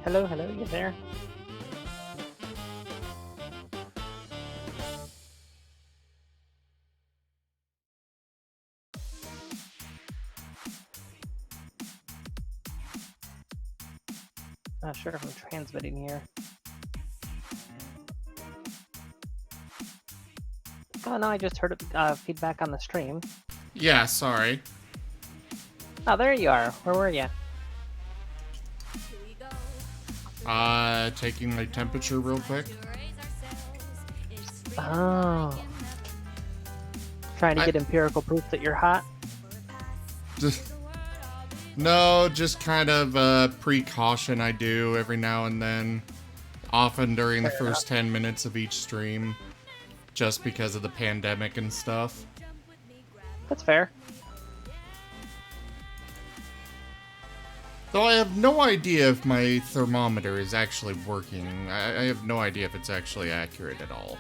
Hello, hello, you there? Not sure if I'm transmitting here. Oh no, I just heard feedback on the stream. Yeah, sorry. Oh, there you are. Where were you? Taking my temperature real quick. Oh. Trying to get empirical proof that you're hot? No, just kind of a precaution I do every now and then. Often during the first 10 minutes of each stream. Just because of the pandemic and stuff. That's fair. Though I have no idea if my thermometer is actually working. I have no idea if it's actually accurate at all.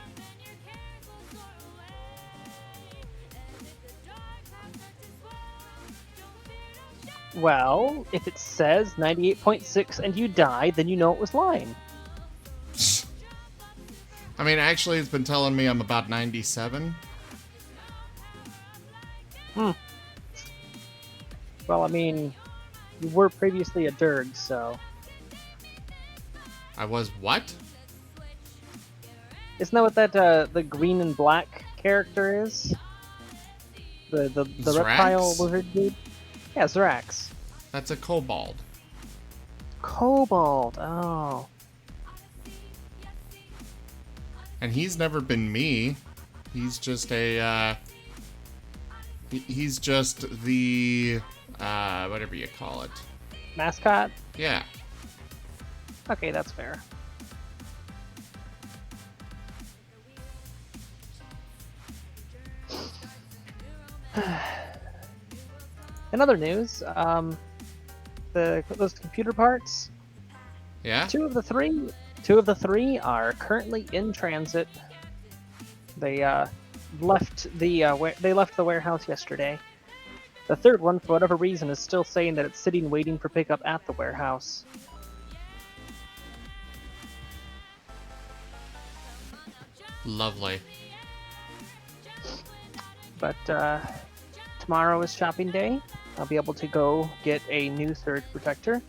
Well, if it says 98.6 and you die, then you know it was lying. I mean, actually, it's been telling me I'm about 97. Well, I mean, you were previously a Durg, so... I was what? Isn't that what that, the green and black character is? The reptile lizard dude? Yeah, Zrax. That's a kobold. Kobold, oh. And he's never been me. He's just a, he's just the, whatever you call it. Mascot? Yeah. Okay, that's fair. In other news, those computer parts. Yeah. Two of the three are currently in transit. They left the warehouse yesterday. The third one, for whatever reason, is still saying that it's sitting waiting for pickup at the warehouse. Lovely. But tomorrow is shopping day. I'll be able to go get a new surge protector.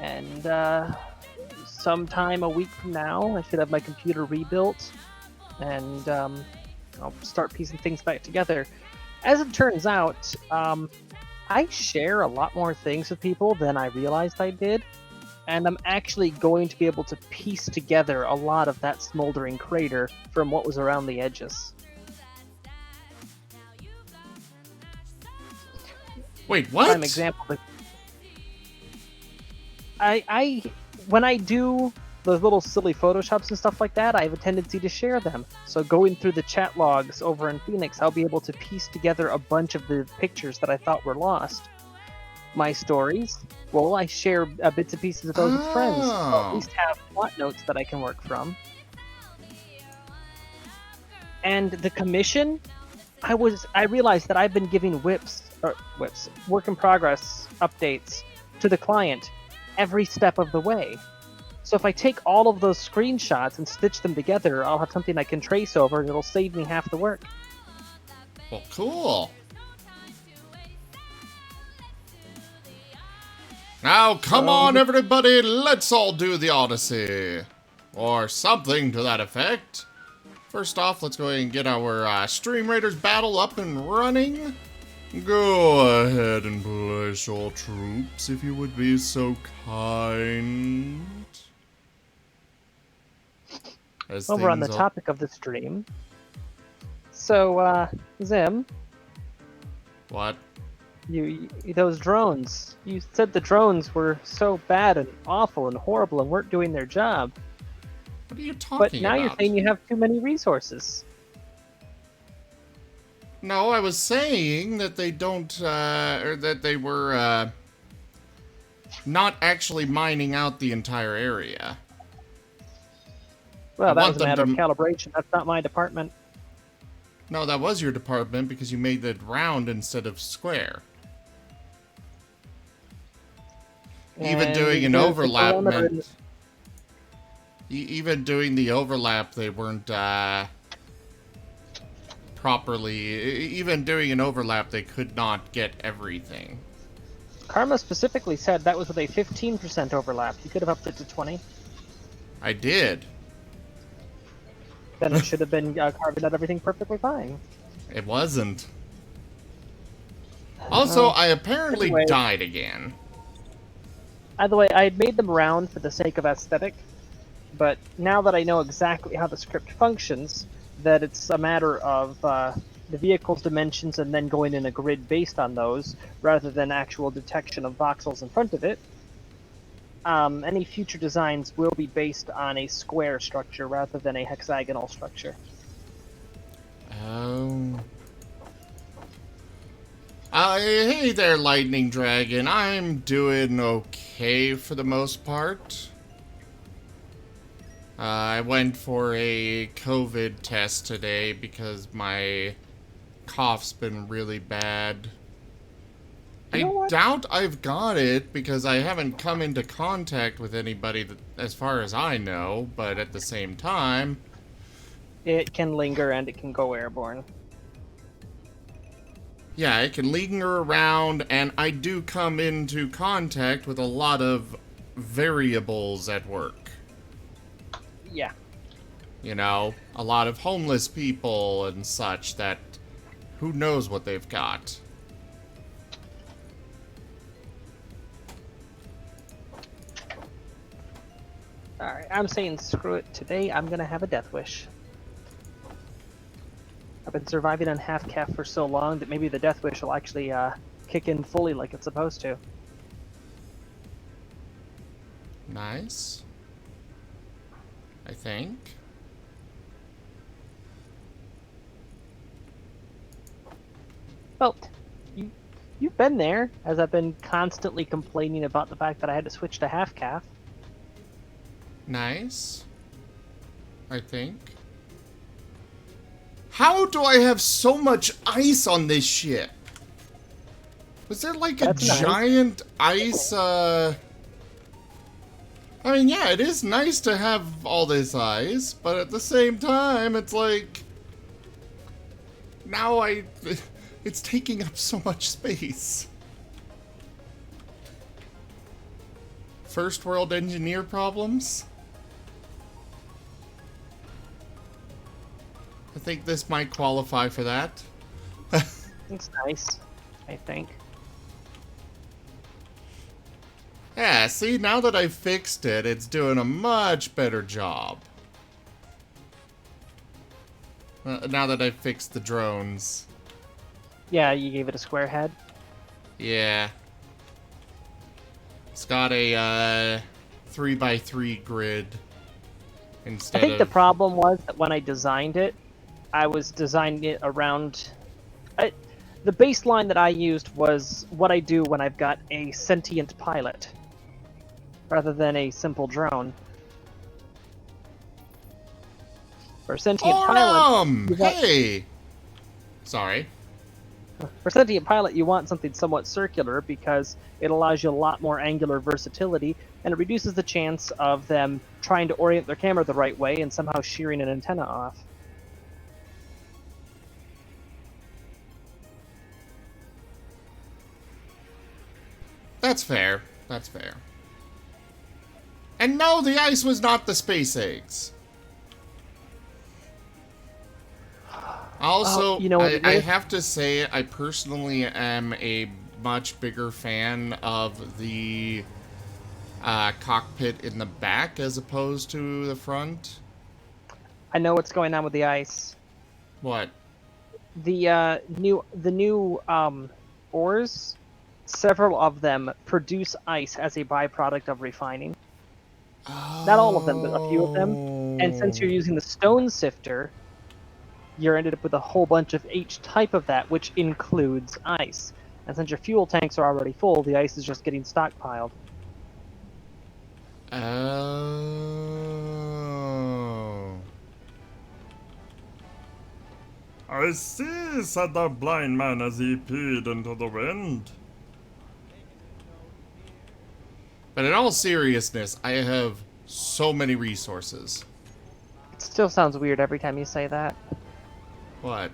And sometime a week from now, I should have my computer rebuilt. And I'll start piecing things back together. As it turns out, I share a lot more things with people than I realized I did. And I'm actually going to be able to piece together a lot of that smoldering crater from what was around the edges. Wait, what? Prime example. When I do those little silly photoshops and stuff like that, I have a tendency to share them. So going through the chat logs over in Phoenix, I'll be able to piece together a bunch of the pictures that I thought were lost. My stories, well, I share bits and pieces of those with friends. I'll at least have plot notes that I can work from. And the commission, I realized that I've been giving work in progress updates to the client every step of the way. So if I take all of those screenshots and stitch them together, I'll have something I can trace over and it'll save me half the work. Well, cool. Now, come on, everybody, let's all do the Odyssey. Or something to that effect. First off, let's go ahead and get our Stream Raiders battle up and running. Go ahead and place your troops, if you would be so kind. Over on the topic of the stream. So, Zim. What? Those drones. You said the drones were so bad and awful and horrible and weren't doing their job. What are you talking about? But now you're saying you have too many resources. No, I was saying that they don't, or that they were, not actually mining out the entire area. Well, that was a matter of calibration. That's not my department. No, that was your department because you made it round instead of square. Even And doing an there's the overlap parameter in meant... Even doing the overlap, they weren't, properly... Even doing an overlap, they could not get everything. Karma specifically said that was with a 15% overlap. You could have upped it to 20. I did. Then it should have been carving out everything perfectly fine. It wasn't. Also, I apparently anyway. died again. Either way, I had made them round for the sake of aesthetic, but now that I know exactly how the script functions, that it's a matter of the vehicle's dimensions and then going in a grid based on those, rather than actual detection of voxels in front of it, any future designs will be based on a square structure rather than a hexagonal structure. Oh. Hey there, Lightning Dragon. I'm doing okay for the most part. I went for a COVID test today because my cough's been really bad. I doubt I've got it because I haven't come into contact with anybody that, as far as I know, but at the same time... It can linger and it can go airborne. Yeah, it can linger around, and I do come into contact with a lot of variables at work. Yeah. You know, a lot of homeless people and such that who knows what they've got. Alright, I'm saying screw it. Today I'm gonna have a death wish. I've been surviving on half calf for so long that maybe the death wish will actually kick in fully like it's supposed to. Nice. I think. Well, you've been there, as I've been constantly complaining about the fact that I had to switch to half calf. Nice. I think. How do I have so much ice on this ship? Was there like a giant ice, I mean, yeah, it is nice to have all this ice, but at the same time, it's like... Now it's taking up so much space. First world engineer problems? I think this might qualify for that. It's nice, I think. Yeah, see, now that I've fixed it, it's doing a much better job. Now that I've fixed the drones. Yeah, you gave it a square head? Yeah. It's got a 3x3 grid instead of... I think the problem was that when I designed it, I was designing it around... the baseline that I used was what I do when I've got a sentient pilot, rather than a simple drone. For sentient pilot... Hey! Sorry. For sentient pilot, you want something somewhat circular because it allows you a lot more angular versatility, and it reduces the chance of them trying to orient their camera the right way and somehow shearing an antenna off. That's fair. That's fair. And no, the ice was not the space eggs. Also, you know what I have to say, I personally am a much bigger fan of the cockpit in the back as opposed to the front. I know what's going on with the ice. What? The new ores, several of them produce ice as a byproduct of refining. Oh. Not all of them, but a few of them. And since you're using the stone sifter, you're ended up with a whole bunch of each type of that, which includes ice. And since your fuel tanks are already full, the ice is just getting stockpiled. Oh. I see, said the blind man as he peered into the wind. But in all seriousness, I have so many resources. It still sounds weird every time you say that. What?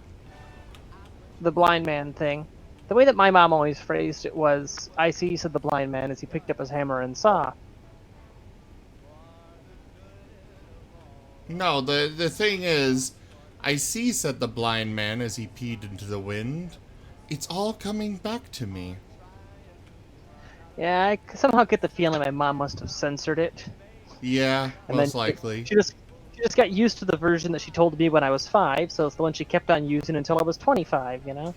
The blind man thing. The way that my mom always phrased it was, I see, said the blind man as he picked up his hammer and saw. No, the thing is, I see, said the blind man as he peed into the wind. It's all coming back to me. Yeah, I somehow get the feeling my mom must have censored it. Yeah, And most then likely. She just got used to the version that she told me when I was 5, so it's the one she kept on using until I was 25, you know?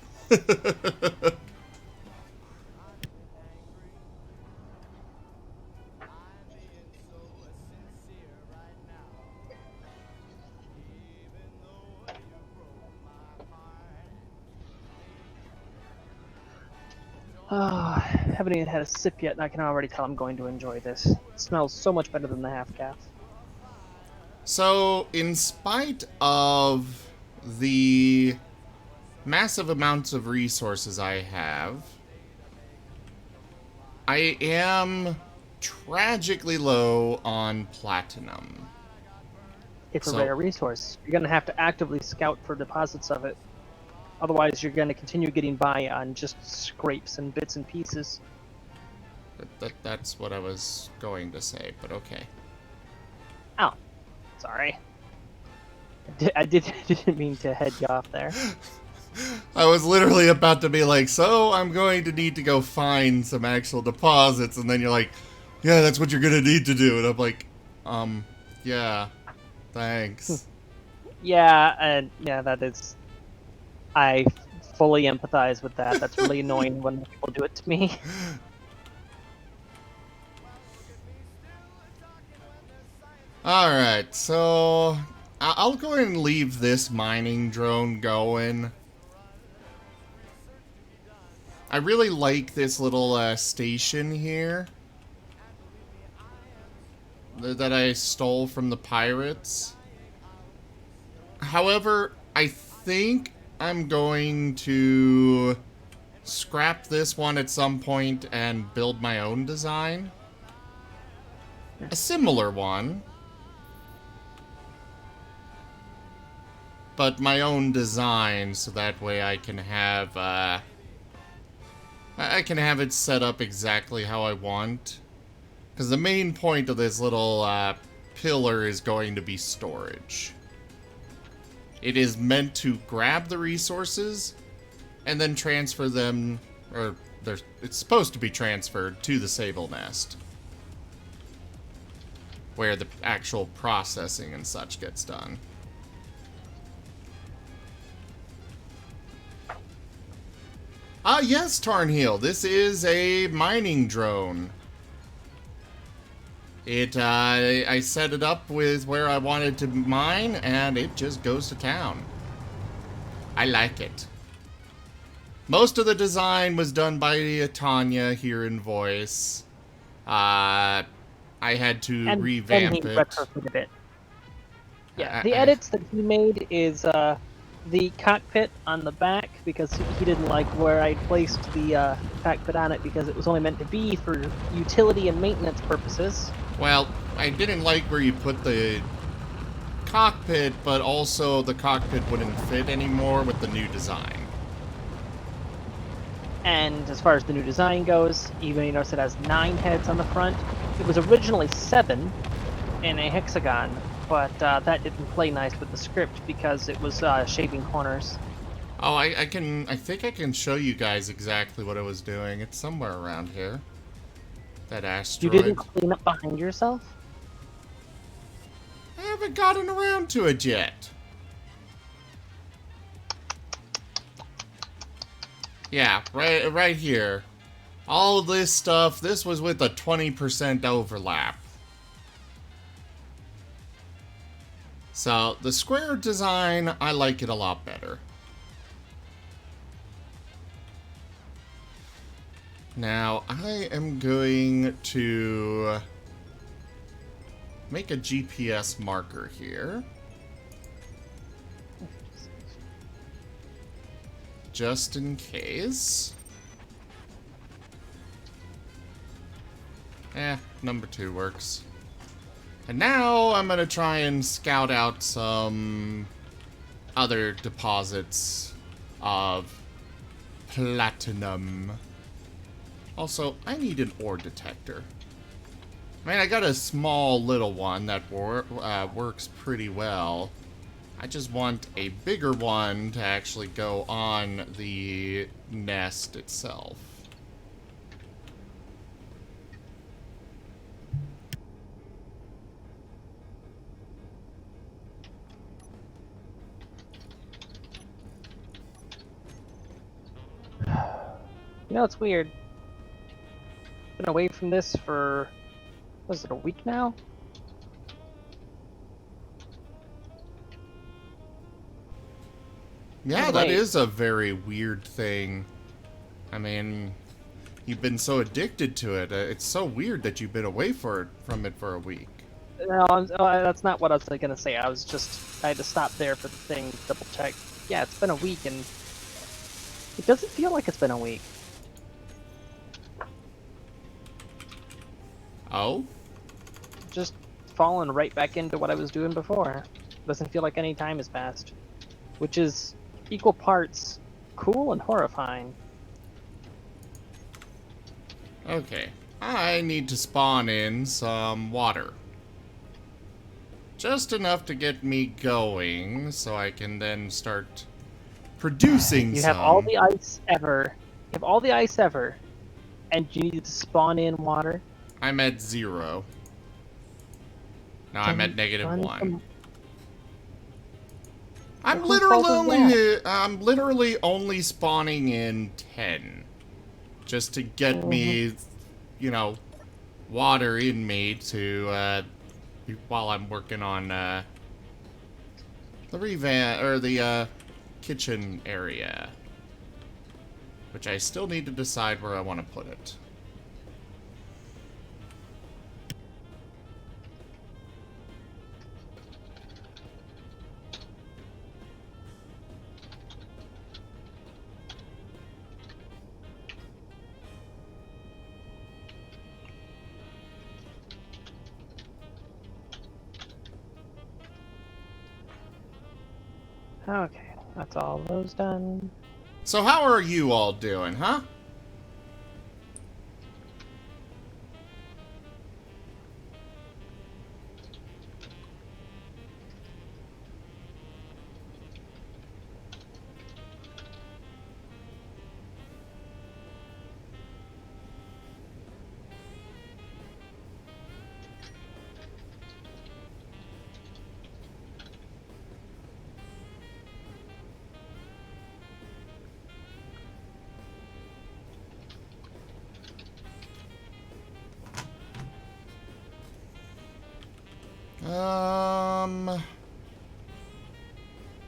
Oh, haven't even had a sip yet, and I can already tell I'm going to enjoy this. It smells so much better than the half-calf. So, in spite of the massive amounts of resources I have, I am tragically low on platinum. It's So- a rare resource. You're going to have to actively scout for deposits of it. Otherwise, you're going to continue getting by on just scrapes and bits and pieces. That's what I was going to say, but okay. Oh, sorry. I didn't mean to head you off there. I was literally about to be like, so I'm going to need to go find some actual deposits, and then you're like, yeah, that's what you're going to need to do. And I'm like, yeah, thanks. Yeah, and yeah, that is... I fully empathize with that. That's really annoying when people do it to me. Alright, so I'll go ahead and leave this mining drone going. I really like this little station here that I stole from the pirates. However, I think I'm going to scrap this one at some point and build my own design. A similar one. But my own design, so that way I can have, it set up exactly how I want. Because the main point of this little, pillar is going to be storage. It is meant to grab the resources and then transfer them, or it's supposed to be transferred to the Sable Nest, where the actual processing and such gets done. Ah, yes, Tarnheel, this is a mining drone. I set it up with where I wanted to mine, and it just goes to town. I like it. Most of the design was done by Tanya here in voice. I had to revamp and he it. retrofitted it. Yeah, the edits that he made is the cockpit on the back, because he didn't like where I placed the cockpit on it, because it was only meant to be for utility and maintenance purposes. Well, I didn't like where you put the cockpit, but also the cockpit wouldn't fit anymore with the new design. And as far as the new design goes, even you notice it has 9 heads on the front. It was originally 7 in a hexagon, but that didn't play nice with the script because it was shaving corners. Oh, I think I can show you guys exactly what I was doing. It's somewhere around here. That You asteroid. didn't clean up behind yourself? I haven't gotten around to it yet. Yeah, right here. All of this stuff, this was with a 20% overlap. So, the square design, I like it a lot better. Now, I am going to make a GPS marker here. Just in case. Number 2 works. And now I'm gonna try and scout out some other deposits of platinum. Also, I need an ore detector. I mean, I got a small little one that works pretty well. I just want a bigger one to actually go on the nest itself. You know, it's weird. Been away from this for, was it a week now? Yeah, that is a very weird thing. I mean, you've been so addicted to it. It's so weird that you've been away from it for a week. No, that's not what I was gonna say. I had to stop there for the thing, double check. Yeah, it's been a week, and it doesn't feel like it's been a week. Oh? Just fallen right back into what I was doing before. Doesn't feel like any time has passed. Which is equal parts cool and horrifying. Okay. I need to spawn in some water. Just enough to get me going, so I can then start producing You some. have all the ice ever. You have all the ice ever. And you need to spawn in water. I'm at 0. Now I'm at -1. I'm literally only spawning in 10. Just to get me, you know, water in me to, while I'm working on, the the kitchen area. Which I still need to decide where I want to put it. Okay, that's all those done. So how are you all doing, huh?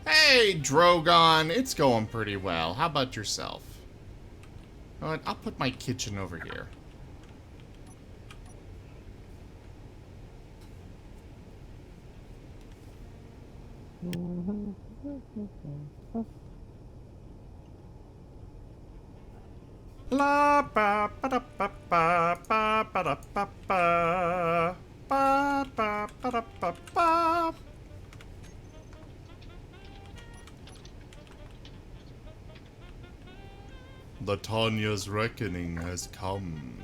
Hey, Drogon, it's going pretty well. How about yourself? You know what? I'll put my kitchen over here. La ba ba da ba ba ba ba da ba ba ba ba ba da ba ba. The Tanya's reckoning has come.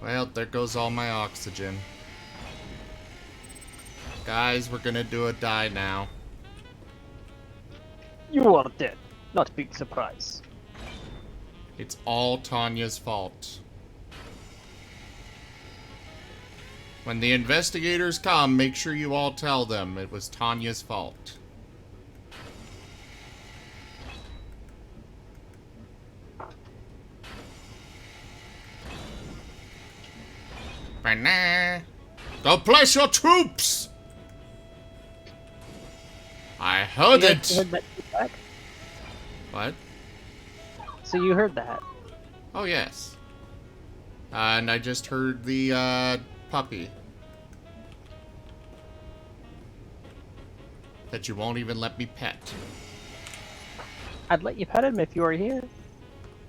Well, there goes all my oxygen. Guys, we're gonna do a die now. You are dead. Not a big surprise. It's all Tanya's fault. When the investigators come, make sure you all tell them it was Tanya's fault. Go place your troops! I heard You it! guys heard that feedback? What? So you heard that? Oh, yes. And I just heard the, puppy. that you won't even let me pet. I'd let you pet him if you were here.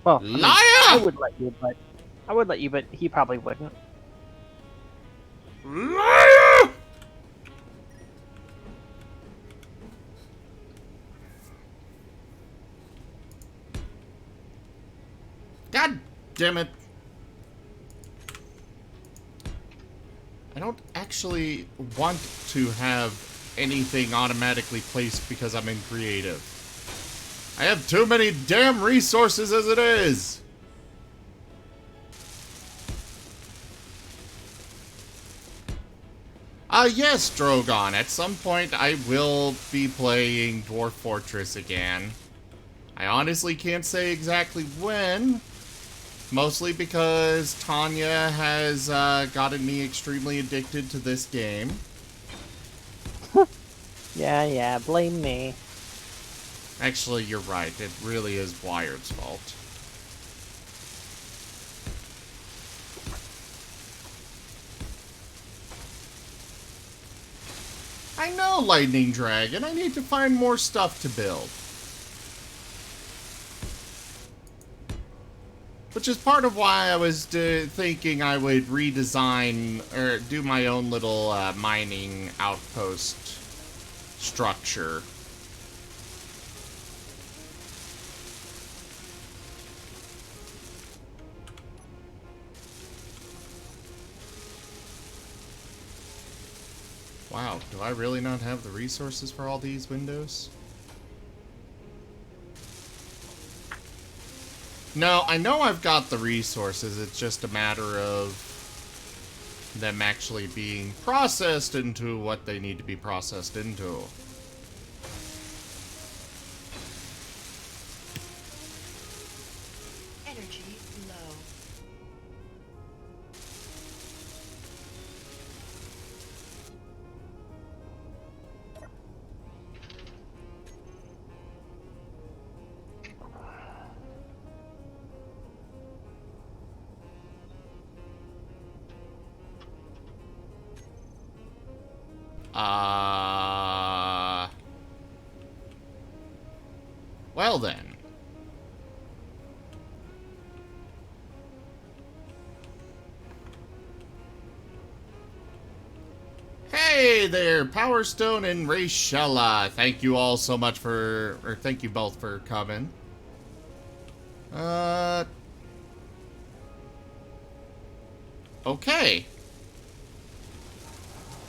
Well, I mean, Liar! I would let you, but he probably wouldn't. Liar! God damn it. I don't actually want to have anything automatically placed because I'm in creative. I have too many damn resources as it is. Yes, Drogon. At some point, I will be playing Dwarf Fortress again. I honestly can't say exactly when. Mostly because Tanya has gotten me extremely addicted to this game. Yeah, blame me. Actually, you're right. It really is Wired's fault. I know, Lightning Dragon. I need to find more stuff to build. Which is part of why I was thinking I would redesign or do my own little mining outpost structure. Wow, do I really not have the resources for all these windows? No, I know I've got the resources, it's just a matter of them actually being processed into what they need to be processed into. Energy low. Well then. Hey there, Power Stone and Rachella. Thank you all so much for, or thank you both for coming. Okay.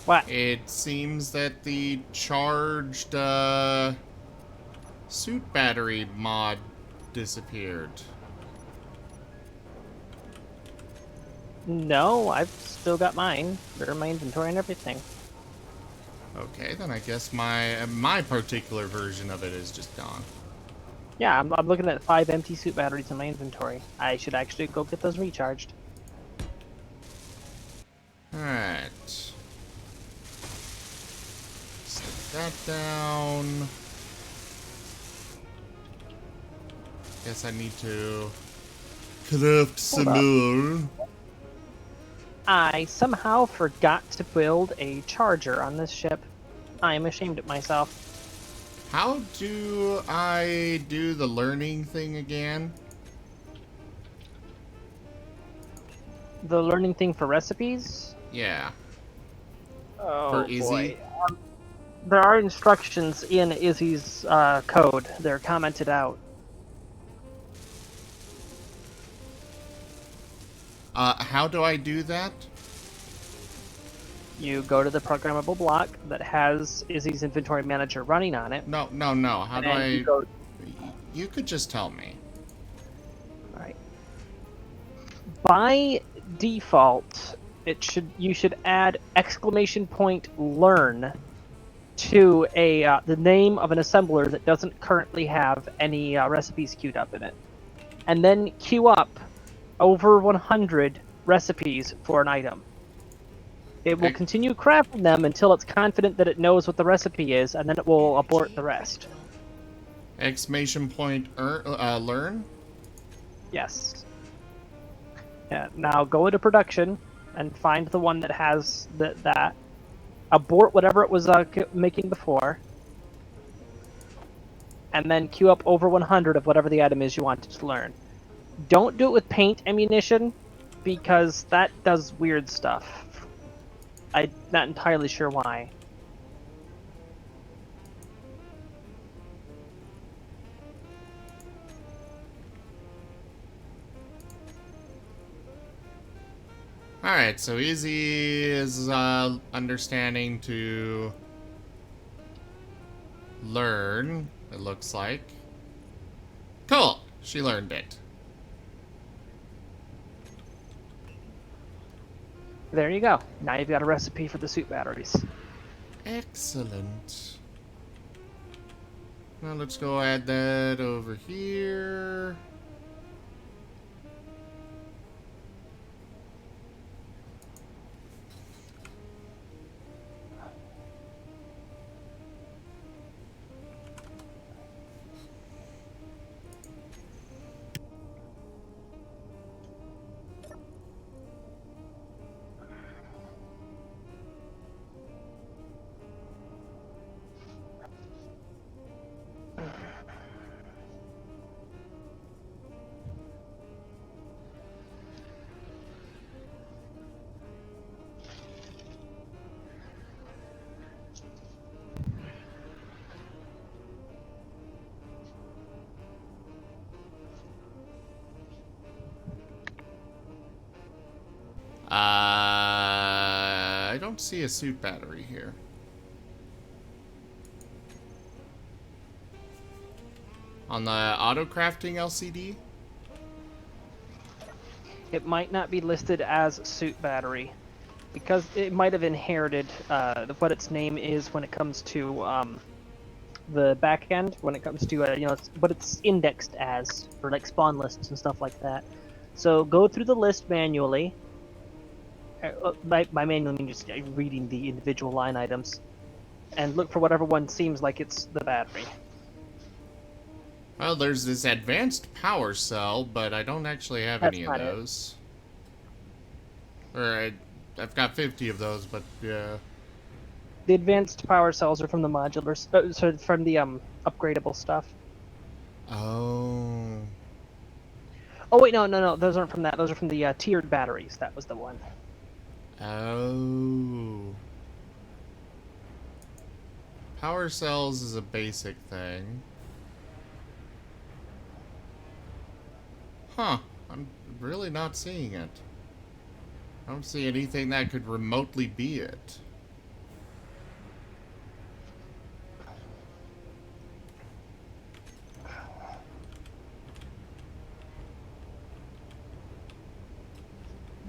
What? It seems that the charged, suit battery mod disappeared. No, I've still got mine. They're in my inventory and everything. Okay, then I guess my particular version of it is just gone. Yeah, I'm looking at 5 empty suit batteries in my inventory. I should actually go get those recharged. Alright. Stick that down. Guess I need to craft some more. I somehow forgot to build a charger on this ship. I am ashamed of myself. How do I do the learning thing again? The learning thing for recipes? Yeah. Oh, For Izzy? boy. There are instructions in Izzy's code. They're commented out. How do I do that? You go to the programmable block that has Izzy's inventory manager running on it. No. How do I... You could just tell me. Alright. By default, you should add !learn to the name of an assembler that doesn't currently have any recipes queued up in it. And then queue up over 100 recipes for an item. It will continue crafting them until it's confident that it knows what the recipe is, and then it will abort the rest. !learn? Yes. Yeah, now go into production and find the one that has that. Abort whatever it was making before, and then queue up over 100 of whatever the item is you wanted to learn. Don't do it with paint ammunition, because that does weird stuff. I'm not entirely sure why. Alright, so Izzy is understanding to learn, it looks like. Cool! She learned it. There you go. Now you've got a recipe for the suit batteries. Excellent. Now let's go add that over here. I don't see a suit battery here. On the auto crafting LCD? It might not be listed as suit battery, because it might have inherited what its name is when it comes to the back end, when it comes to what it's indexed as for like spawn lists and stuff like that. So go through the list manually. By manually, I mean just reading the individual line items, and look for whatever one seems like it's the battery. Well, there's this advanced power cell, but I don't actually have That's any of not it. those. Or I've got 50 of those, but yeah. The advanced power cells are from the modulars, so from the upgradable stuff. Oh. Oh wait, no, those aren't from that. Those are from the tiered batteries. That was the one. Oh. Power cells is a basic thing. Huh. I'm really not seeing it. I don't see anything that could remotely be it.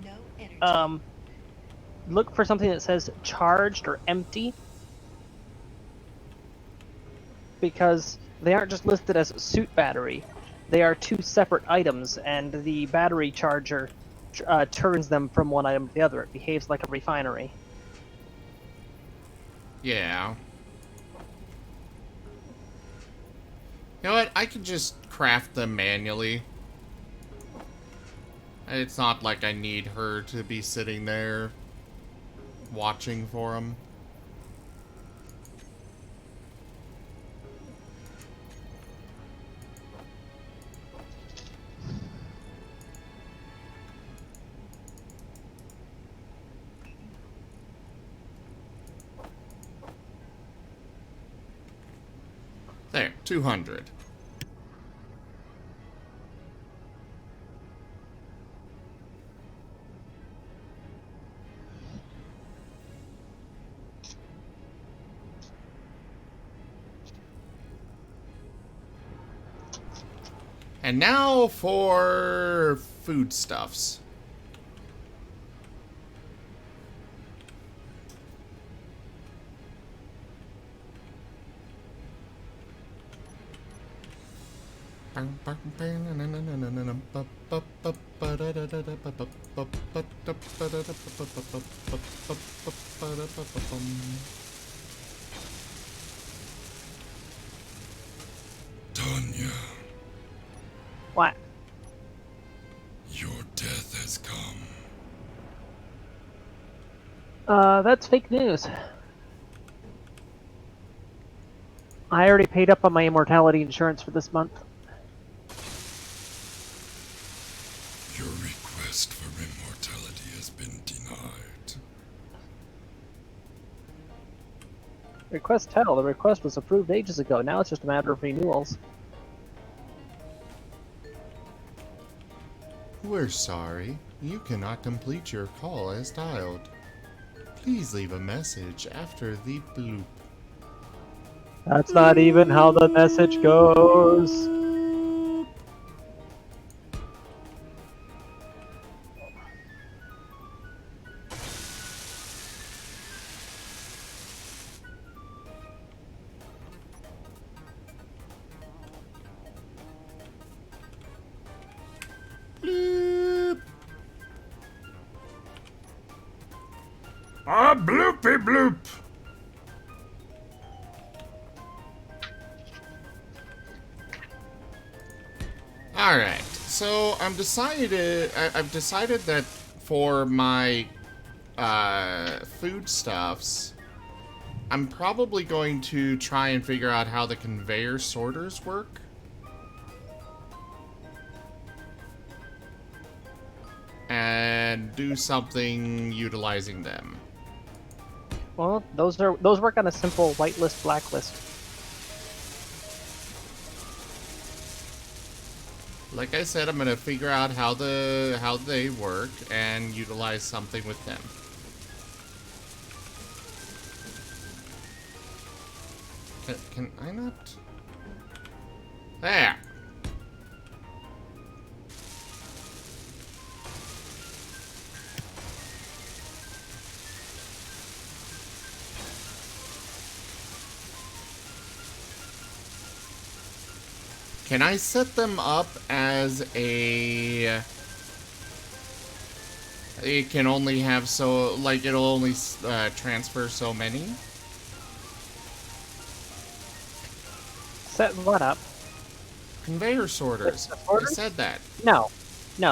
No energy. Look for something that says charged or empty, because they aren't just listed as suit battery. They are two separate items, and the battery charger turns them from one item to the other. It behaves like a refinery. Yeah. You know what? I can just craft them manually. It's not like I need her to be sitting there watching for them. There, 200. And now for foodstuffs. Tanya, What? your death has come. That's fake news. I already paid up on my immortality insurance for this month. Your request for immortality has been denied. Request hell. The request was approved ages ago. Now it's just a matter of renewals. We're sorry. You cannot complete your call as dialed. Please leave a message after the bloop. That's not even how the message goes. Bloop. Ah, bloopy bloop! Alright, so I've decided that for my foodstuffs, I'm probably going to try and figure out how the conveyor sorters work. And do something utilizing them. Well, those work on a simple whitelist, blacklist. Like I said, I'm gonna figure out how they work and utilize something with them. Can I not? There. Can I set them up as a... It can only have so... Like, it'll only transfer so many? Set what up? Conveyor sorters. The sorters? I said that. No,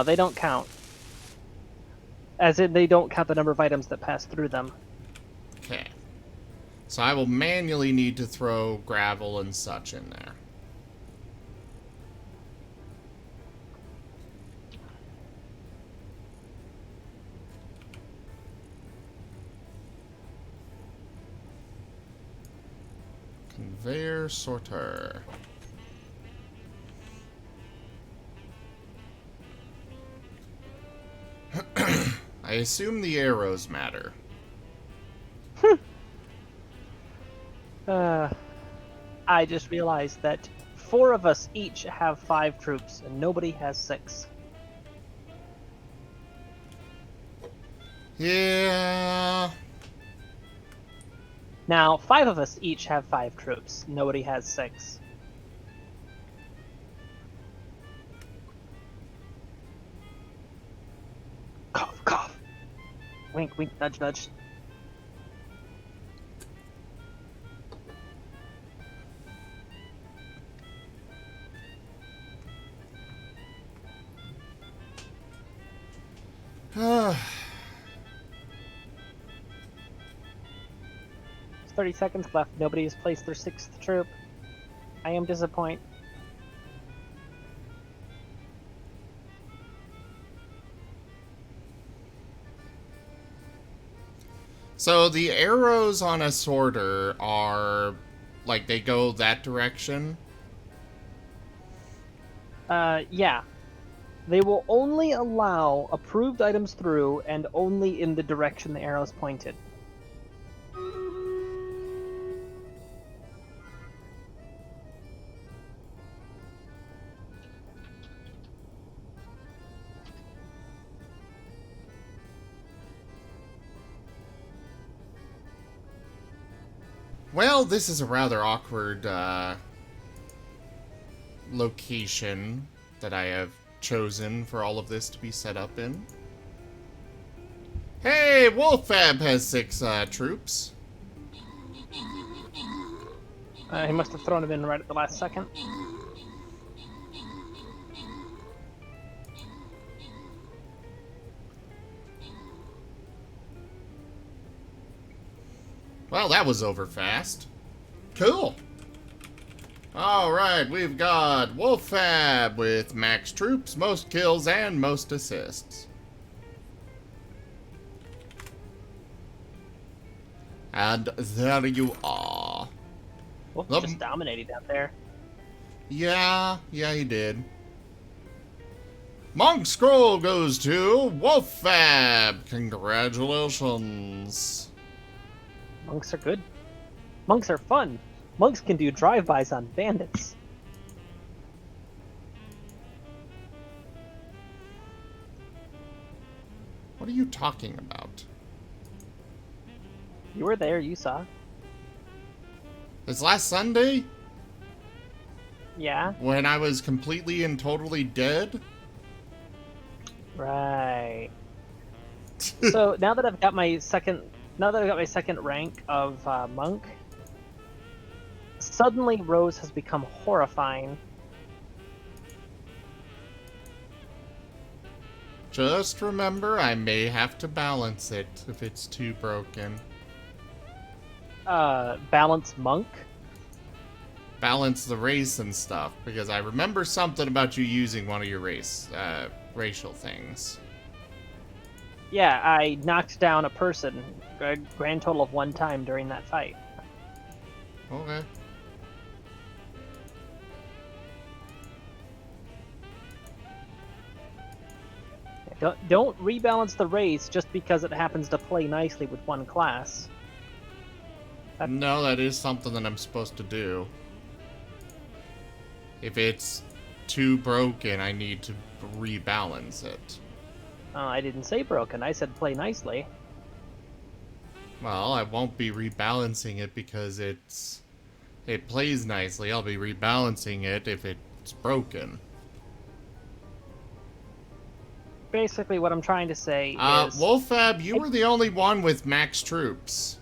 they don't count. As in, they don't count the number of items that pass through them. Okay. So I will manually need to throw gravel and such in there. Conveyor sorter. I assume the arrows matter. I just realized that 4 of us each have 5 troops, and nobody has 6. Yeah. Now, 5 of us each have 5 troops. Nobody has 6. Cough, cough. Wink, wink, nudge, nudge. It's 30 seconds left. Nobody has placed their 6th troop. I am disappointed. So the arrows on a sorter are, like, they go that direction? Yeah. They will only allow approved items through, and only in the direction the arrow's pointed. Well, this is a rather awkward location that I have chosen for all of this to be set up in. Hey, Wolffab has 6 troops. He must have thrown it in right at the last second. Well, that was over fast. Cool. Alright, we've got Wolffab with max troops, most kills, and most assists. And there you are. Wolf The- just dominated out there. Yeah, he did. Monk Scroll goes to Wolffab. Congratulations. Monks are good. Monks are fun. Monks can do drive-bys on bandits. What are you talking about? You were there, you saw. This last Sunday? Yeah, When I was completely and totally dead? right. So now that I've got my second rank of monk, suddenly Rose has become horrifying. Just remember, I may have to balance it if it's too broken. Balance monk. Balance the race and stuff, because I remember something about you using one of your racial things. Yeah, I knocked down a person, a grand total of 1 time during that fight. Okay. Don't rebalance the race just because it happens to play nicely with one class. No, that is something that I'm supposed to do. If it's too broken, I need to rebalance it. I didn't say broken, I said play nicely. Well, I won't be rebalancing it because it plays nicely. I'll be rebalancing it if it's broken. Basically, what I'm trying to say is... Wolffab, you were the only one with max troops.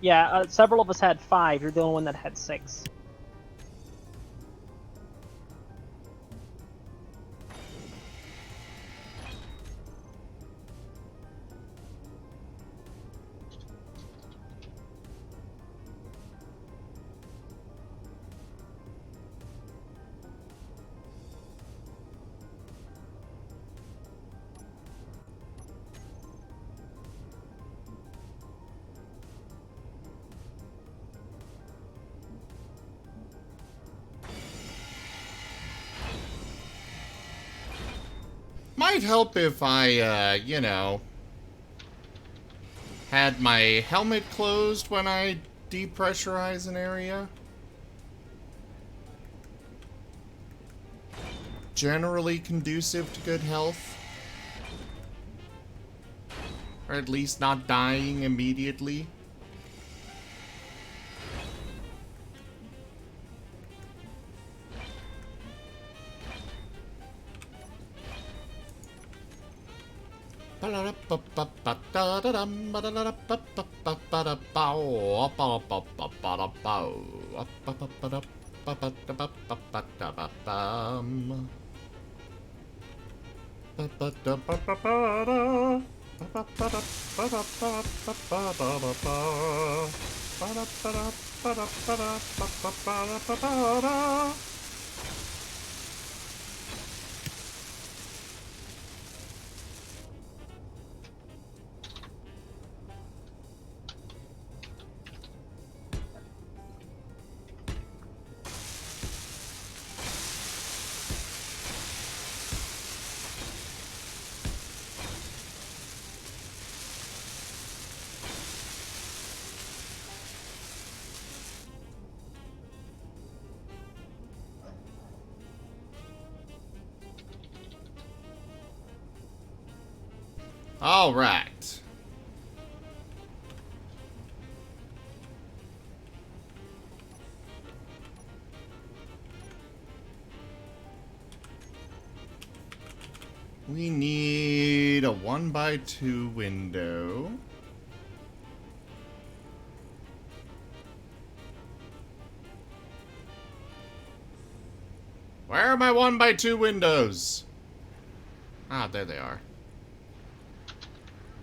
Yeah, several of us had 5. You're the only one that had 6. Might help if I, had my helmet closed when I depressurize an area. Generally conducive to good health. Or at least not dying immediately. All right. We need a 1x2 window. Where are my 1x2 windows? Ah, there they are.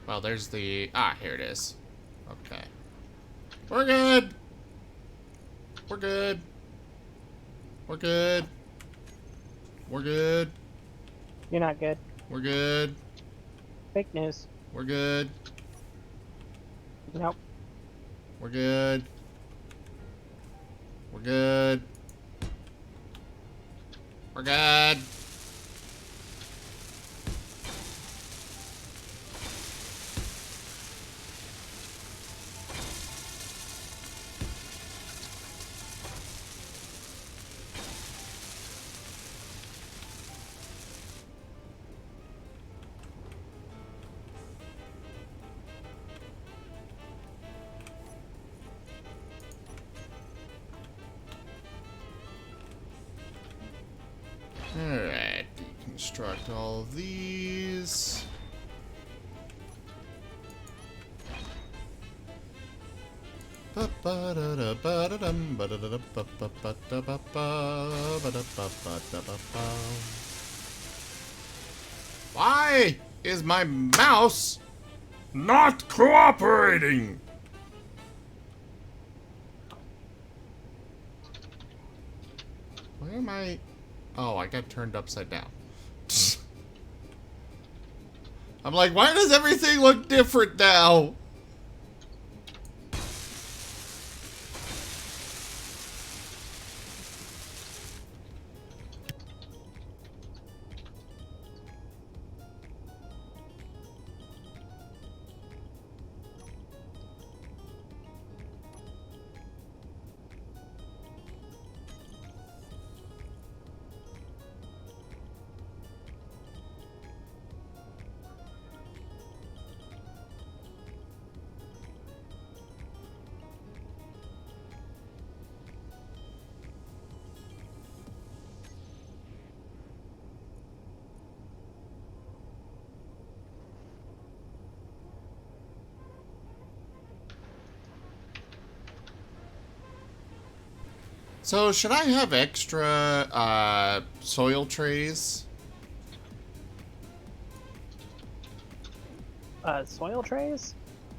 Well, there's the... Ah, here it is. Okay. We're good. We're good. We're good. We're good. You're not good. We're good. Fake news. We're good. Nope. We're good. We're good. We're good. Alright, deconstruct all of these. Why is my mouse Not cooperating! Where am I? Oh, I got turned upside down. I'm like, why does everything look different now? So, should I have extra soil trays? Soil trays?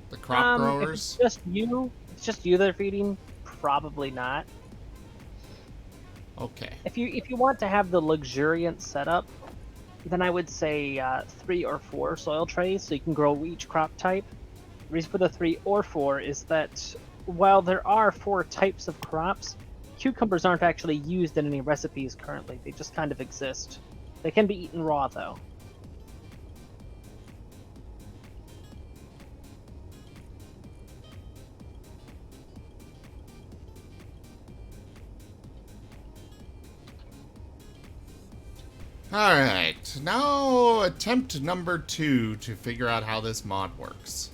The crop If growers? it's just you that are feeding, probably not. Okay. If you want to have the luxuriant setup, then I would say 3 or 4 soil trays so you can grow each crop type. The reason for the 3 or 4 is that while there are 4 types of crops, cucumbers aren't actually used in any recipes currently. They just kind of exist. They can be eaten raw though. Alright, now attempt number 2 to figure out how this mod works.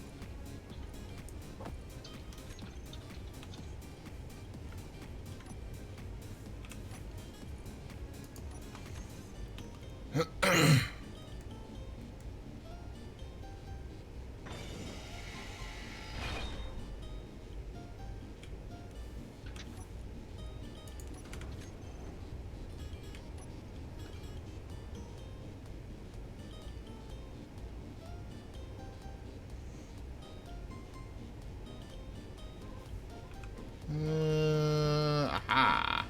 Aha.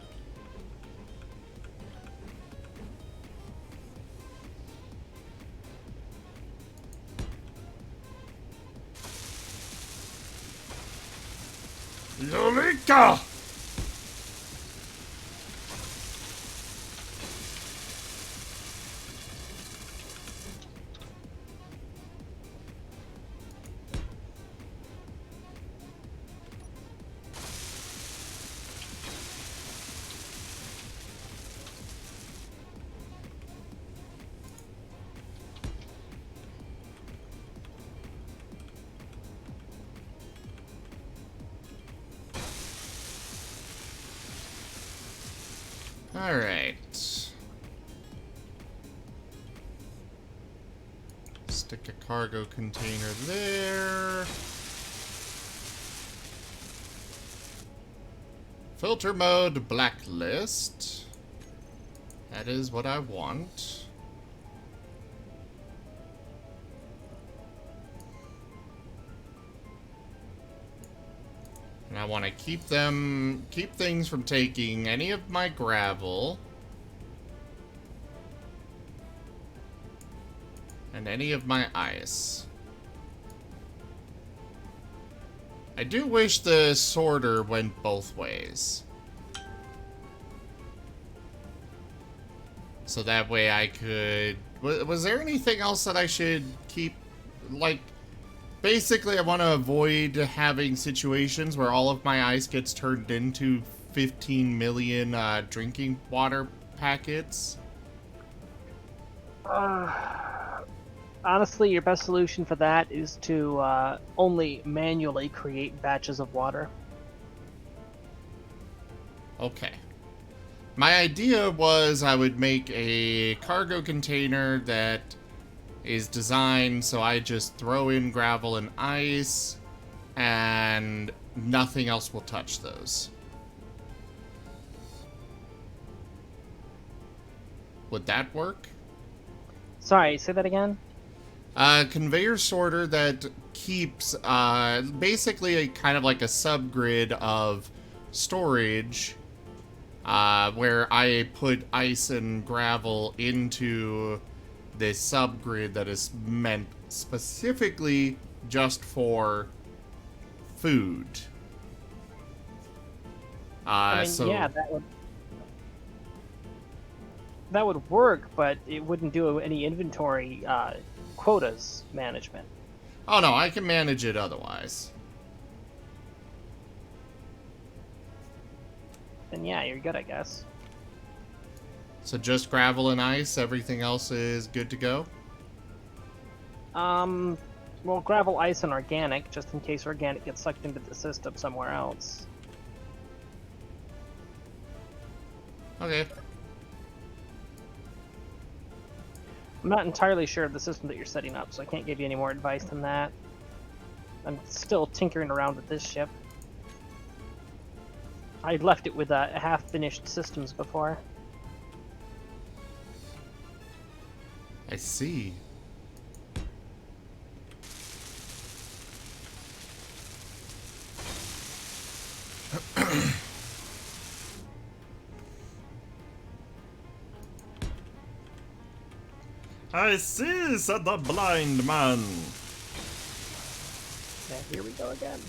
Eureka! Alright. Stick a cargo container there. Filter mode blacklist. That is what I want. And I want to keep things from taking any of my gravel. And any of my ice. I do wish the sorter went both ways. So that way I could... Was there anything else that I should keep? Like, basically I want to avoid having situations where all of my ice gets turned into 15 million drinking water packets. Honestly, your best solution for that is to only manually create batches of water. Okay. My idea was I would make a cargo container that is designed so I just throw in gravel and ice and nothing else will touch those. Would that work? Sorry, say that again? A conveyor sorter that keeps basically a kind of like a subgrid of storage where I put ice and gravel into this subgrid that is meant specifically just for food. I mean, yeah, that would work, but it wouldn't do any inventory quotas management. Oh no, I can manage it otherwise. Then yeah, you're good, I guess. So just gravel and ice, everything else is good to go? Well, gravel, ice, and organic, just in case organic gets sucked into the system somewhere else. Okay. I'm not entirely sure of the system that you're setting up, so I can't give you any more advice than that. I'm still tinkering around with this ship. I left it with half-finished systems before. I see. I see, said the blind man. Yeah, here we go again.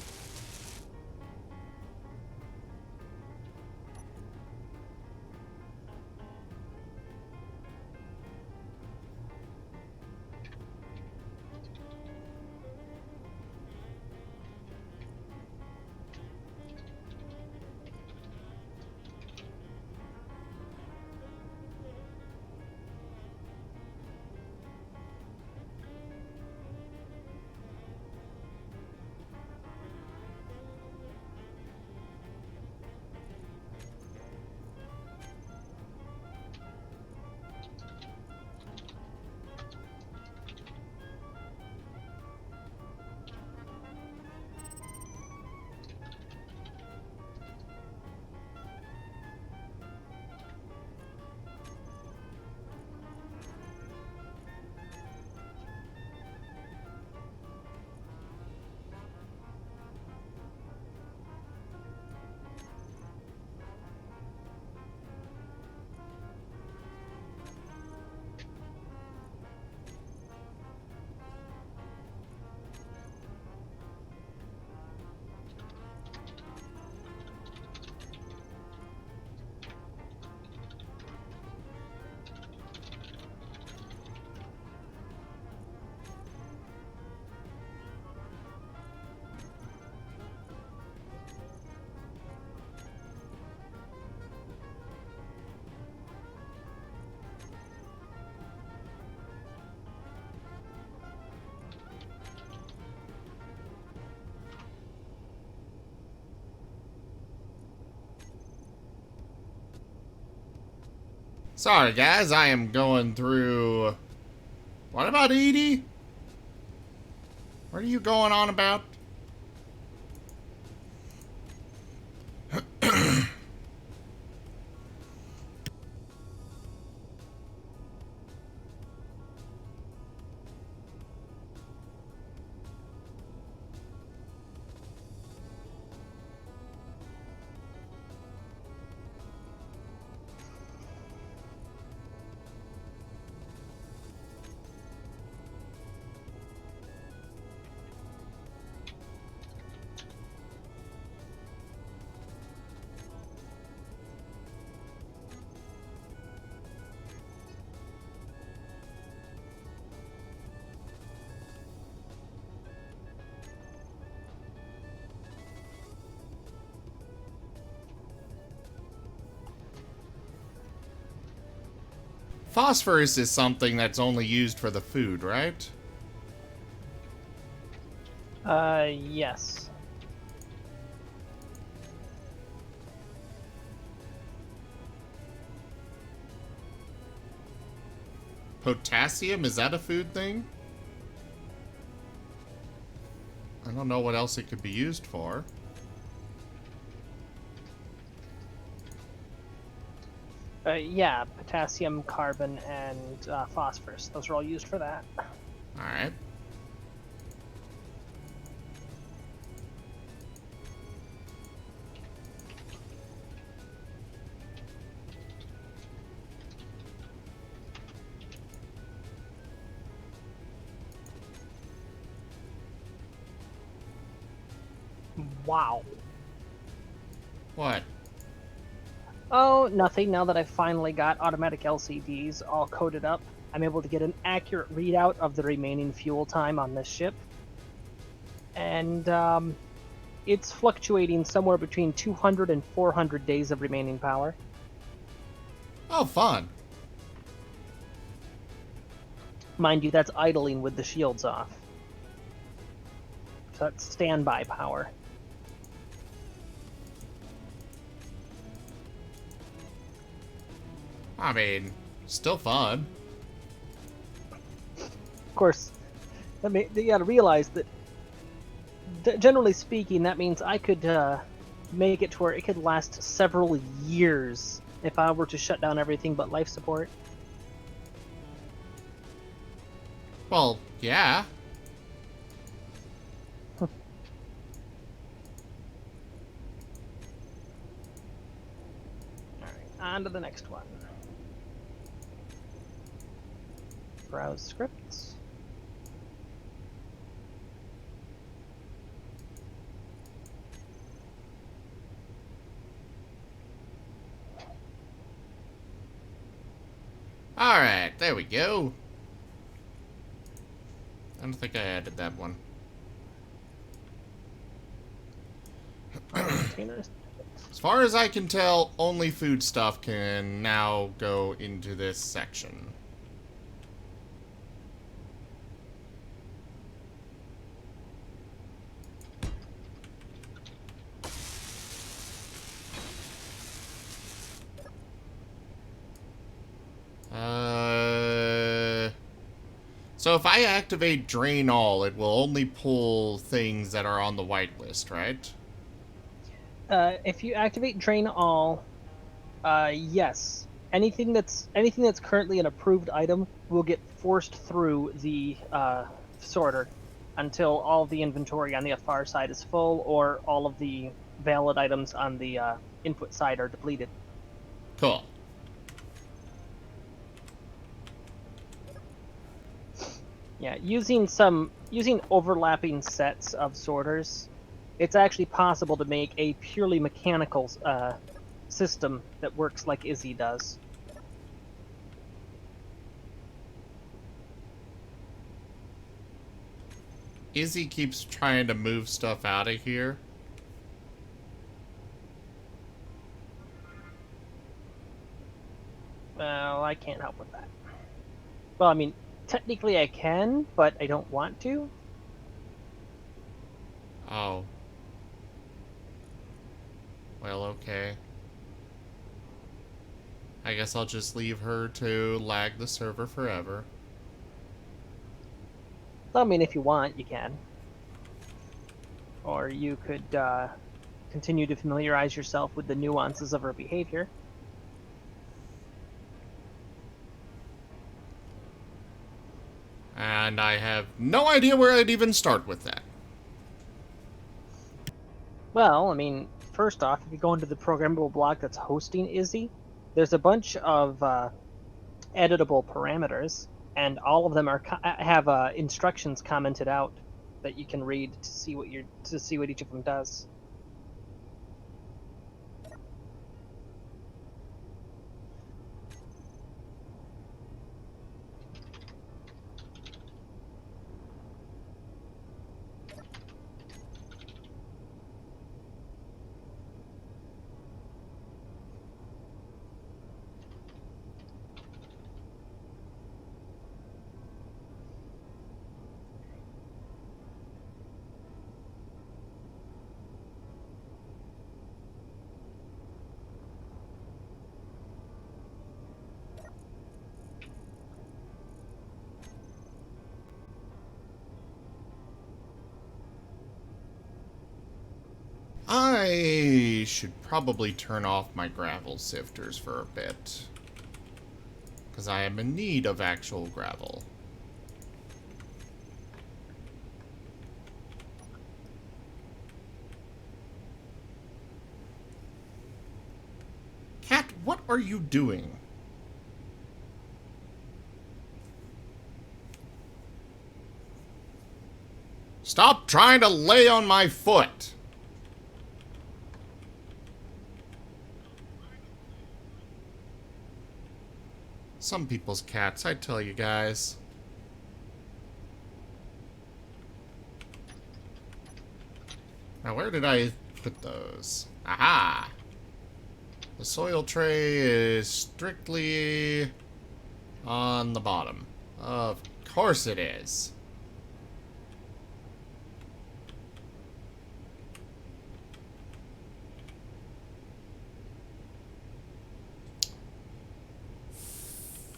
Sorry, guys, I am going through... What about Edie? What are you going on about? Phosphorus is something that's only used for the food, right? Yes. Potassium, is that a food thing? I don't know what else it could be used for. Yeah, potassium, carbon, and phosphorus. Those are all used for that. Alright. Wow. What? Oh, nothing. Now that I've finally got automatic LCDs all coded up, I'm able to get an accurate readout of the remaining fuel time on this ship. And it's fluctuating somewhere between 200 and 400 days of remaining power. Oh, fun. Mind you, that's idling with the shields off. So that's standby power. I mean, still fun. Of course, you gotta realize that, generally speaking, that means I could make it to where it could last several years if I were to shut down everything but life support. Well, yeah. Alright, on to the next one. Browse scripts. Alright, there we go. I don't think I added that one. Containers. As far as I can tell, only food stuff can now go into this section. So if I activate Drain All, it will only pull things that are on the whitelist, right? If you activate Drain All, yes. Anything that's currently an approved item will get forced through the sorter until all the inventory on the far side is full, or all of the valid items on the input side are depleted. Cool. Yeah, using overlapping sets of sorters, it's actually possible to make a purely mechanical system that works like Izzy does. Izzy keeps trying to move stuff out of here. Well, I can't help with that. Well, I mean, technically I can, but I don't want to. Oh. Well, okay. I guess I'll just leave her to lag the server forever. I mean, if you want, you can. Or you could continue to familiarize yourself with the nuances of her behavior. And I have no idea where I'd even start with that. Well, I mean, first off, if you go into the programmable block that's hosting Izzy, there's a bunch of editable parameters, and all of them have instructions commented out that you can read to see what each of them does. I should probably turn off my gravel sifters for a bit. Because I am in need of actual gravel. Cat, what are you doing? Stop trying to lay on my foot! Some people's cats, I tell you guys. Now, where did I put those? Aha! The soil tray is strictly on the bottom. Of course it is.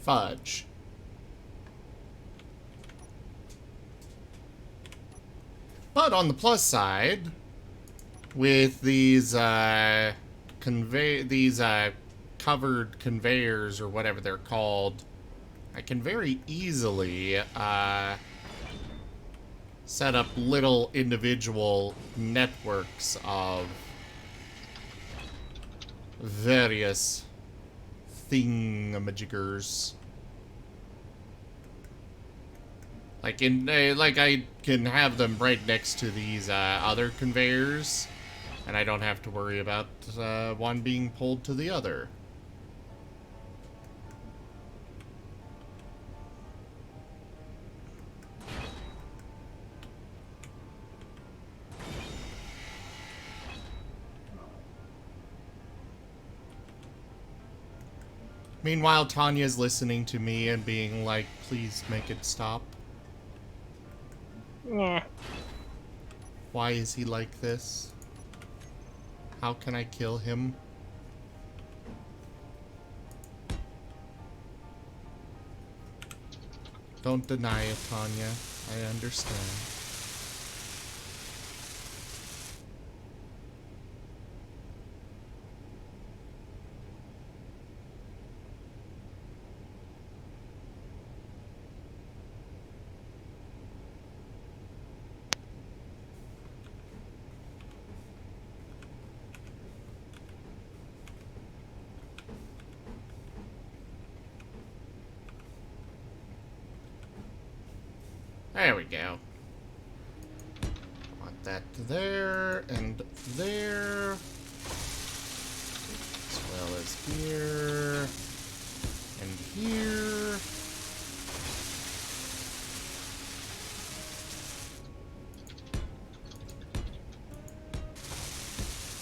Fudge. But on the plus side, with these covered conveyors or whatever they're called, I can very easily set up little individual networks of various thingamajiggers. Like like I can have them right next to these other conveyors, and I don't have to worry about one being pulled to the other. Meanwhile, Tanya's listening to me and being like, please make it stop. Yeah. Why is he like this? How can I kill him? Don't deny it, Tanya. I understand. There we go. Want that there and there. As well as here and here.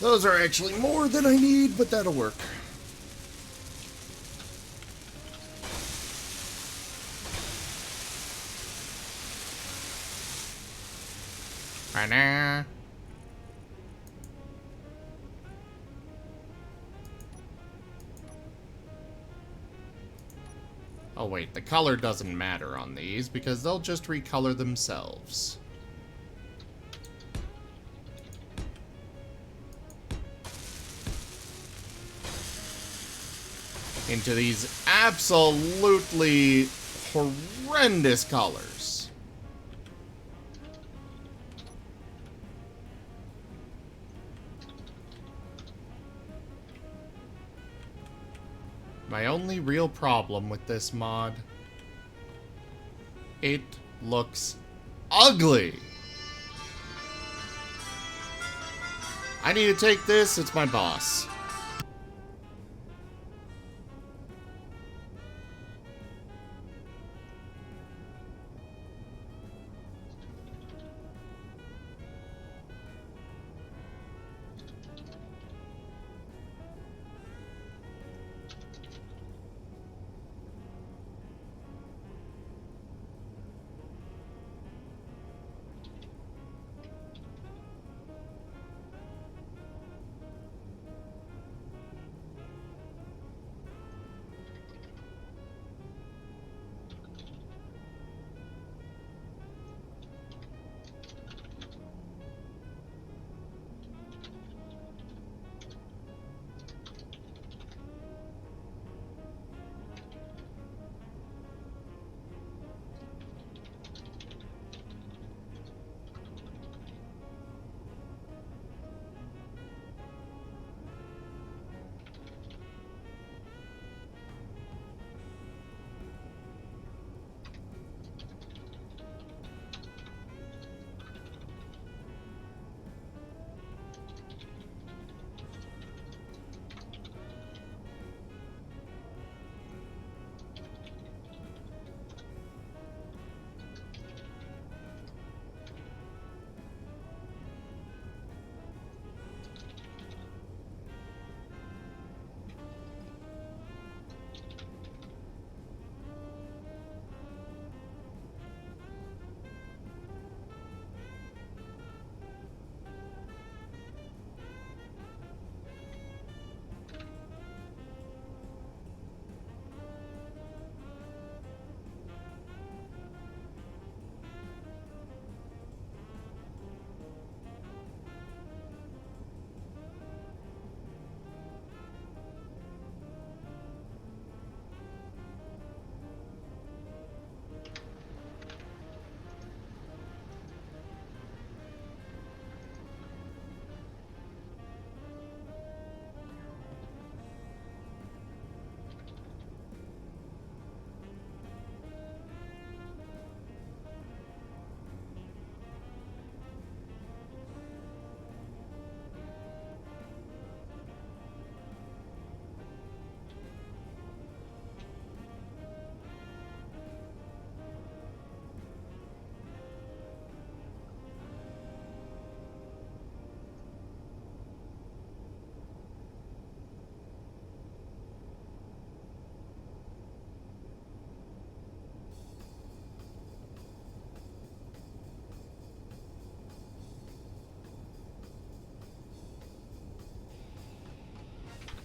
Those are actually more than I need, but that'll work. Right now. Oh wait, the color doesn't matter on these because they'll just recolor themselves. Into these absolutely horrendous colors. My only real problem with this mod, it looks ugly. I need to take this, it's my boss.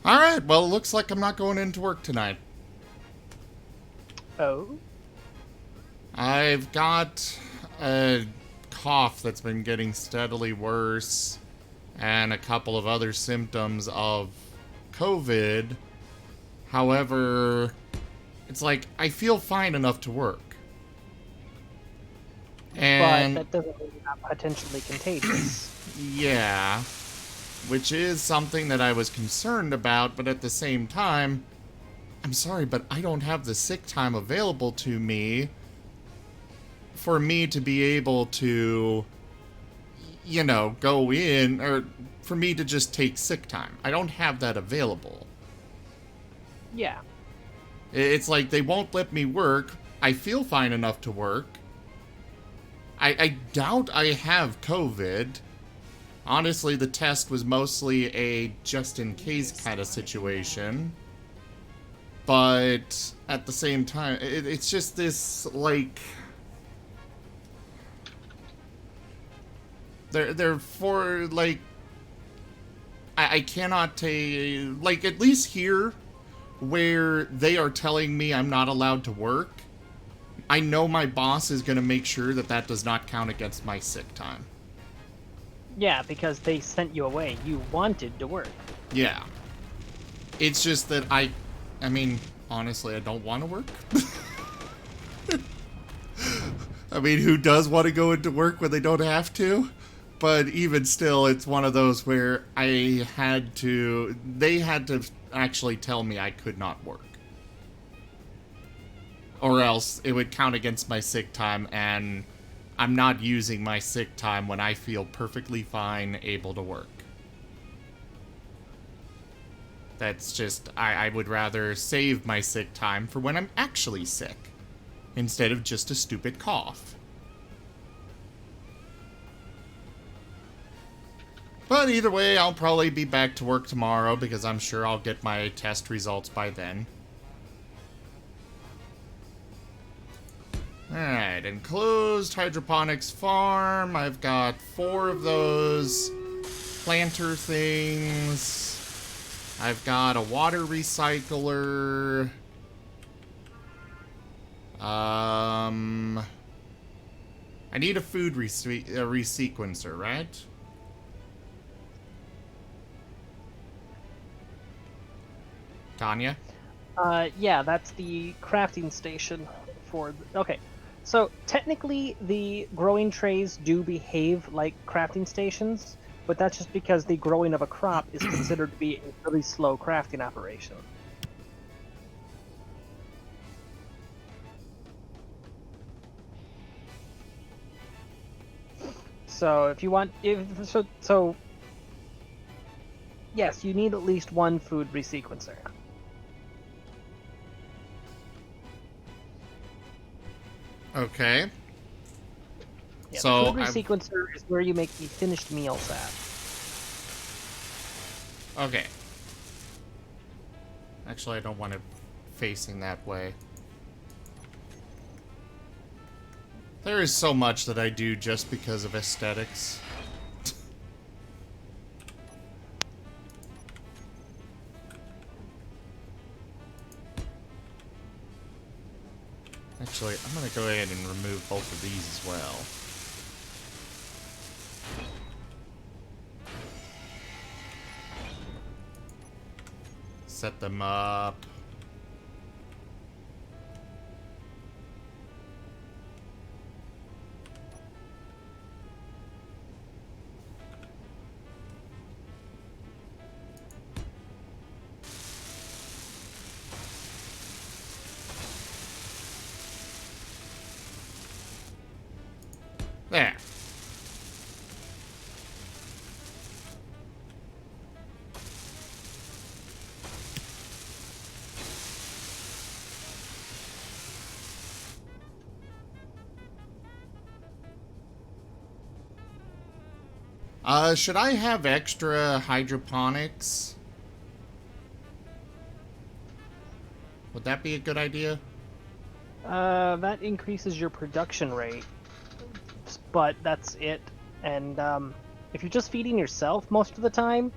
Alright, well, it looks like I'm not going into work tonight. Oh? I've got a cough that's been getting steadily worse, and a couple of other symptoms of COVID. However, it's like, I feel fine enough to work. And But that doesn't mean you're not potentially contagious. yeah, which is something that I was concerned about, but at the same time, I'm sorry, but I don't have the sick time available to me for me to be able to, you know, go in, or for me to just take sick time. I don't have that available. Yeah. It's like they won't let me work. I feel fine enough to work. I doubt I have COVID. Honestly, the test was mostly a just-in-case kind of situation. But at the same time, it's just this, like... They're for, like... I cannot take... Like, at least here, where they are telling me I'm not allowed to work, I know my boss is going to make sure that that does not count against my sick time. Yeah, because they sent you away. You wanted to work. Yeah. It's just that I mean, honestly, I don't want to work. I mean, who does want to go into work when they don't have to? But even still, it's one of those where they had to actually tell me I could not work. Or else it would count against my sick time, and I'm not using my sick time when I feel perfectly fine, able to work. That's just, I would rather save my sick time for when I'm actually sick, instead of just a stupid cough. But either way, I'll probably be back to work tomorrow, because I'm sure I'll get my test results by then. Alright, enclosed hydroponics farm. I've got 4 of those planter things. I've got a water recycler. I need a food resequencer, right? Tanya? Yeah, that's the crafting station for... Okay, so technically the growing trays do behave like crafting stations, but that's just because the growing of a crop is considered to be a really slow crafting operation. So if you want... So yes, you need at least one food resequencer. Okay. Yeah, So the food resequencer is where you make the finished meals at. Okay. Actually, I don't want it facing that way. There is so much that I do just because of aesthetics. Actually, I'm gonna go ahead and remove both of these as well. Set them up. There. Should I have extra hydroponics? Would that be a good idea? That increases your production rate, but that's it. And if you're just feeding yourself most of the time,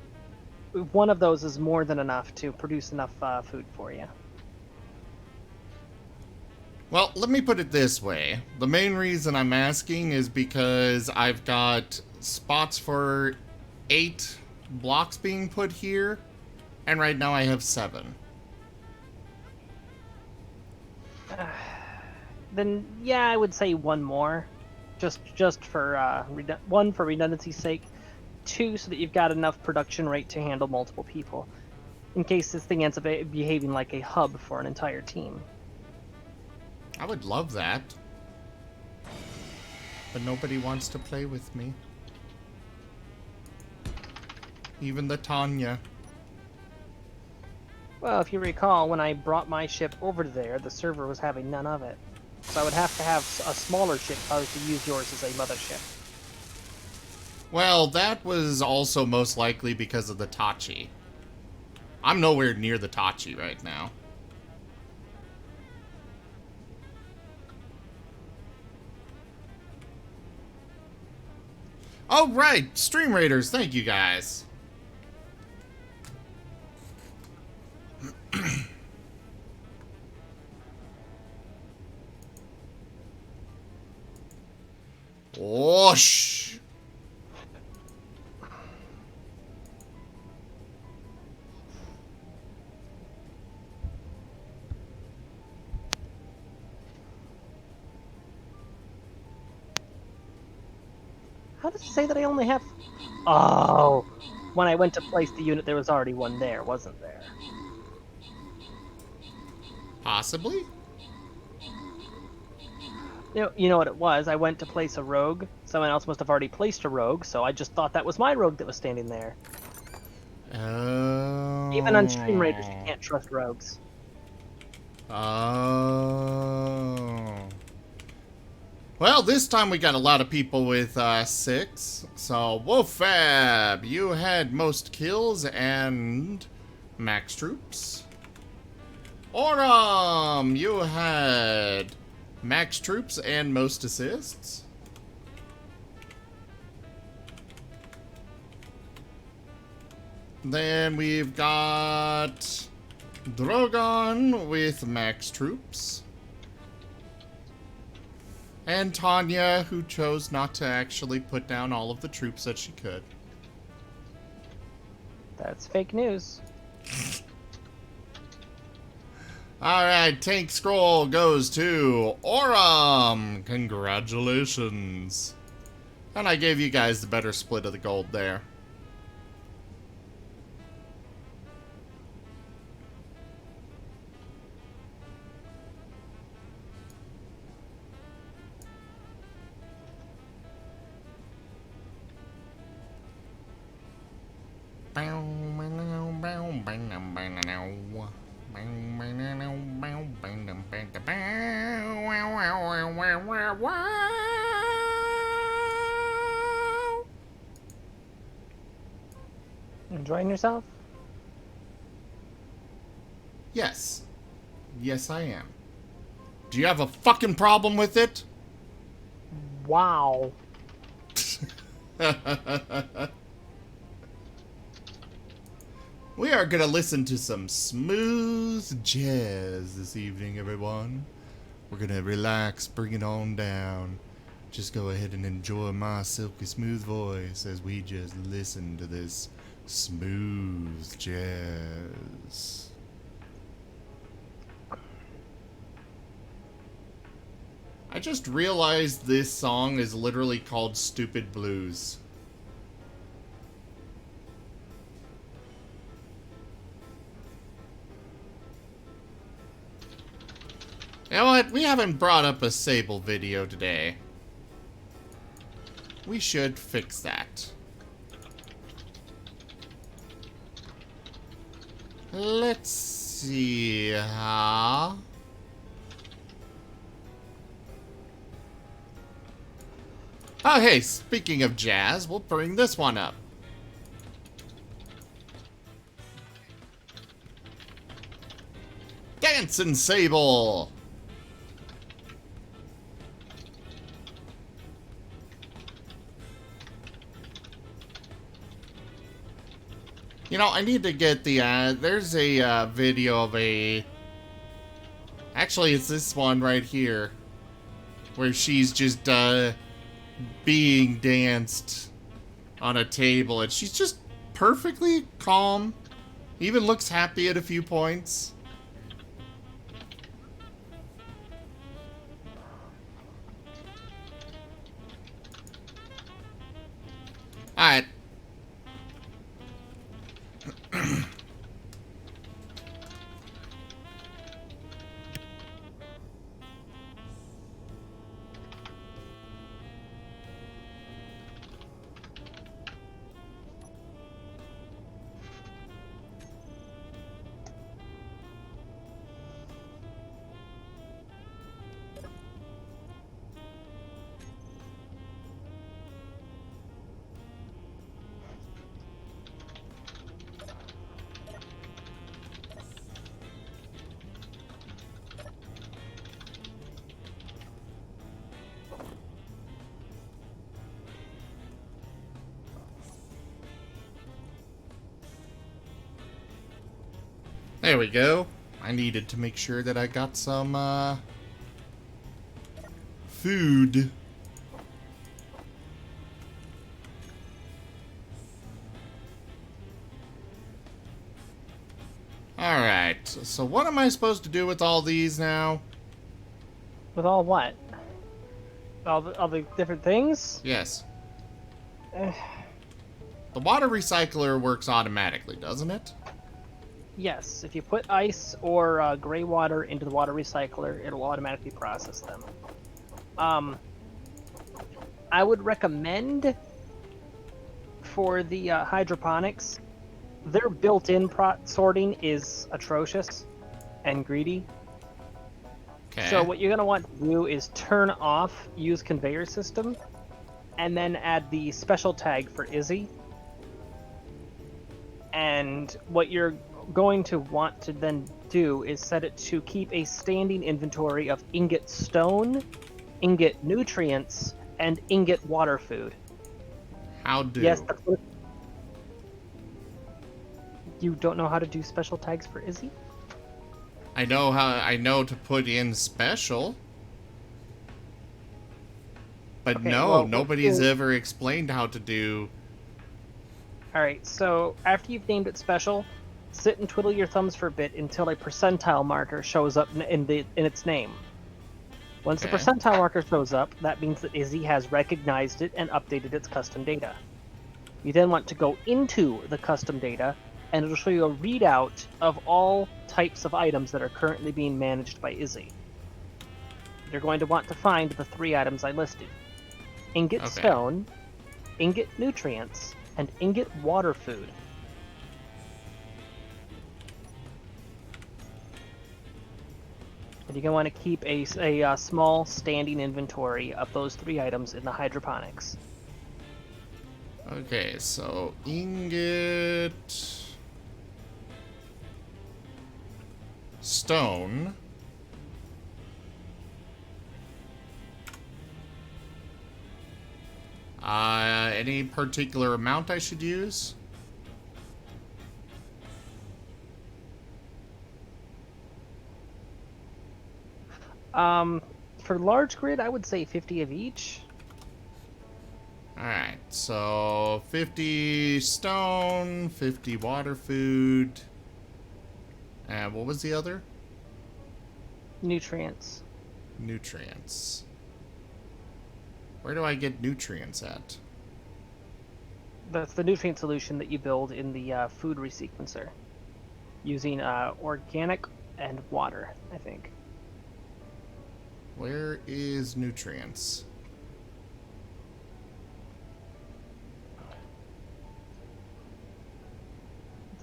one of those is more than enough to produce enough food for you. Well, let me put it this way. The main reason I'm asking is because I've got spots for 8 blocks being put here, and right now I have 7. Then yeah, I would say one more, just for one for redundancy's sake, 2 so that you've got enough production rate to handle multiple people, in case this thing ends up behaving like a hub for an entire team. I would love that. But nobody wants to play with me. Even the Tanya. Well, if you recall, when I brought my ship over there, the server was having none of it. So I would have to have a smaller ship if I was to use yours as a mothership. Well, that was also most likely because of the Tachi. I'm nowhere near the Tachi right now. Oh, right! Stream Raiders, thank you guys. Whoosh! How does it say that I only have... Oh! When I went to place the unit, there was already one there, wasn't there? Possibly? You know what it was? I went to place a rogue. Someone else must have already placed a rogue, so I just thought that was my rogue that was standing there. Oh. Even on Stream Raiders, you can't trust rogues. Oh. Well, this time we got a lot of people with 6. So, Wolfab, you had most kills and max troops. Aurum, you had max troops and most assists. Then we've got Drogon with max troops. And Tanya, who chose not to actually put down all of the troops that she could. That's fake news. Alright, Tank Scroll goes to Aurum. Congratulations. And I gave you guys the better split of the gold there. Enjoying yourself? Yes. Yes, I am. Do you have a fucking problem with it? Wow. We are gonna listen to some smooth jazz this evening, everyone. We're gonna relax, bring it on down. Just go ahead and enjoy my silky smooth voice as we just listen to this smooth jazz. I just realized this song is literally called Stupid Blues. You know what? We haven't brought up a Sable video today. We should fix that. Let's see. Oh, hey, speaking of jazz, we'll bring this one up. Dancing Sable! You know, I need to get the, there's a, video of a... Actually, it's this one right here. Where she's just, being danced on a table. And she's just perfectly calm. Even looks happy at a few points. Alright. There we go. I needed to make sure that I got some, food. Alright, so what am I supposed to do with all these now? With all what? All the different things? Yes. Eh, The water recycler works automatically, doesn't it? yes, if you put ice or gray water into the water recycler, it'll automatically process them. I would recommend for the hydroponics, their built-in sorting is atrocious and greedy. Okay. So what you're going to want to do is turn off use conveyor system, and then add the special tag for Izzy. And what you're going to want to then do is set it to keep a standing inventory of ingot stone, ingot nutrients, and ingot water food. How do? Yes, that's what... You don't know how to do special tags for Izzy? I know to put in special. But Okay, no, well, nobody's ever explained how to do. Alright, so after you've named it special, sit and twiddle your thumbs for a bit until a percentile marker shows up in its name. Once Okay. the percentile marker shows up, that means that Izzy has recognized it and updated its custom data. You then want to go into the custom data, and it'll show you a readout of all types of items that are currently being managed by Izzy. You're going to want to find the 3 items I listed. Ingot Okay. stone, ingot nutrients, and ingot water food. And you're going to want to keep a small standing inventory of those 3 items in the hydroponics. Okay, so ingot, stone, any particular amount I should use? For large grid, I would say 50 of each. Alright, so 50 stone, 50 water food, and what was the other? Nutrients. Nutrients. Where do I get nutrients at? That's the nutrient solution that you build in the food resequencer. Using organic and water, I think. Where is nutrients?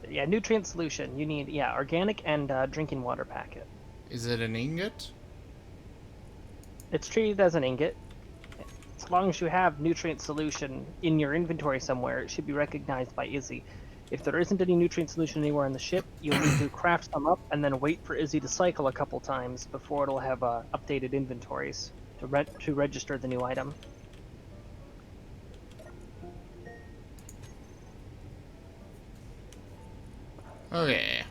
Yeah, nutrient solution. You need, organic and drinking water packet. Is it an ingot? It's treated as an ingot. As long as you have nutrient solution in your inventory somewhere, it should be recognized by Izzy. If there isn't any nutrient solution anywhere on the ship, you'll need to craft some up and then wait for Izzy to cycle a couple times before it'll have updated inventories to register the new item. Okay.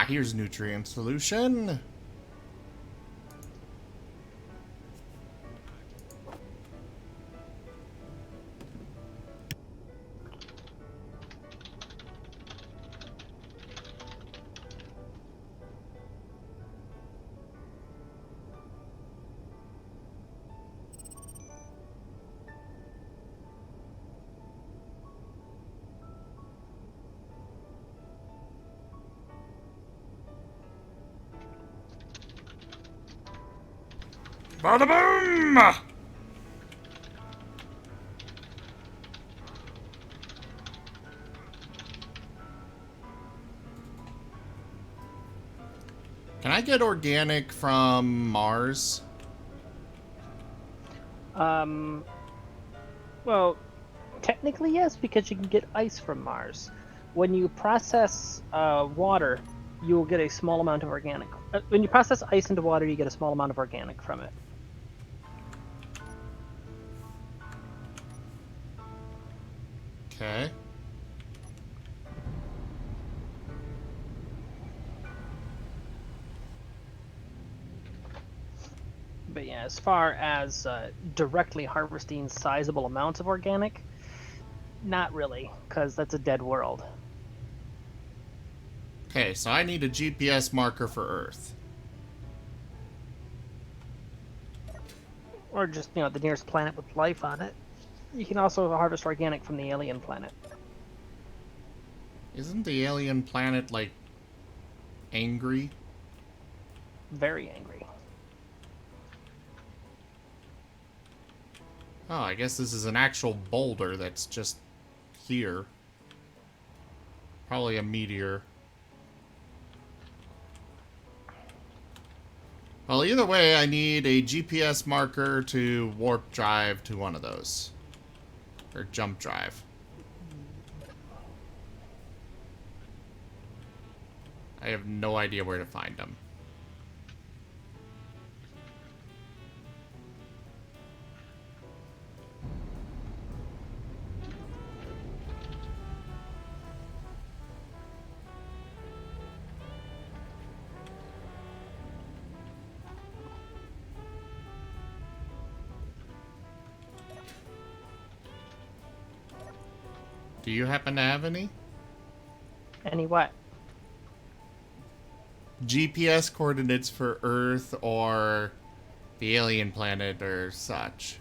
Here's nutrient solution. Bada boom! Can I get organic from Mars? Well, technically yes, because you can get ice from Mars. When you process water, you will get a small amount of organic. When you process ice into water, you get a small amount of organic from it. Okay. But yeah, as far as directly harvesting sizable amounts of organic, not really, because that's a dead world. Okay, so I need a GPS marker for Earth. Or just, the nearest planet with life on it. You can also harvest organic from the alien planet. Isn't the alien planet, like, angry? Very angry. Oh, I guess this is an actual boulder that's just here. Probably a meteor. Well, either way, I need a GPS marker to warp drive to one of those. Or jump drive. I have no idea where to find them. Do you happen to have any? Any what? GPS coordinates for Earth or the alien planet or such?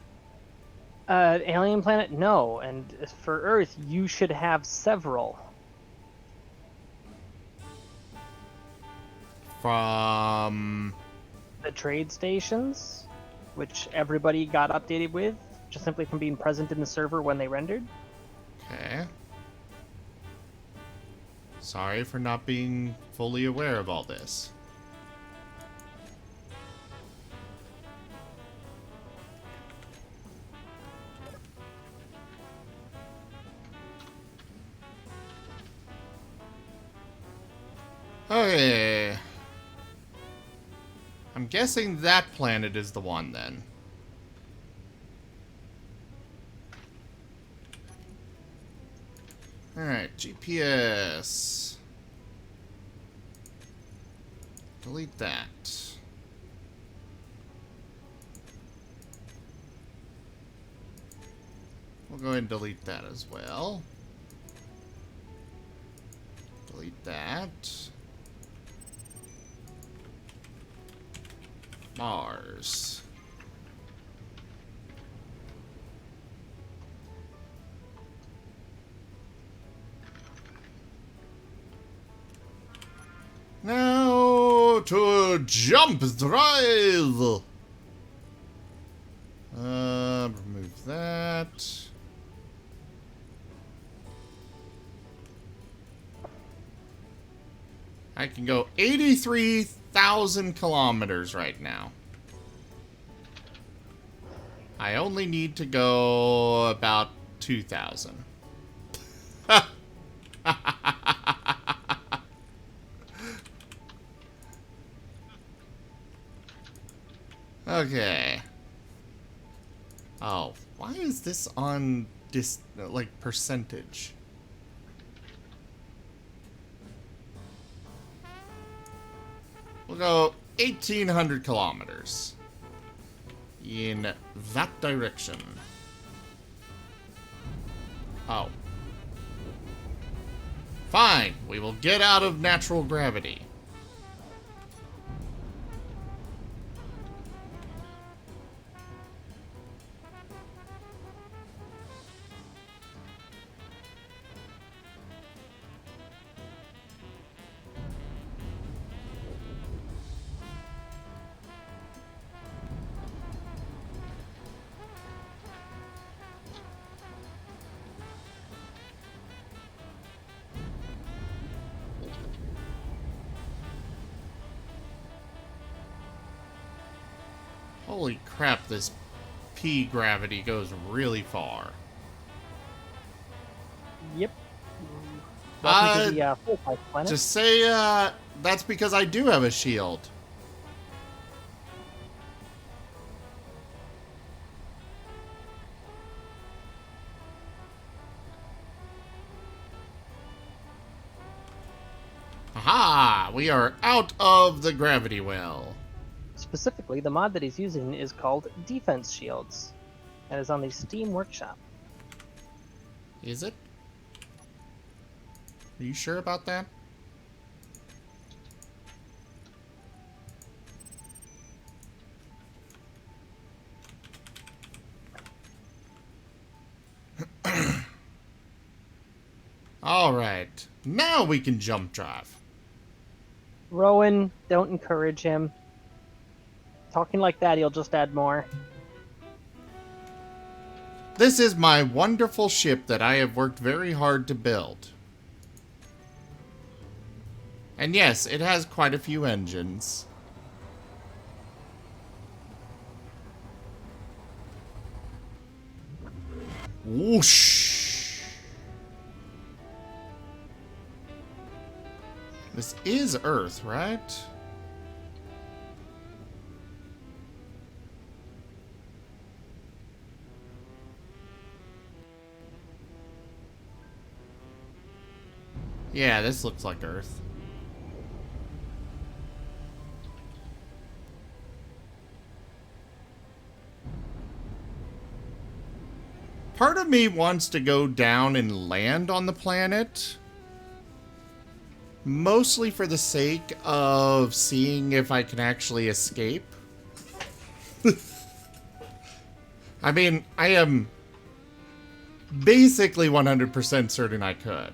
Alien planet? No. And for Earth, you should have several. From... The trade stations, which everybody got updated with, just simply from being present in the server when they rendered. Okay. Sorry for not being fully aware of all this. Okay. I'm guessing that planet is the one then. Alright, GPS. Delete that. We'll go ahead and delete that as well. Delete that. Mars. Now to jump drive. Remove that. I can go 83,000 kilometers right now. I only need to go about 2,000. Okay. Oh, why is this on like percentage? We'll go 1,800 kilometers in that direction. Oh. Fine, we will get out of natural gravity. Holy crap, this P gravity goes really far. Yep. Welcome to the full life planet. Just say, that's because I do have a shield. Aha! We are out of the gravity well. Specifically, the mod that he's using is called Defense Shields, and is on the Steam Workshop. Is it? Are you sure about that? Alright, now we can jump drive. Rowan, don't encourage him. Talking like that, he'll just add more. This is my wonderful ship that I have worked very hard to build. And yes, it has quite a few engines. Whoosh! This is Earth, right? Yeah, this looks like Earth. Part of me wants to go down and land on the planet. Mostly for the sake of seeing if I can actually escape. I mean, I am basically 100% certain I could.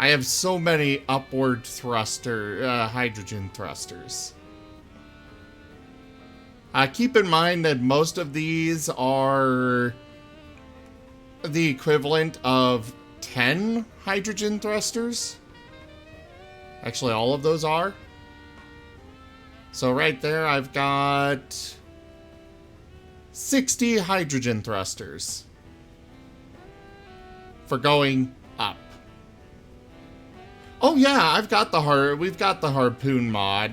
I have so many upward hydrogen thrusters. Keep in mind that most of these are the equivalent of 10 hydrogen thrusters. Actually, all of those are. So right there, I've got 60 hydrogen thrusters for going up. Oh yeah, we've got the harpoon mod.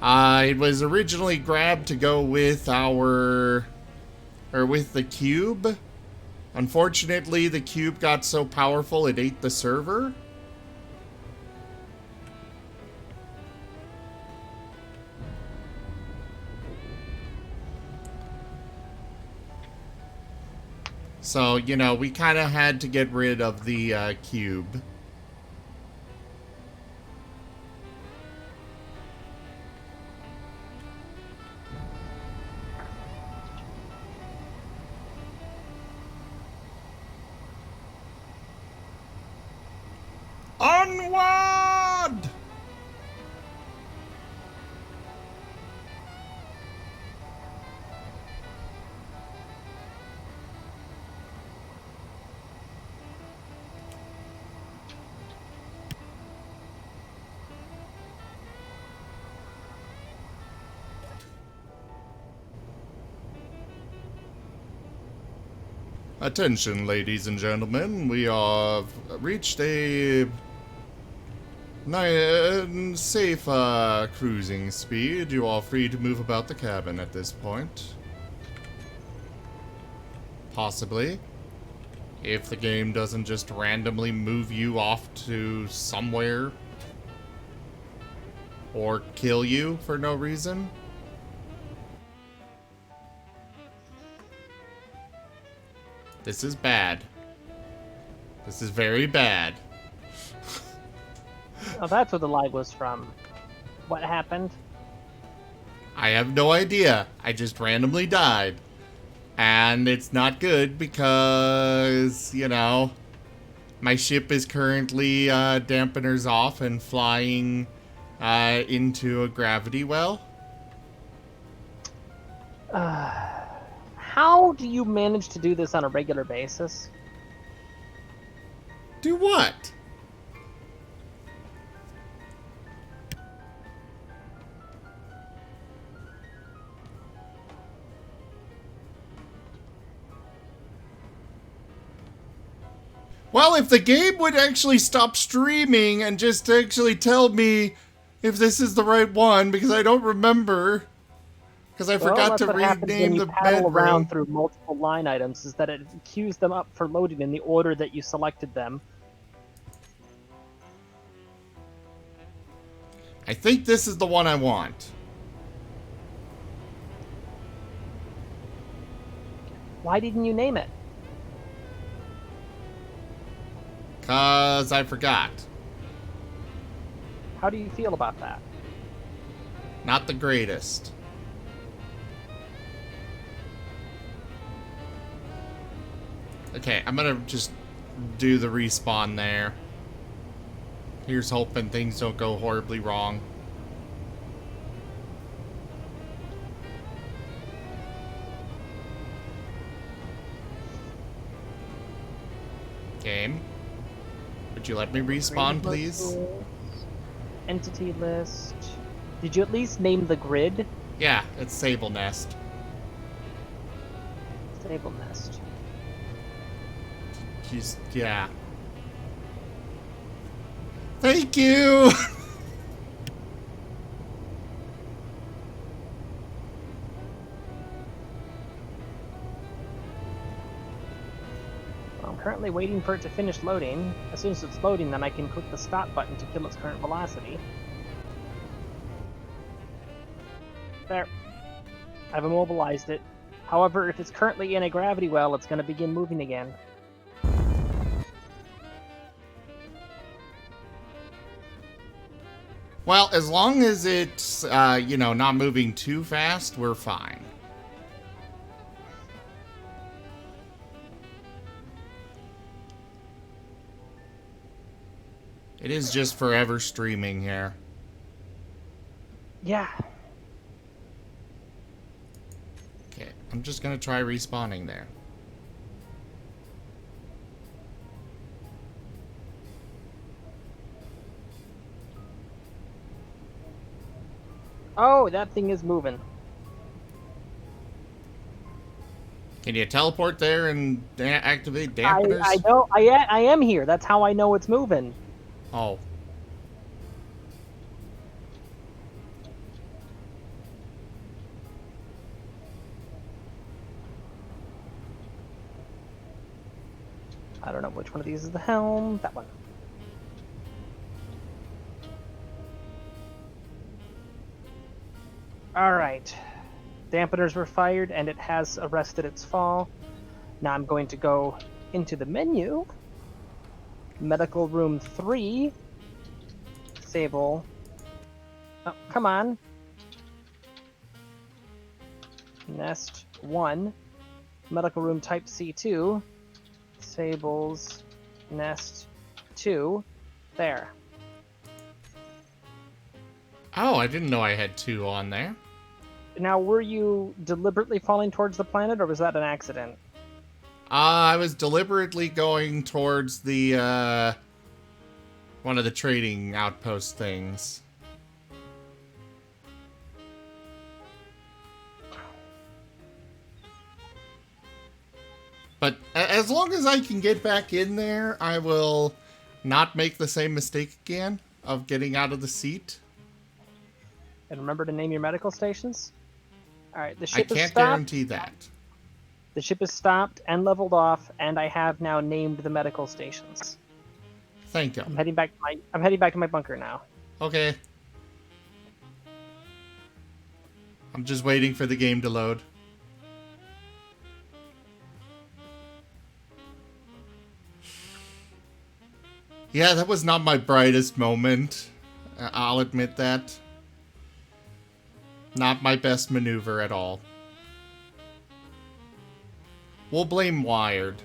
It was originally grabbed to go with with the cube. Unfortunately, the cube got so powerful it ate the server. So, you know, we kind of had to get rid of the cube. Onward! Attention, ladies and gentlemen. We have reached a safe cruising speed. You are free to move about the cabin at this point. Possibly. If the game doesn't just randomly move you off to somewhere. Or kill you for no reason. This is bad. This is very bad. Oh, that's where the lag was from. What happened? I have no idea. I just randomly died. And it's not good because, you know, my ship is currently dampeners off and flying into a gravity well. How do you manage to do this on a regular basis? Do what? Well, if the game would actually stop streaming and just actually tell me if this is the right one, because I don't remember. Because I forgot to rename the paddle bedroom. around through multiple line items is that it queues them up for loading in the order that you selected them. I think this is the one I want. Why didn't you name it? Because I forgot. How do you feel about that? Not the greatest. Okay, I'm gonna just do the respawn there. Here's hoping things don't go horribly wrong. Game. Would you let me respawn, please? Entity list. Did you at least name the grid? Yeah, it's Sable Nest. Sable Nest. She's, yeah. Thank you! I'm currently waiting for it to finish loading. As soon as it's loading, then I can click the stop button to kill its current velocity. There. I've immobilized it. However, if it's currently in a gravity well, it's going to begin moving again. Well, as long as it's, you know, not moving too fast, we're fine. It is just forever streaming here. Yeah. Okay, I'm just gonna try respawning there. Oh, that thing is moving. Can you teleport there and activate dampeners? I know. I am here. That's how I know it's moving. Oh. I don't know which one of these is the helm. That one. Alright. Dampeners were fired and it has arrested its fall. Now I'm going to go into the menu. Medical room 3. Disable. Oh, come on. Nest 1. Medical room type C2. Disables. Nest 2. There. Oh, I didn't know I had 2 on there. Now, were you deliberately falling towards the planet, or was that an accident? I was deliberately going towards the, one of the trading outpost things. But as long as I can get back in there, I will not make the same mistake again of getting out of the seat. And remember to name your medical stations. All right, the I ship is can't stopped. guarantee that. The ship is stopped and leveled off, and I have now named the medical stations. Thank you. I'm heading back to my bunker now. Okay. I'm just waiting for the game to load. Yeah, that was not my brightest moment. I'll admit that. Not my best maneuver at all. We'll blame Wired.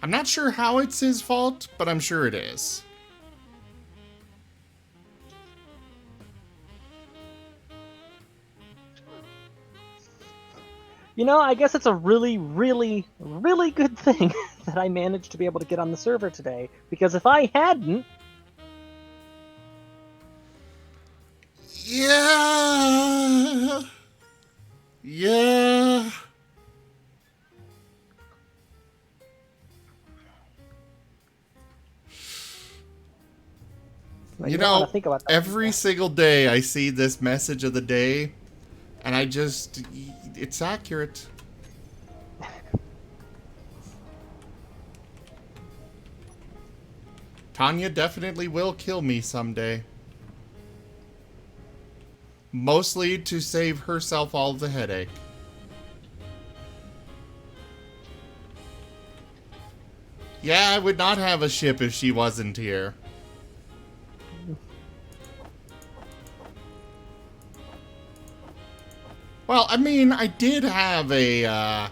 I'm not sure how it's his fault, but I'm sure it is. You know, I guess it's a really, really, really good thing that I managed to be able to get on the server today. Because if I hadn't... Yeah. Yeah. Well, You don't wanna know, think about that. every single day I see this message of the day, and it's accurate. Tanya definitely will kill me someday. Mostly to save herself all the headache. Yeah, I would not have a ship if she wasn't here. Well, I mean, I did have a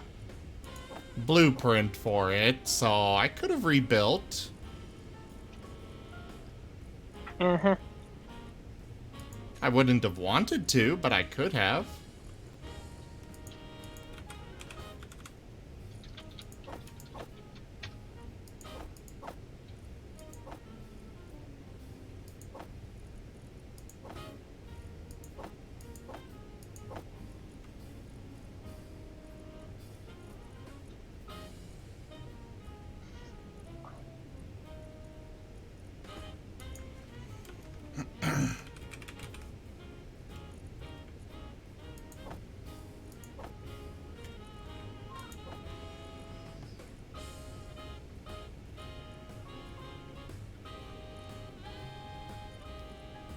blueprint for it, so I could have rebuilt. Uh-huh. I wouldn't have wanted to, but I could have.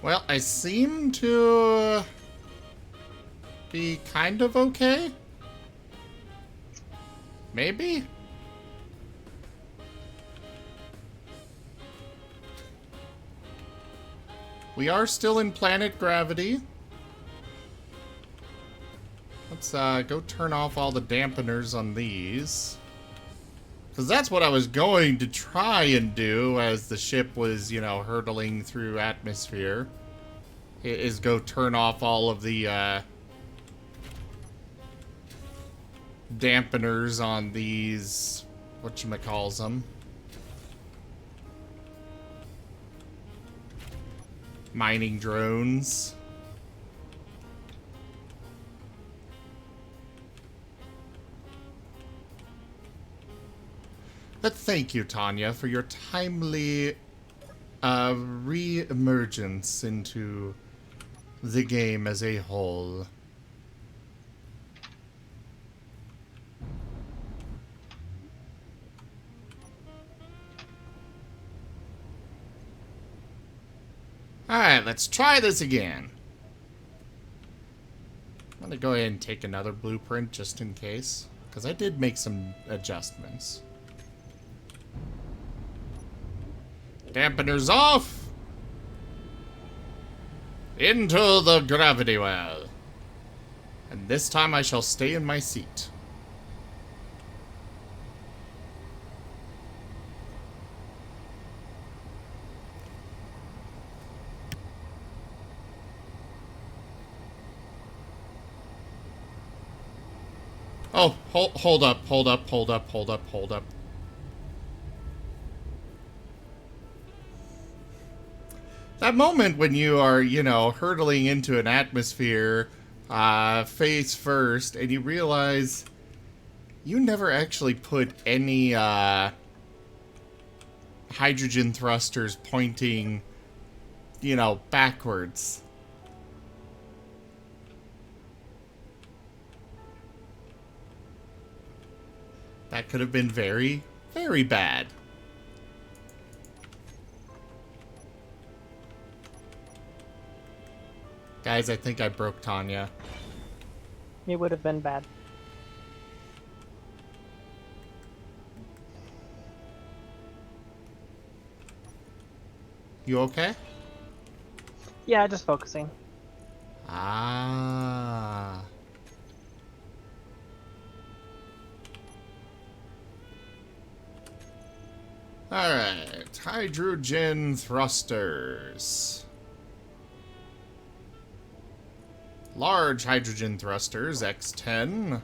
Well, I seem to be kind of okay. Maybe? We are still in planet gravity. Let's go turn off all the dampeners on these. Because that's what I was going to try and do as the ship was, you know, hurtling through atmosphere. Is go turn off all of the dampeners on these, whatchamacalls them. Mining drones. But thank you, Tanya, for your timely re-emergence into the game as a whole. Alright, let's try this again. I'm gonna go ahead and take another blueprint just in case, because I did make some adjustments. Dampeners off! Into the gravity well. And this time I shall stay in my seat. Oh, hold up. That moment when you are, you know, hurtling into an atmosphere face first, and you realize You never actually put any hydrogen thrusters pointing, you know, backwards. That could have been very, very bad. Guys, I think I broke Tanya. It would have been bad. You okay? Yeah, just focusing. Ah. Alright, hydrogen thrusters. Large hydrogen thrusters, X10.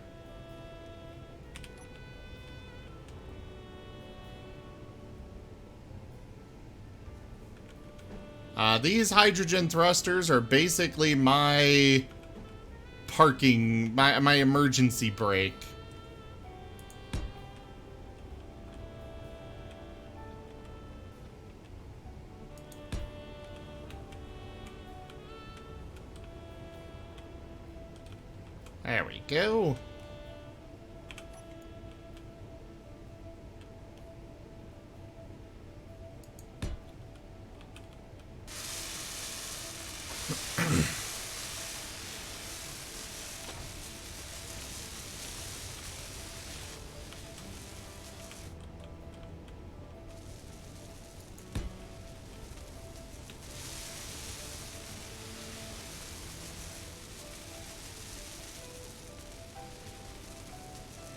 These hydrogen thrusters are basically my parking, my emergency brake. There we go.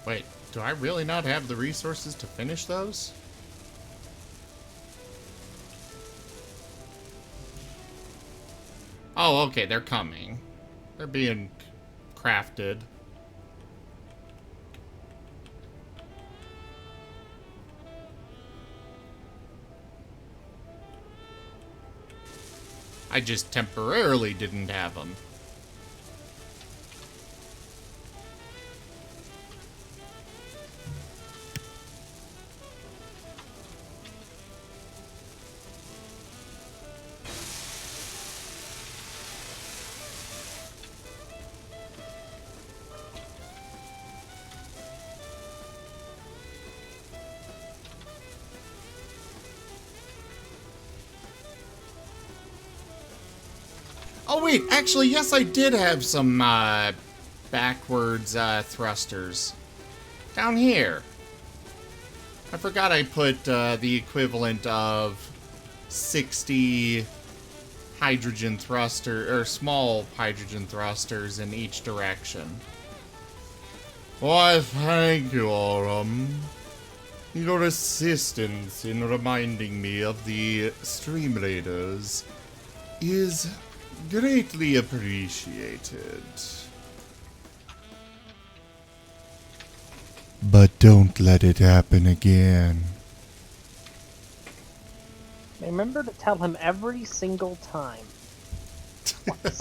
Wait, do I really not have the resources to finish those? Oh, okay, they're coming. They're being crafted. I just temporarily didn't have them. Oh wait, actually, yes, I did have some backwards thrusters down here. I forgot I put the equivalent of 60 hydrogen thruster or small hydrogen thrusters in each direction. Why, thank you, Aurum. Your assistance in reminding me of the stream raiders is greatly appreciated. But don't let it happen again. Remember to tell him every single time. Twice.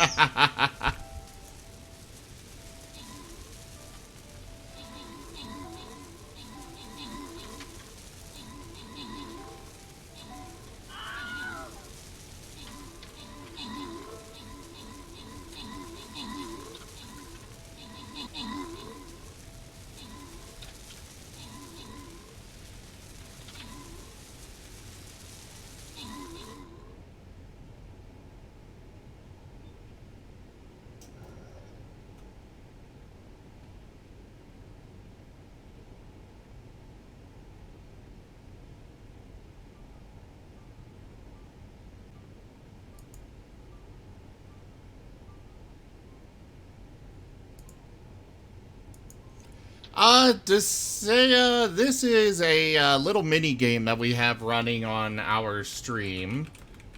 This is a little mini game that we have running on our stream.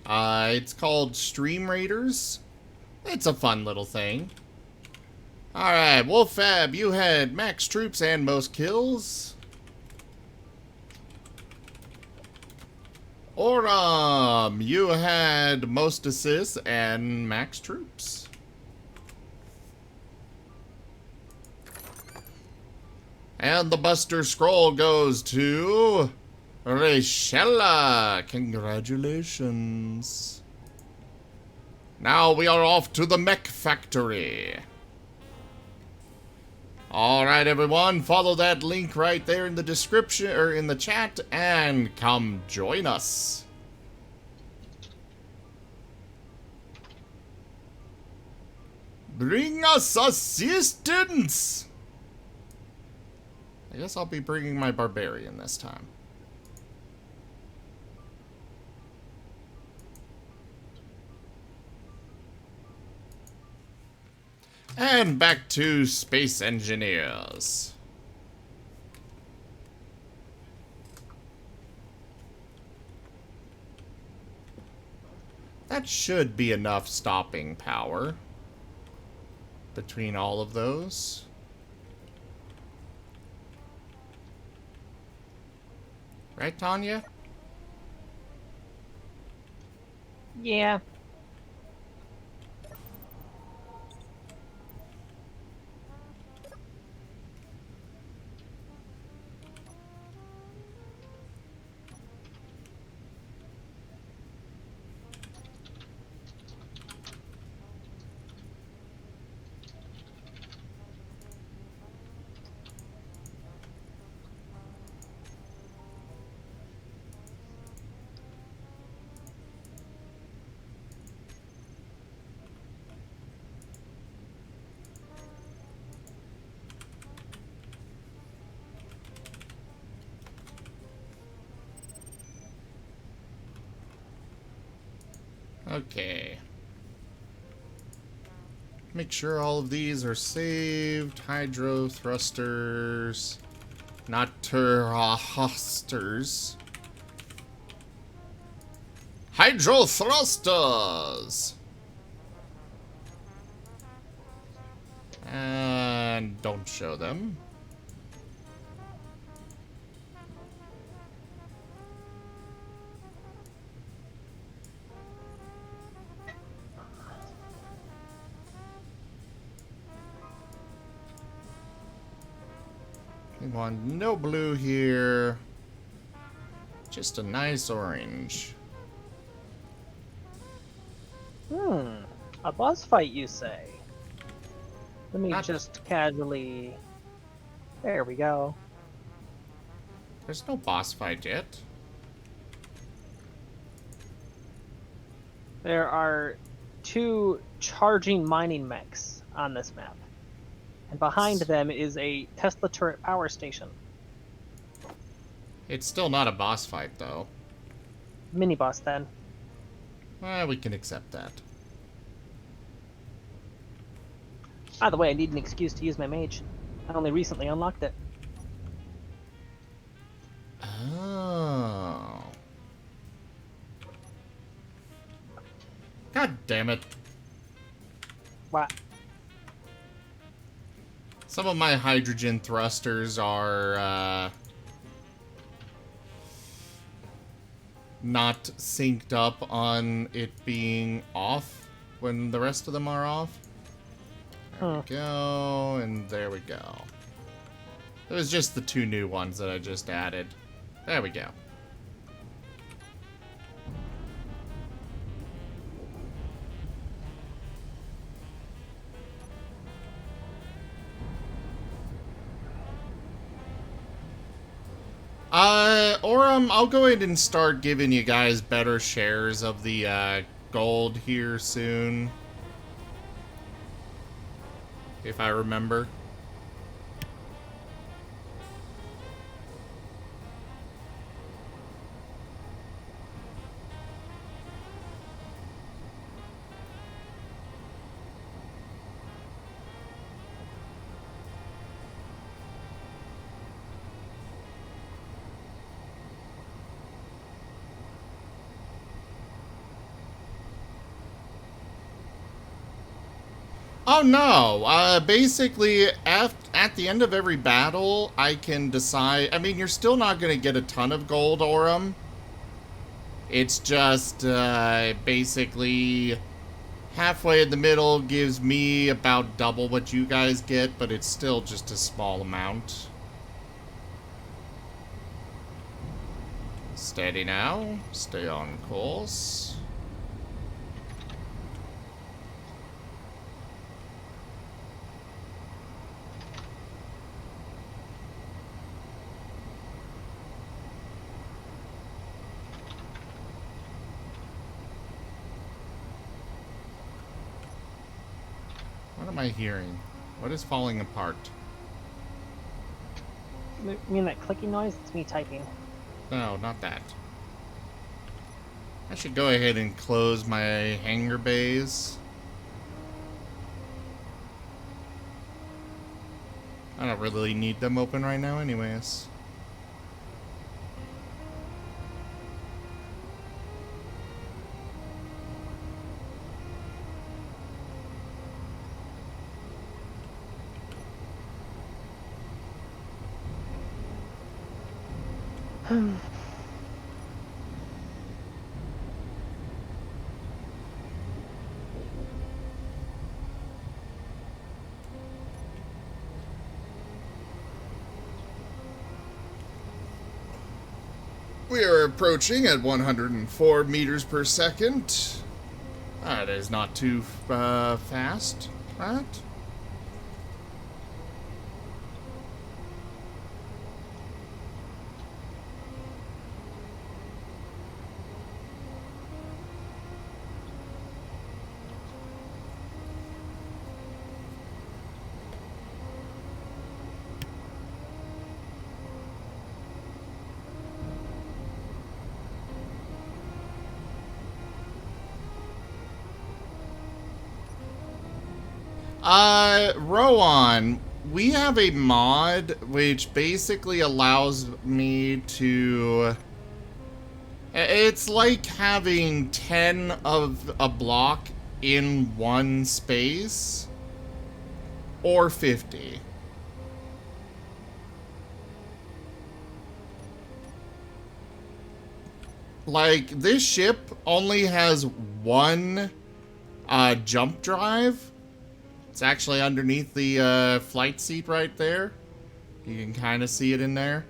It's called Stream Raiders. It's a fun little thing. Alright, Wolffab, you had max troops and most kills. Aurum, you had most assists and max troops. And the Buster Scroll goes to Rachella. Congratulations. Now we are off to the mech factory. Alright everyone, follow that link right there in the description, or in the chat, and come join us. Bring us assistance! I guess I'll be bringing my barbarian this time. And back to Space Engineers. That should be enough stopping power between all of those. Right, Tanya? Yeah. Okay. Make sure all of these are saved. Hydro thrusters. Not thrusters. Hydro thrusters! And don't show them. We want no blue here. Just a nice orange. A boss fight, you say? Let me Not- just casually... There we go. There's no boss fight yet. There are 2 charging mining mechs on this map. And behind them is a Tesla turret power station. It's still not a boss fight, though. Mini boss, then. We can accept that. By the way, I need an excuse to use my mage. I only recently unlocked it. Oh. God damn it. What? Some of my hydrogen thrusters are, not synced up on it being off when the rest of them are off. There we go, and there we go. It was just the 2 new ones that I just added. There we go. Aurum, I'll go ahead and start giving you guys better shares of the, gold here soon. If I remember. Oh no, basically at the end of every battle, I can decide, I mean, you're still not going to get a ton of gold, Aurum. It's just, basically, halfway in the middle gives me about double what you guys get, but it's still just a small amount. Steady now. Stay on course. What am I hearing? What is falling apart? You mean that clicking noise? It's me typing. No, not that. I should go ahead and close my hangar bays. I don't really need them open right now anyways. We are approaching at 104 meters per second. That is not too fast, right? Rowan, we have a mod which basically allows me to... It's like having 10 of a block in one space, or 50. Like, this ship only has one jump drive. It's actually underneath the flight seat right there. You can kind of see it in there.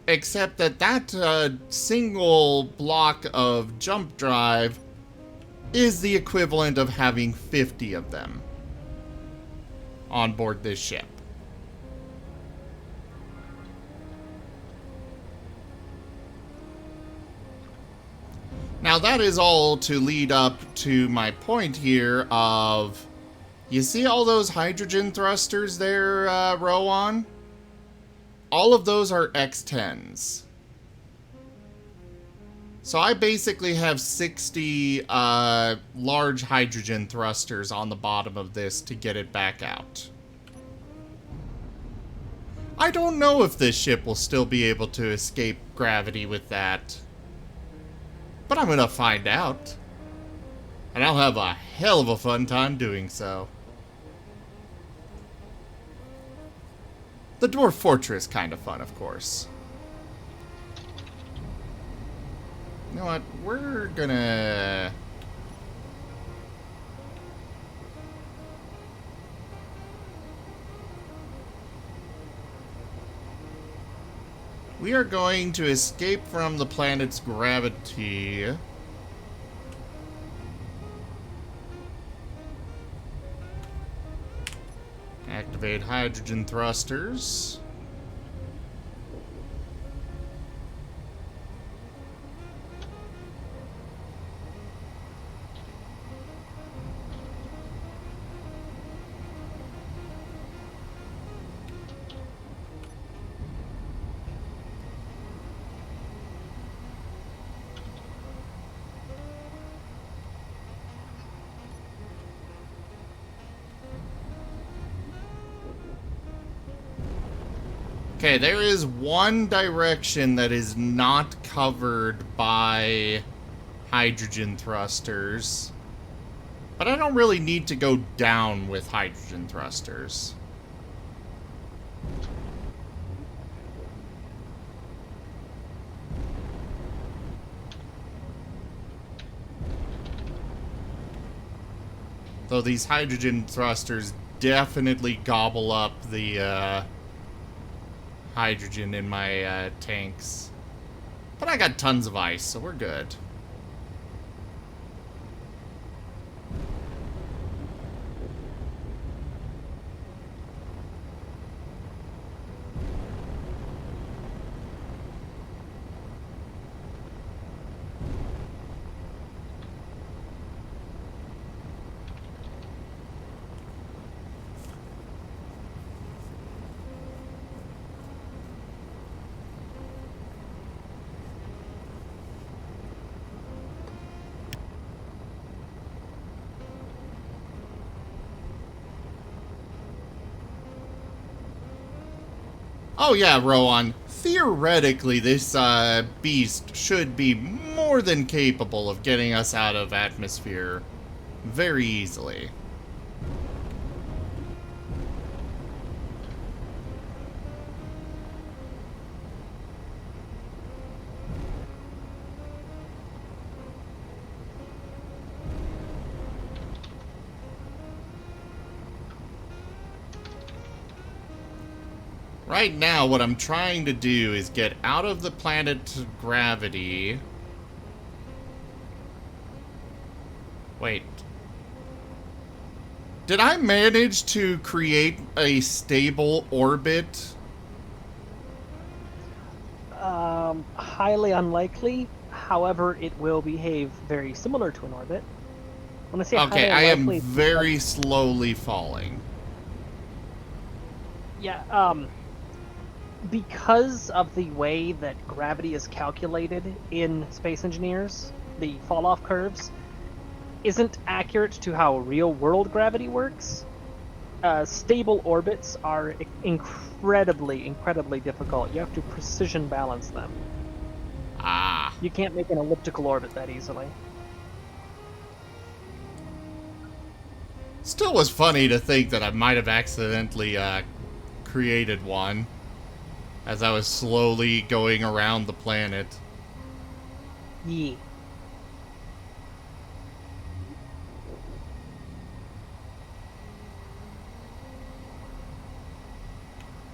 Except that that single block of jump drive is the equivalent of having 50 of them on board this ship. Now that is all to lead up to my point here of... You see all those hydrogen thrusters there, Rowan? All of those are X10s. So I basically have 60 large hydrogen thrusters on the bottom of this to get it back out. I don't know if this ship will still be able to escape gravity with that. But I'm gonna find out. And I'll have a hell of a fun time doing so. The Dwarf Fortress kind of fun, of course. You know what? We're gonna... We are going to escape from the planet's gravity. Activate hydrogen thrusters. Okay, there is one direction that is not covered by hydrogen thrusters. But I don't really need to go down with hydrogen thrusters. Though these hydrogen thrusters definitely gobble up the hydrogen in my tanks. But I got tons of ice, so we're good. Oh yeah, Rowan. Theoretically, this beast should be more than capable of getting us out of atmosphere very easily. Right now, what I'm trying to do is get out of the planet's gravity. Wait. Did I manage to create a stable orbit? Highly unlikely. However, it will behave very similar to an orbit. When I say Okay, I highly am unlikely, very slowly falling. yeah, because of the way that gravity is calculated in Space Engineers, the fall-off curves isn't accurate to how real-world gravity works. Stable orbits are incredibly difficult. You have to precision balance them. Ah. You can't make an elliptical orbit that easily. Still was funny to think that I might have accidentally created one as I was slowly going around the planet. Yeah.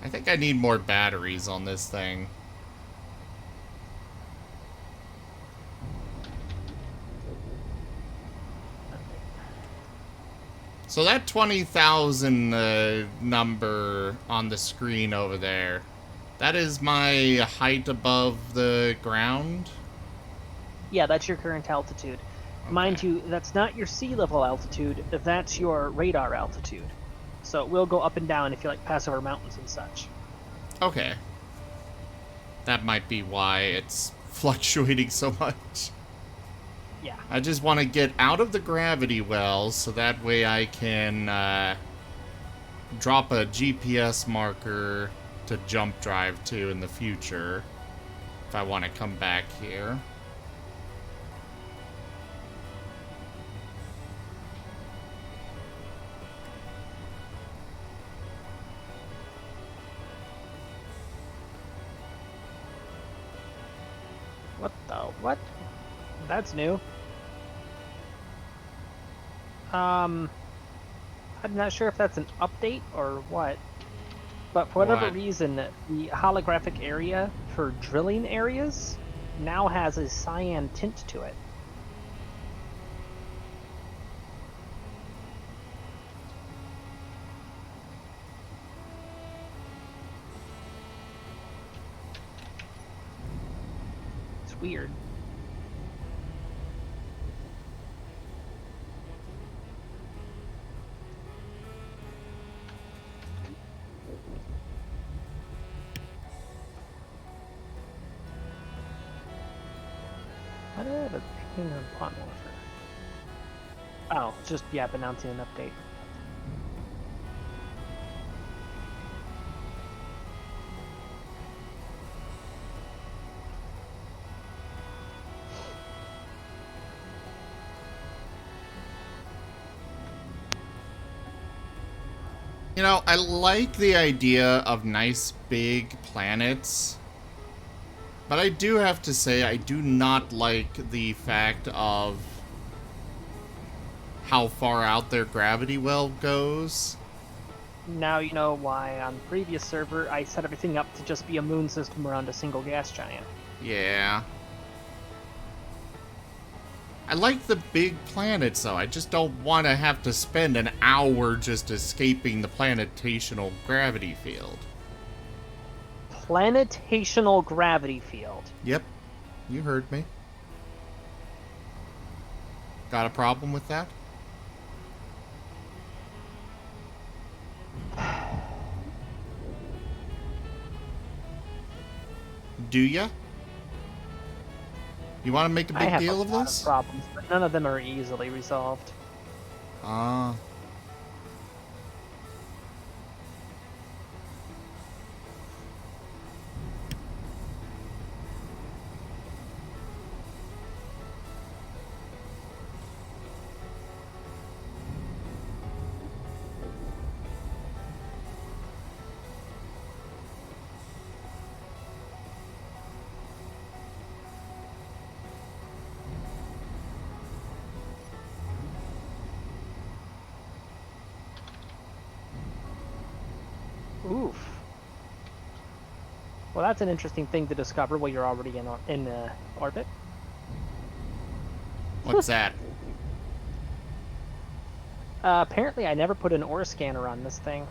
I think I need more batteries on this thing. So that 20,000 number on the screen over there, that is my height above the ground? Yeah, that's your current altitude. Okay. Mind you, that's not your sea level altitude, that's your radar altitude. So it will go up and down if you like pass over mountains and such. Okay. That might be why it's fluctuating so much. Yeah. I just want to get out of the gravity wells so that way I can drop a GPS marker to jump drive to in the future if I want to come back here. What the? What? That's new. I'm not sure if that's an update or what, but for whatever What? reason, the holographic area for drilling areas now has a cyan tint to it. It's weird. What did a ping on plot morpher? Oh, just Yap announcing an update. You know, I like the idea of nice big planets, but I do have to say I do not like the fact of how far out their gravity well goes. Now you know why on the previous server I set everything up to just be a moon system around a single gas giant. Yeah. I like the big planets, though. I just don't want to have to spend an hour just escaping the planetational gravity field. Planetational gravity field. Yep. You heard me. Got a problem with that? Do ya? You want to make a I big have deal a of lot this? problems, but none of them are easily resolved. Ah. Oof. Well, that's an interesting thing to discover while you're already in orbit. What's that? Apparently, I never put an ore scanner on this thing.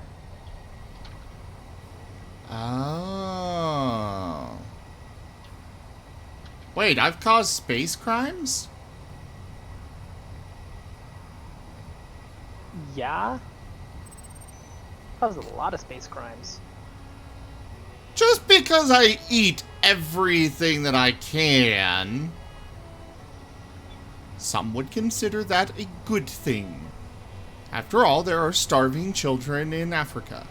Oh. Wait, I've caused space crimes? Yeah? Caused a lot of space crimes. Just because I eat everything that I can, some would consider that a good thing. After all, there are starving children in Africa.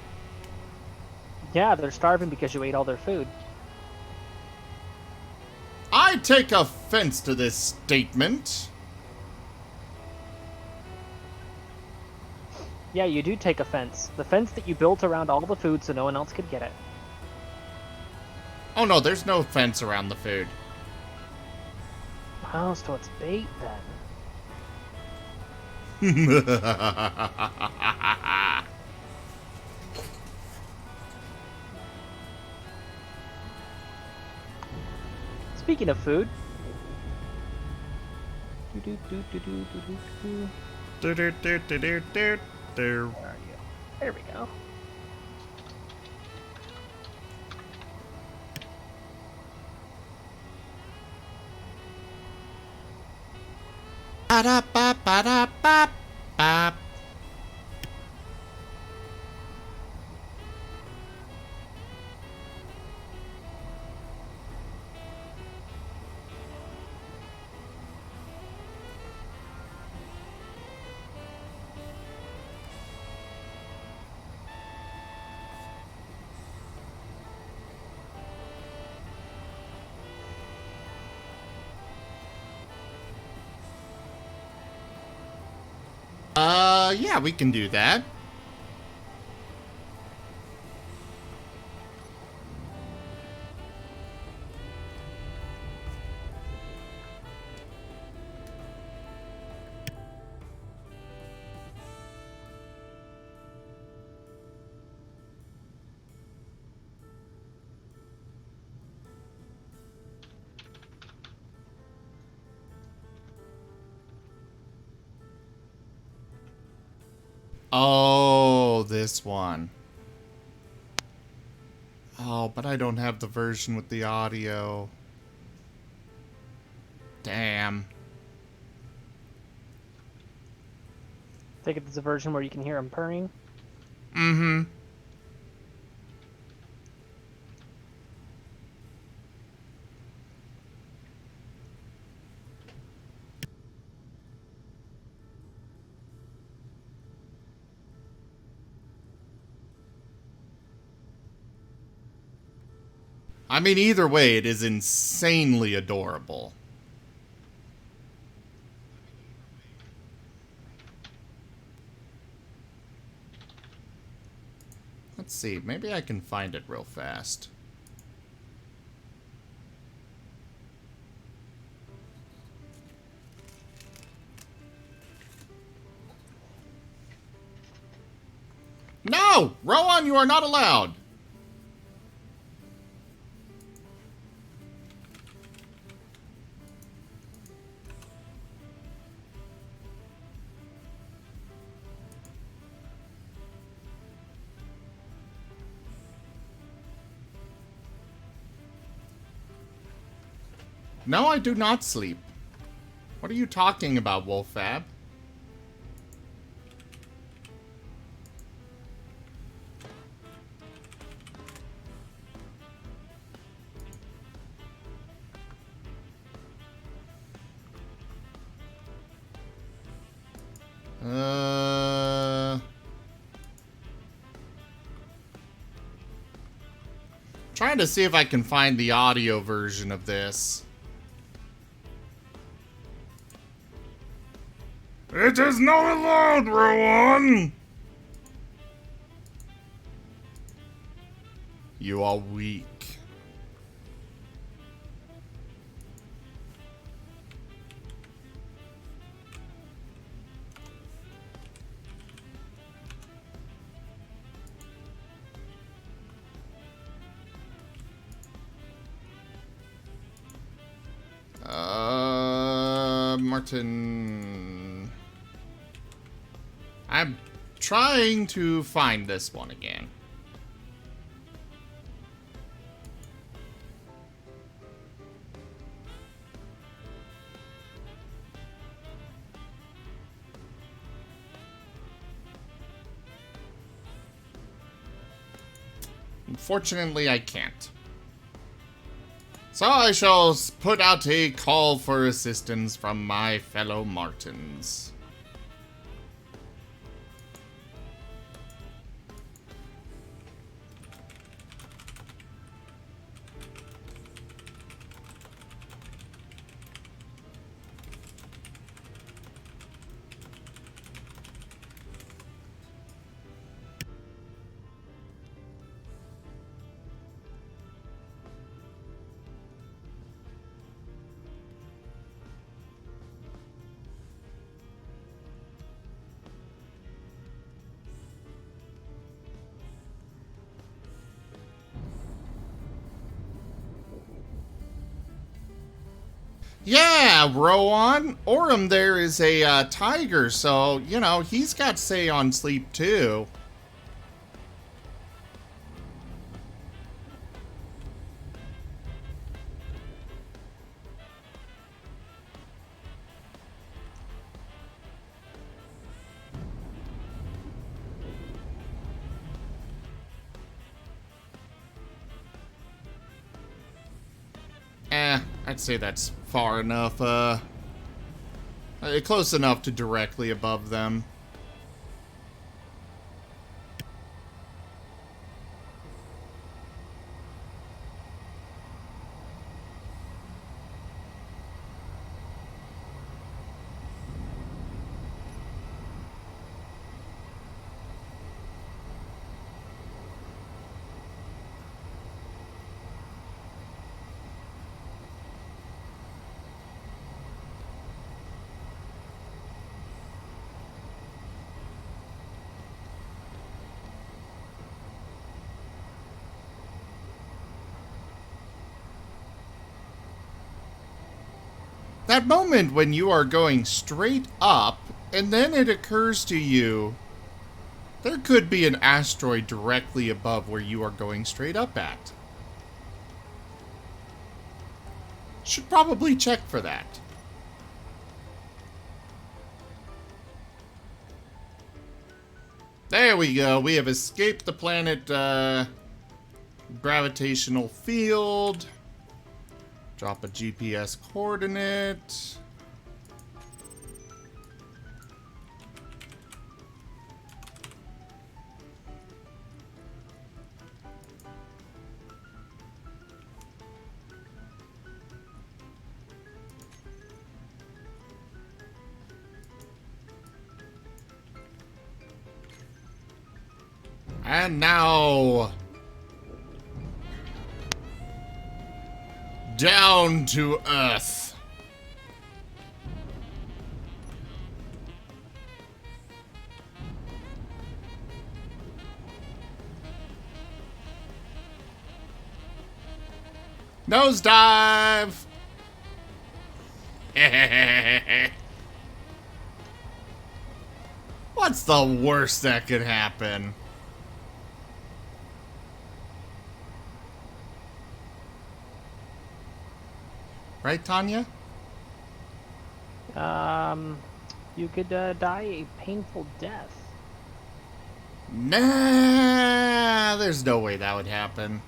Yeah, they're starving because you ate all their food. I take offense to this statement. Yeah, you do take offense. The fence that you built around all the food so no one else could get it. Oh no, there's no fence around the food. Oh, so it's bait then. Speaking of food. Where are you? There we go. Ba-da-ba-ba-da-ba-ba. Yeah, we can do that. Oh, this one. Oh, but I don't have the version with the audio. Damn. Take it as a version where you can hear him purring. Mm-hmm. I mean, either way, it is insanely adorable. Let's see, maybe I can find it real fast. No! Rowan, you are not allowed! No, I do not sleep. What are you talking about, Wolfab? Trying to see if I can find the audio version of this. It is not allowed, Rowan! You are weak. Martin. I'm trying to find this one again. Unfortunately, I can't. So I shall put out a call for assistance from my fellow Martins. Yeah, Rowan. Orem there is a tiger, so, you know, he's got say on sleep too. I'd say that's far enough, close enough to directly above them. That moment when you are going straight up, and then it occurs to you, there could be an asteroid directly above where you are going straight up at. Should probably check for that. There we go. We have escaped the planet gravitational field. Drop a GPS coordinate. And now, down to Earth. Nosedive! What's the worst that could happen? Right, Tanya? You could die a painful death. Nah, there's no way that would happen.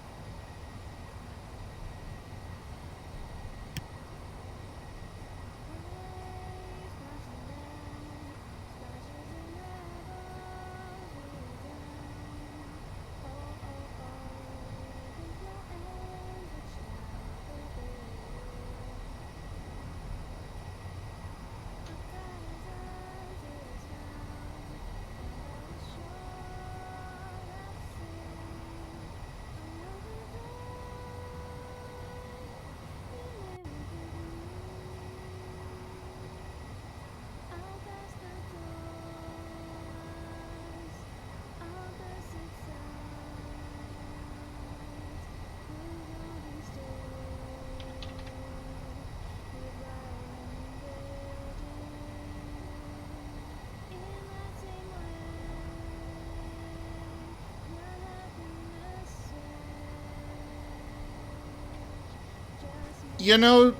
You know,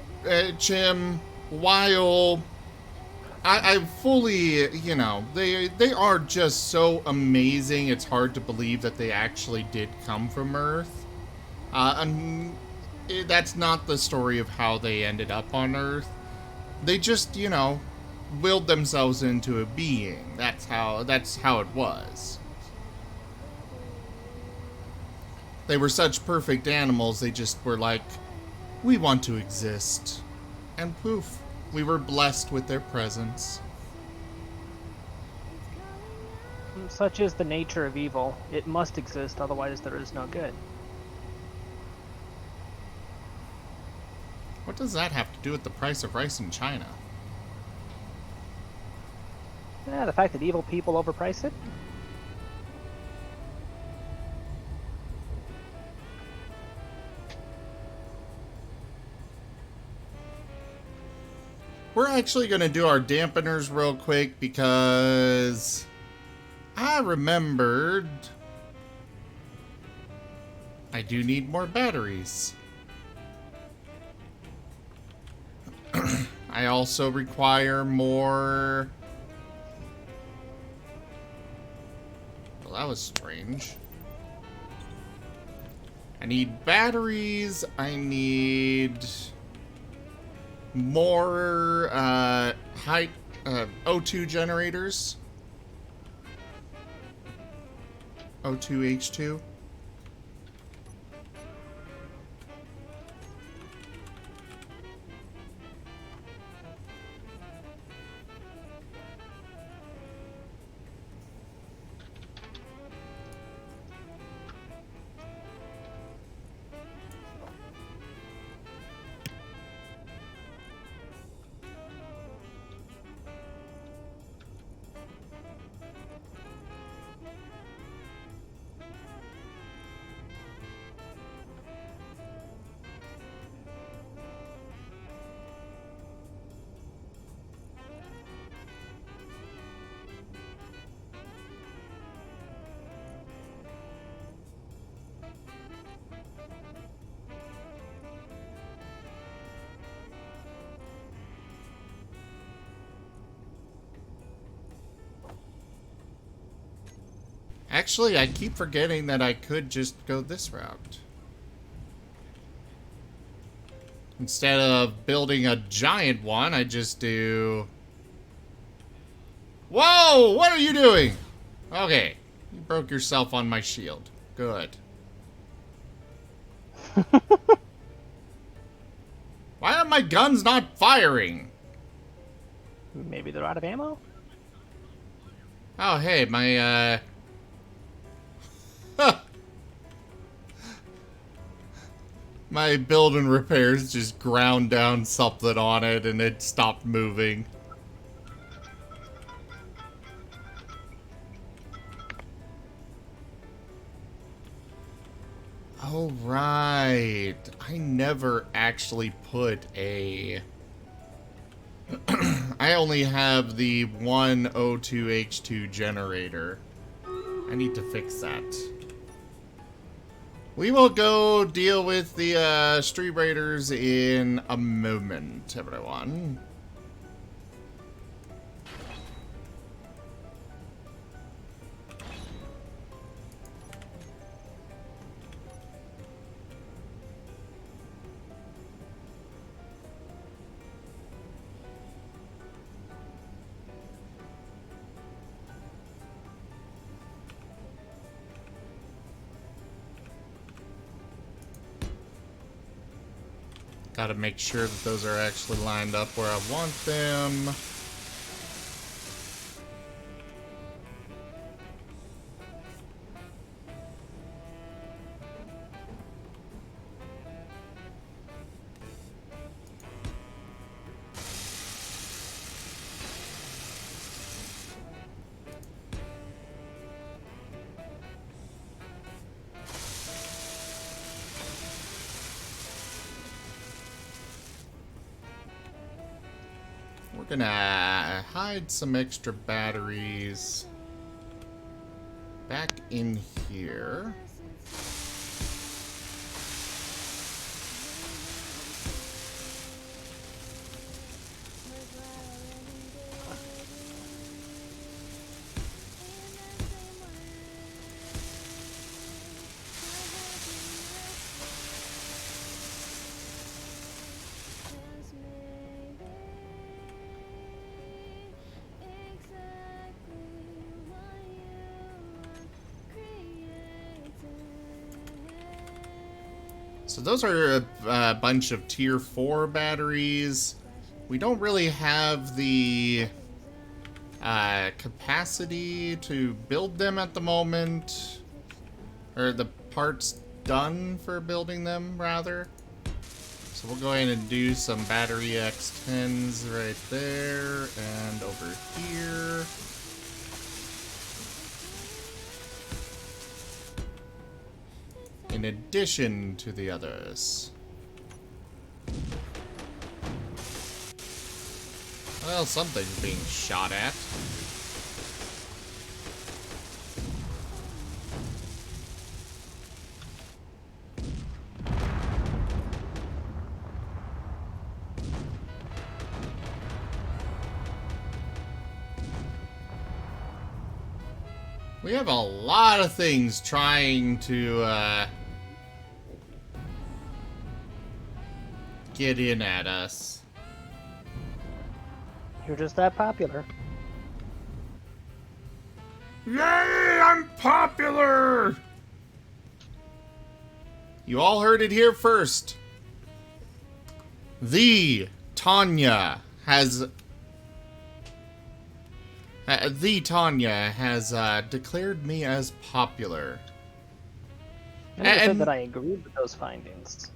Jim, while I fully, you know, they are just so amazing, it's hard to believe that they actually did come from Earth. And that's not the story of how they ended up on Earth. They just, you know, willed themselves into a being. That's how it was. They were such perfect animals, they just were like, we want to exist. And poof, we were blessed with their presence. Such is the nature of evil. It must exist, otherwise there is no good. What does that have to do with the price of rice in China? Yeah, the fact that evil people overprice it. We're actually going to do our dampeners real quick because I remembered I do need more batteries. I also require more... Well, that was strange. I need batteries. I need more high O2 generators. O2H2. Actually, I keep forgetting that I could just go this route. Instead of building a giant one, I just do... Whoa! What are you doing? Okay. You broke yourself on my shield. Good. Why are my guns not firing? Maybe they're out of ammo? Oh, hey, my, my build and repairs just ground down something on it and it stopped moving. Oh, right. I never actually put a... I only have the one O2H2 generator. I need to fix that. We will go deal with the Street Raiders in a moment, everyone. Gotta make sure that those are actually lined up where I want them. We're gonna hide some extra batteries back in here. So those are a bunch of tier 4 batteries. We don't really have the capacity to build them at the moment. Or the parts done for building them, rather. So we'll go ahead and do some battery X10s right there and over here. In addition to the others. Well, something's being shot at. We have a lot of things trying to, get in at us. You're just that popular. Yay, I'm popular! You all heard it here first. The Tanya has declared me as popular. I never said And- that I agreed with those findings.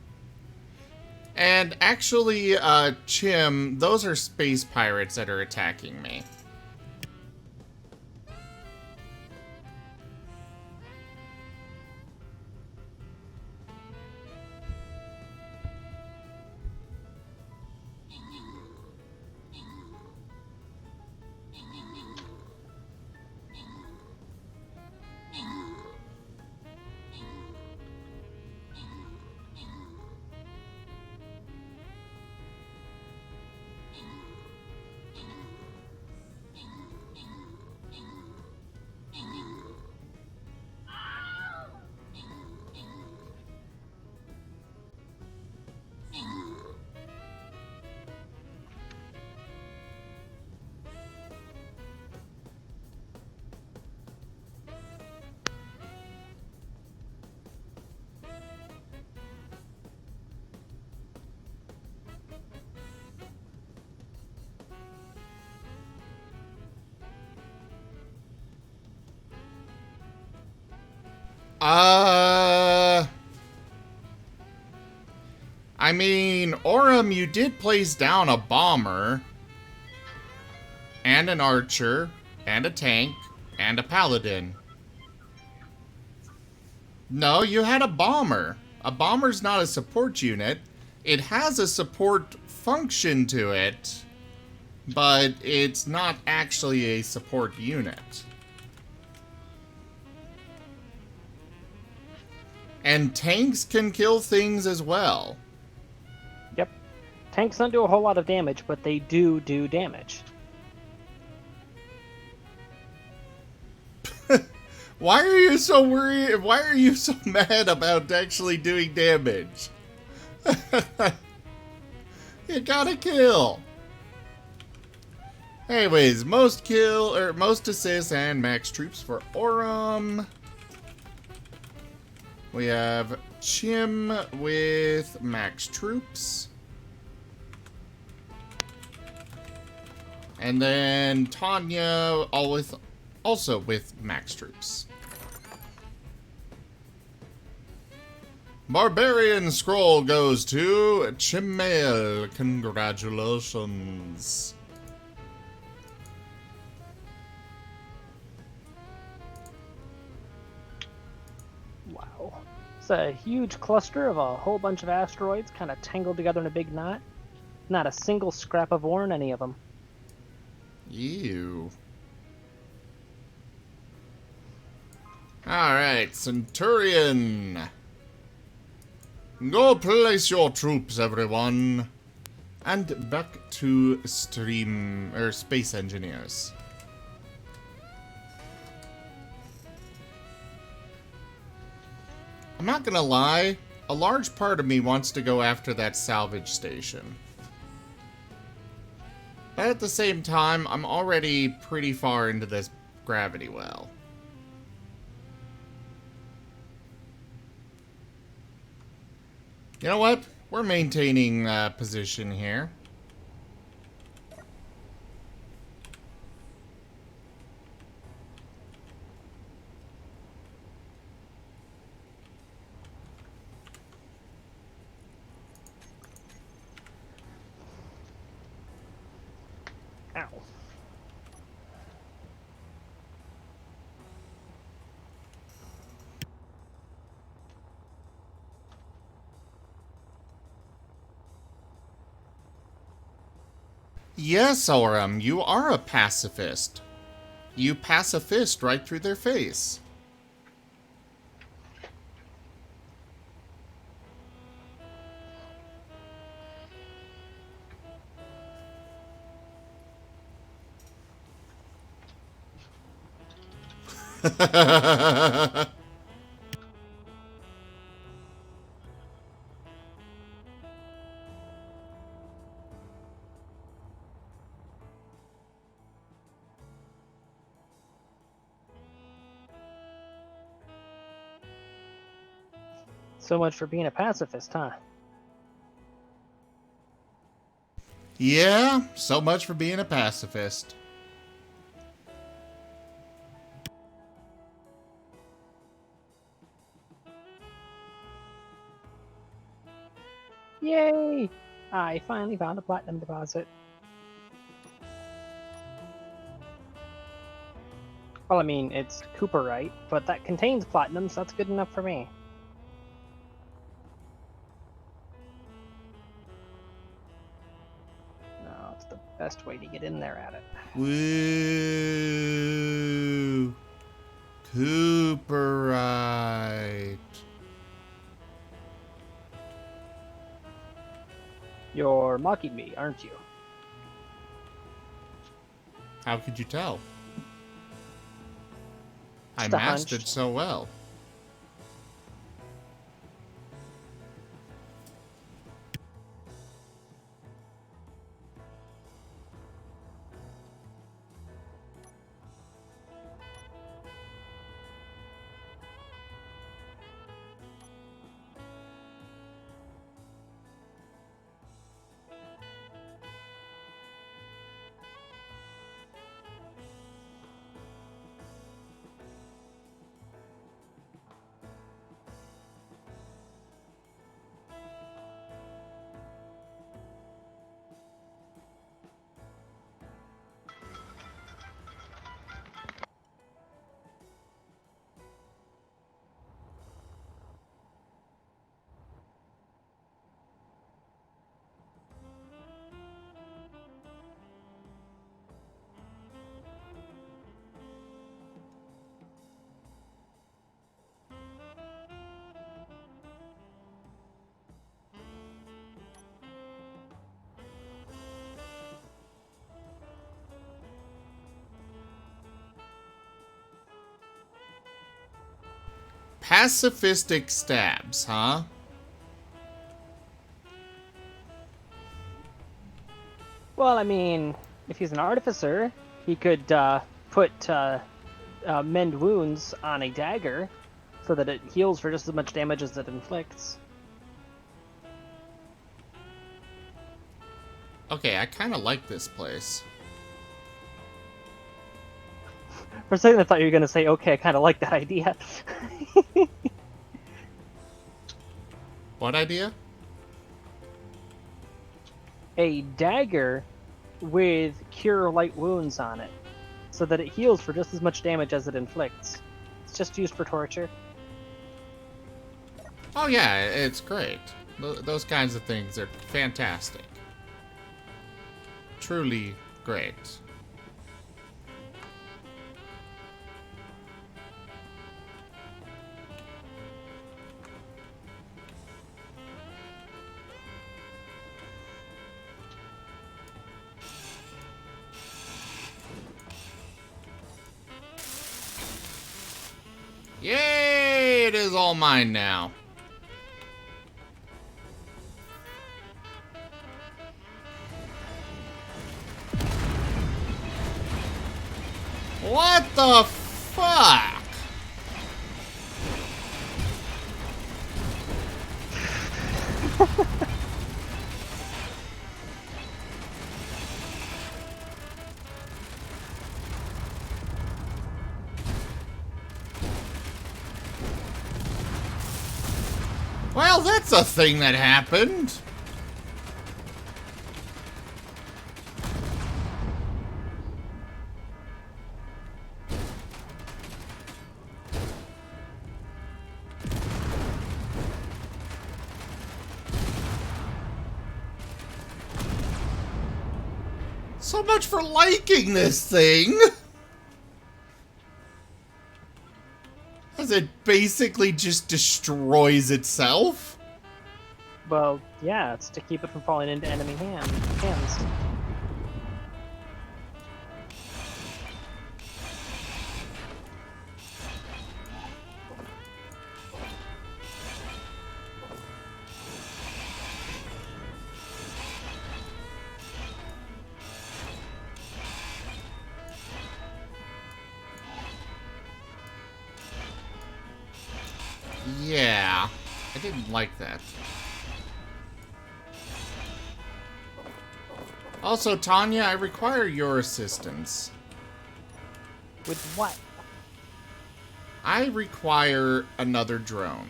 And actually, Chim, those are space pirates that are attacking me. I mean, Orem, you did place down a bomber, and an archer, and a tank, and a paladin. No, you had a bomber. A bomber's not a support unit. It has a support function to it, but it's not actually a support unit. And tanks can kill things as well. Yep. Tanks don't do a whole lot of damage, but they do damage. Why are you so worried? Why are you so mad about actually doing damage? You gotta kill. Anyways, most assists and max troops for Aurum. We have Chim with max troops. And then Tanya also with max troops. Barbarian Scroll goes to Chimael. Congratulations. Wow. It's a huge cluster of a whole bunch of asteroids kind of tangled together in a big knot. Not a single scrap of ore in any of them. Ew. Alright, Centurion. Go place your troops, everyone. And back to Space Engineers. I'm not gonna lie, a large part of me wants to go after that salvage station. But at the same time, I'm already pretty far into this gravity well. You know what? We're maintaining position here. Ow. Yes, Aurum, you are a pacifist. You pacifist right through their face. So much for being a pacifist, huh? Yeah, so much for being a pacifist. Yay! I finally found a platinum deposit. Well, I mean, it's cooperite, but that contains platinum, so that's good enough for me. No, it's the best way to get in there at it. Woo! Cooperite. You're mocking me, aren't you? How could you tell? I Just a mastered hunch. so well. Pacifistic stabs, huh? Well, I mean, if he's an artificer, he could mend wounds on a dagger so that it heals for just as much damage as it inflicts. Okay, I kind of like this place. For a second, I thought you were going to say, okay, I kind of like that idea. What idea? A dagger with cure light wounds on it so that it heals for just as much damage as it inflicts. It's just used for torture. Oh yeah, it's great. Those kinds of things are fantastic. Truly great. Yay! It is all mine now. What the fuck? Well, that's a thing that happened. So much for liking this thing. As it basically just destroys itself. Well, yeah, it's to keep it from falling into enemy hands. Yeah, I didn't like that. Also, Tanya, I require your assistance. With what? I require another drone.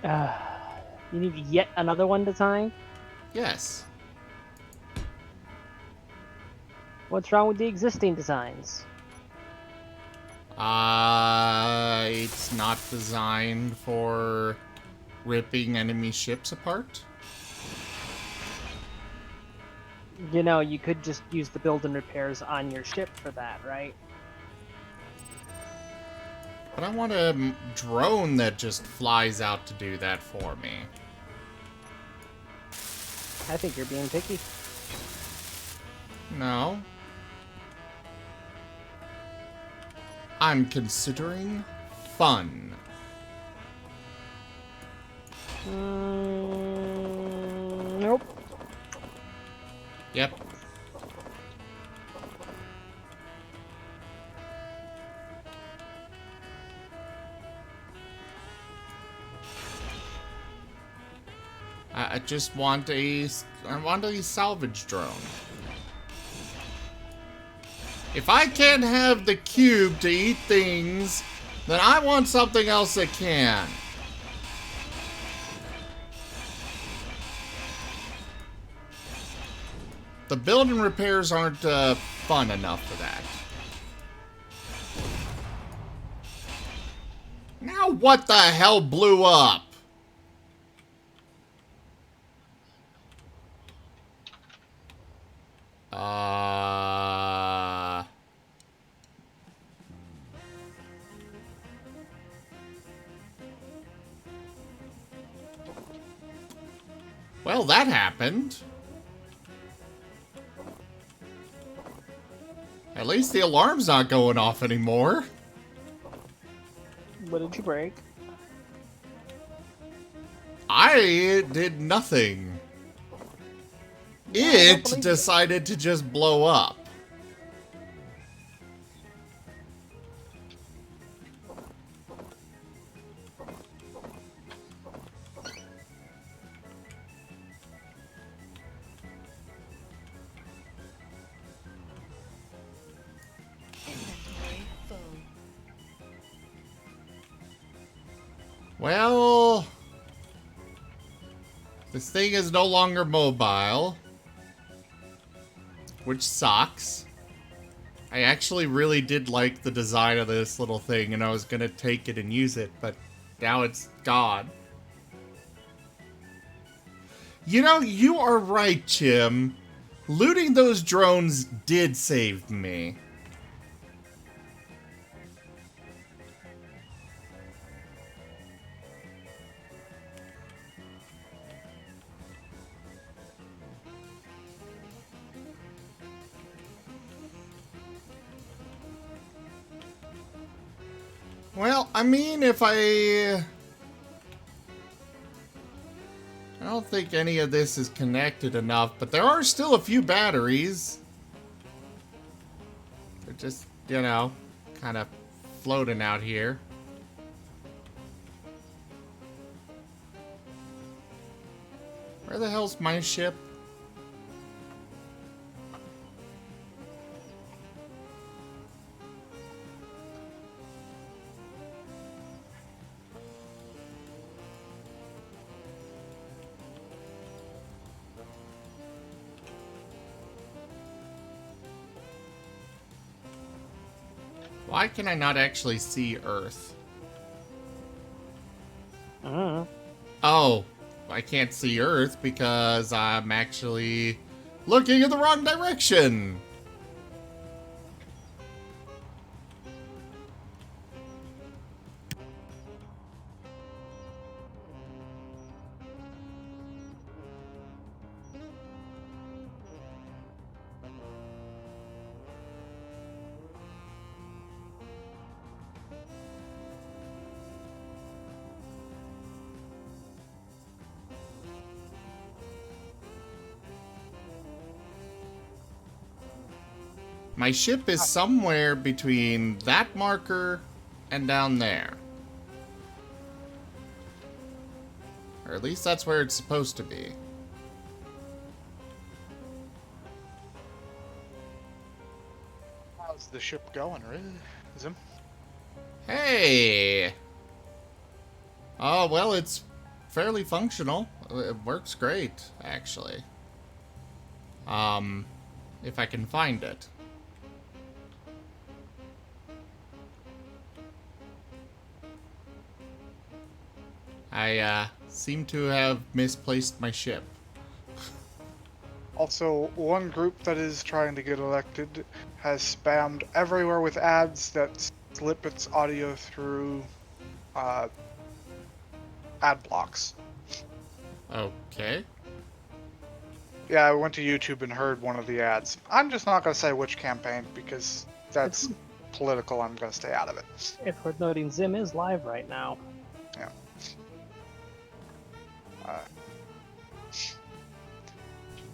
You need yet another one designed? Yes. What's wrong with the existing designs? It's not designed for ripping enemy ships apart. You know, you could just use the build and repairs on your ship for that, right? But I want a drone that just flies out to do that for me. I think you're being picky. No. I'm considering fun. Nope. Yep. I just want a salvage drone. If I can't have the cube to eat things, then I want something else that can. The build and repairs aren't fun enough for that. Now what the hell blew up? Well, that happened. At least the alarm's not going off anymore. What did you break? I did nothing. Yeah, I don't It believe you. decided to just blow up. Inventory full. Well, this thing is no longer mobile, which sucks. I actually really did like the design of this little thing, and I was gonna take it and use it, but now it's gone. You know, you are right, Jim. Looting those drones did save me. Well, I mean, if I don't think any of this is connected enough, but there are still a few batteries. They're just, you know, kind of floating out here. Where the hell's my ship? Why can I not actually see Earth? Oh, I can't see Earth because I'm actually looking in the wrong direction. My ship is somewhere between that marker and down there. Or at least that's where it's supposed to be. How's the ship going, Zim? Hey! Oh, well, it's fairly functional. It works great, actually. If I can find it. I seem to have misplaced my ship. Also, one group that is trying to get elected has spammed everywhere with ads that slip its audio through ad blocks. Okay. Yeah, I went to YouTube and heard one of the ads. I'm just not going to say which campaign because that's political. I'm going to stay out of it. It's worth noting Zim is live right now. Yeah.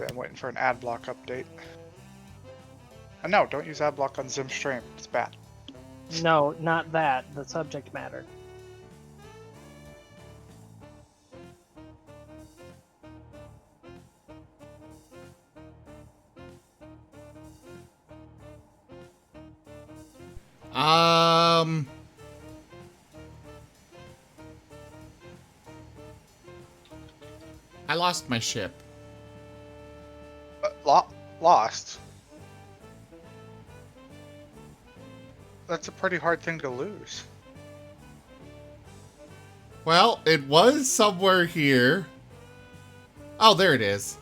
I'm waiting for an ad block update. And no, don't use ad block on Zim stream. It's bad. No, not that. The subject matter. I lost my ship. Lost? That's a pretty hard thing to lose. Well, it was somewhere here. Oh, there it is.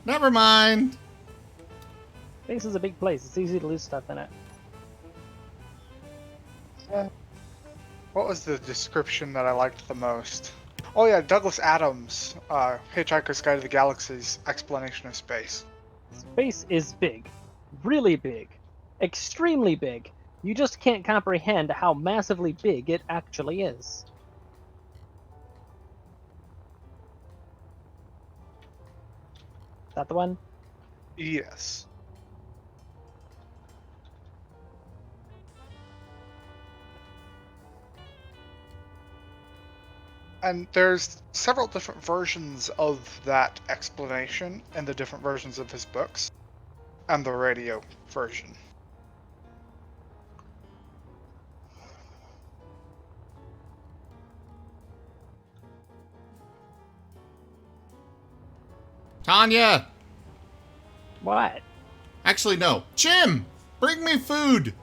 Never mind. Space is a big place. It's easy to lose stuff in it. What was the description that I liked the most? Oh yeah, Douglas Adams, Hitchhiker's Guide to the Galaxy's explanation of space. Space is big. Really big. Extremely big. You just can't comprehend how massively big it actually is. Is that the one? Yes. And there's several different versions of that explanation in the different versions of his books and the radio version. Tanya! What? Actually, no. Jim! Bring me food!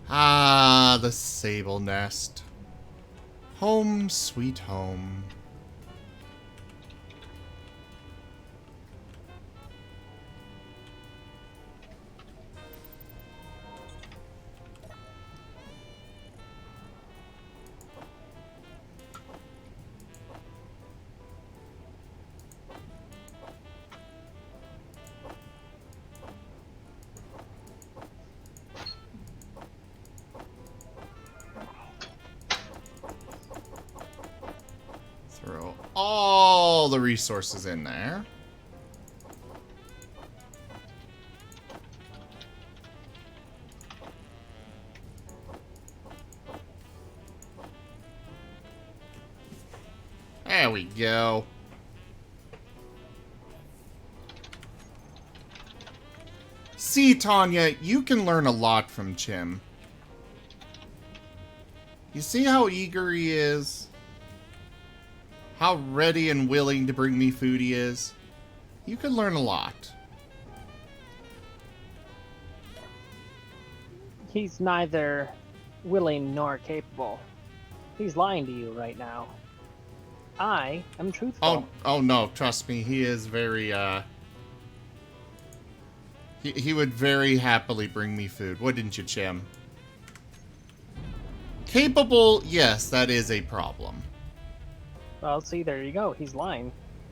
Ah, the sable nest. Home, sweet home. Throw all the resources in there. There we go. See, Tanya, you can learn a lot from Chim. You see how eager he is? How ready and willing to bring me food he is? You can learn a lot. He's neither willing nor capable. He's lying to you right now. I am truthful. Oh no, trust me, he is very, He would very happily bring me food, wouldn't you, Chim? Capable, yes, that is a problem. Well, see, there you go. He's lying.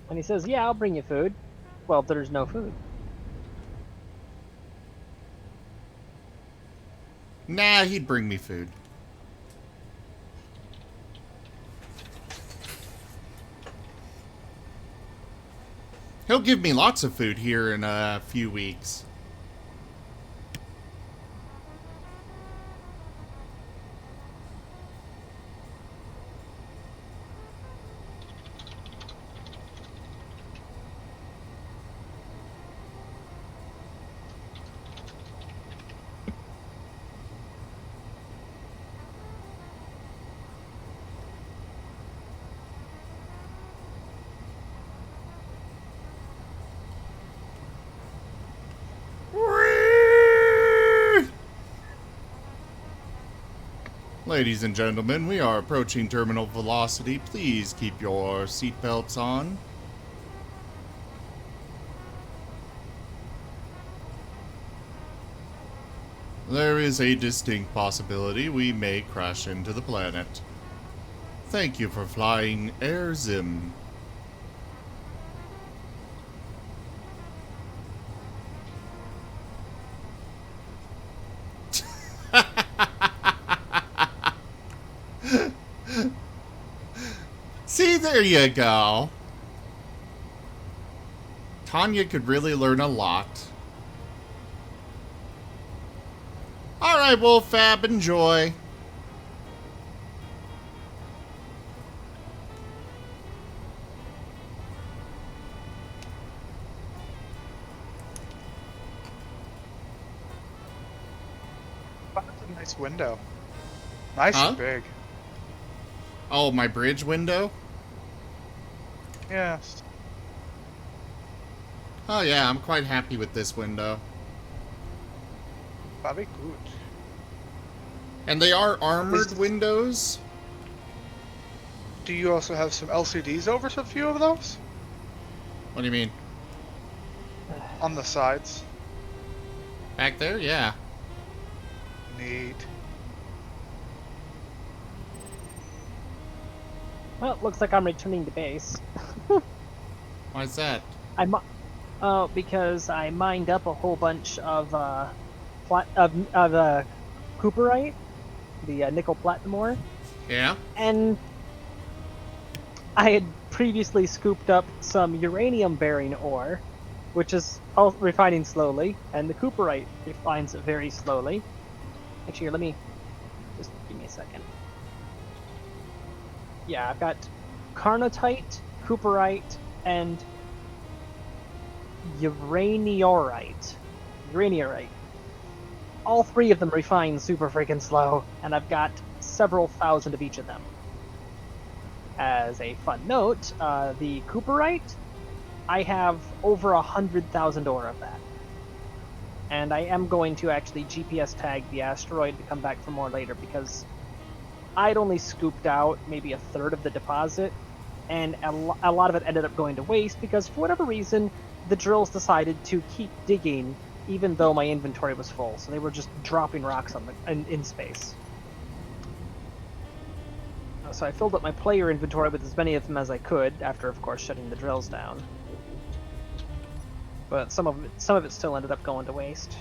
And he says, yeah, I'll bring you food. Well, there's no food. Nah, he'd bring me food. He'll give me lots of food here in a few weeks. Ladies and gentlemen, we are approaching terminal velocity. Please keep your seatbelts on. There is a distinct possibility we may crash into the planet. Thank you for flying Air Zim. See, there you go. Tanya could really learn a lot. Alright, Wolfab, enjoy. That's a nice window. Nice Huh? and big. Oh, my bridge window? Yes. Oh yeah, I'm quite happy with this window. Very good. And they are armored windows. Do you also have some LCDs over a few of those? What do you mean? On the sides. Back there? Yeah. Neat. Well, looks like I'm returning to base. Why's that? Because I mined up a whole bunch of cooperite, the nickel platinum ore, Yeah? and I had previously scooped up some uranium-bearing ore, which is all refining slowly, and the cooperite refines very slowly. Actually, here, let me just give me a second. Yeah, I've got carnotite, cooperite, and uraniorite. All three of them refine super freaking slow, and I've got several thousand of each of them. As a fun note, the cooperite, I have over 100,000 ore of that. And I am going to actually GPS tag the asteroid to come back for more later, because I'd only scooped out maybe a third of the deposit, and a lot of it ended up going to waste because, for whatever reason, the drills decided to keep digging even though my inventory was full. So they were just dropping rocks on in space. So I filled up my player inventory with as many of them as I could, after, of course, shutting the drills down. But some of it still ended up going to waste.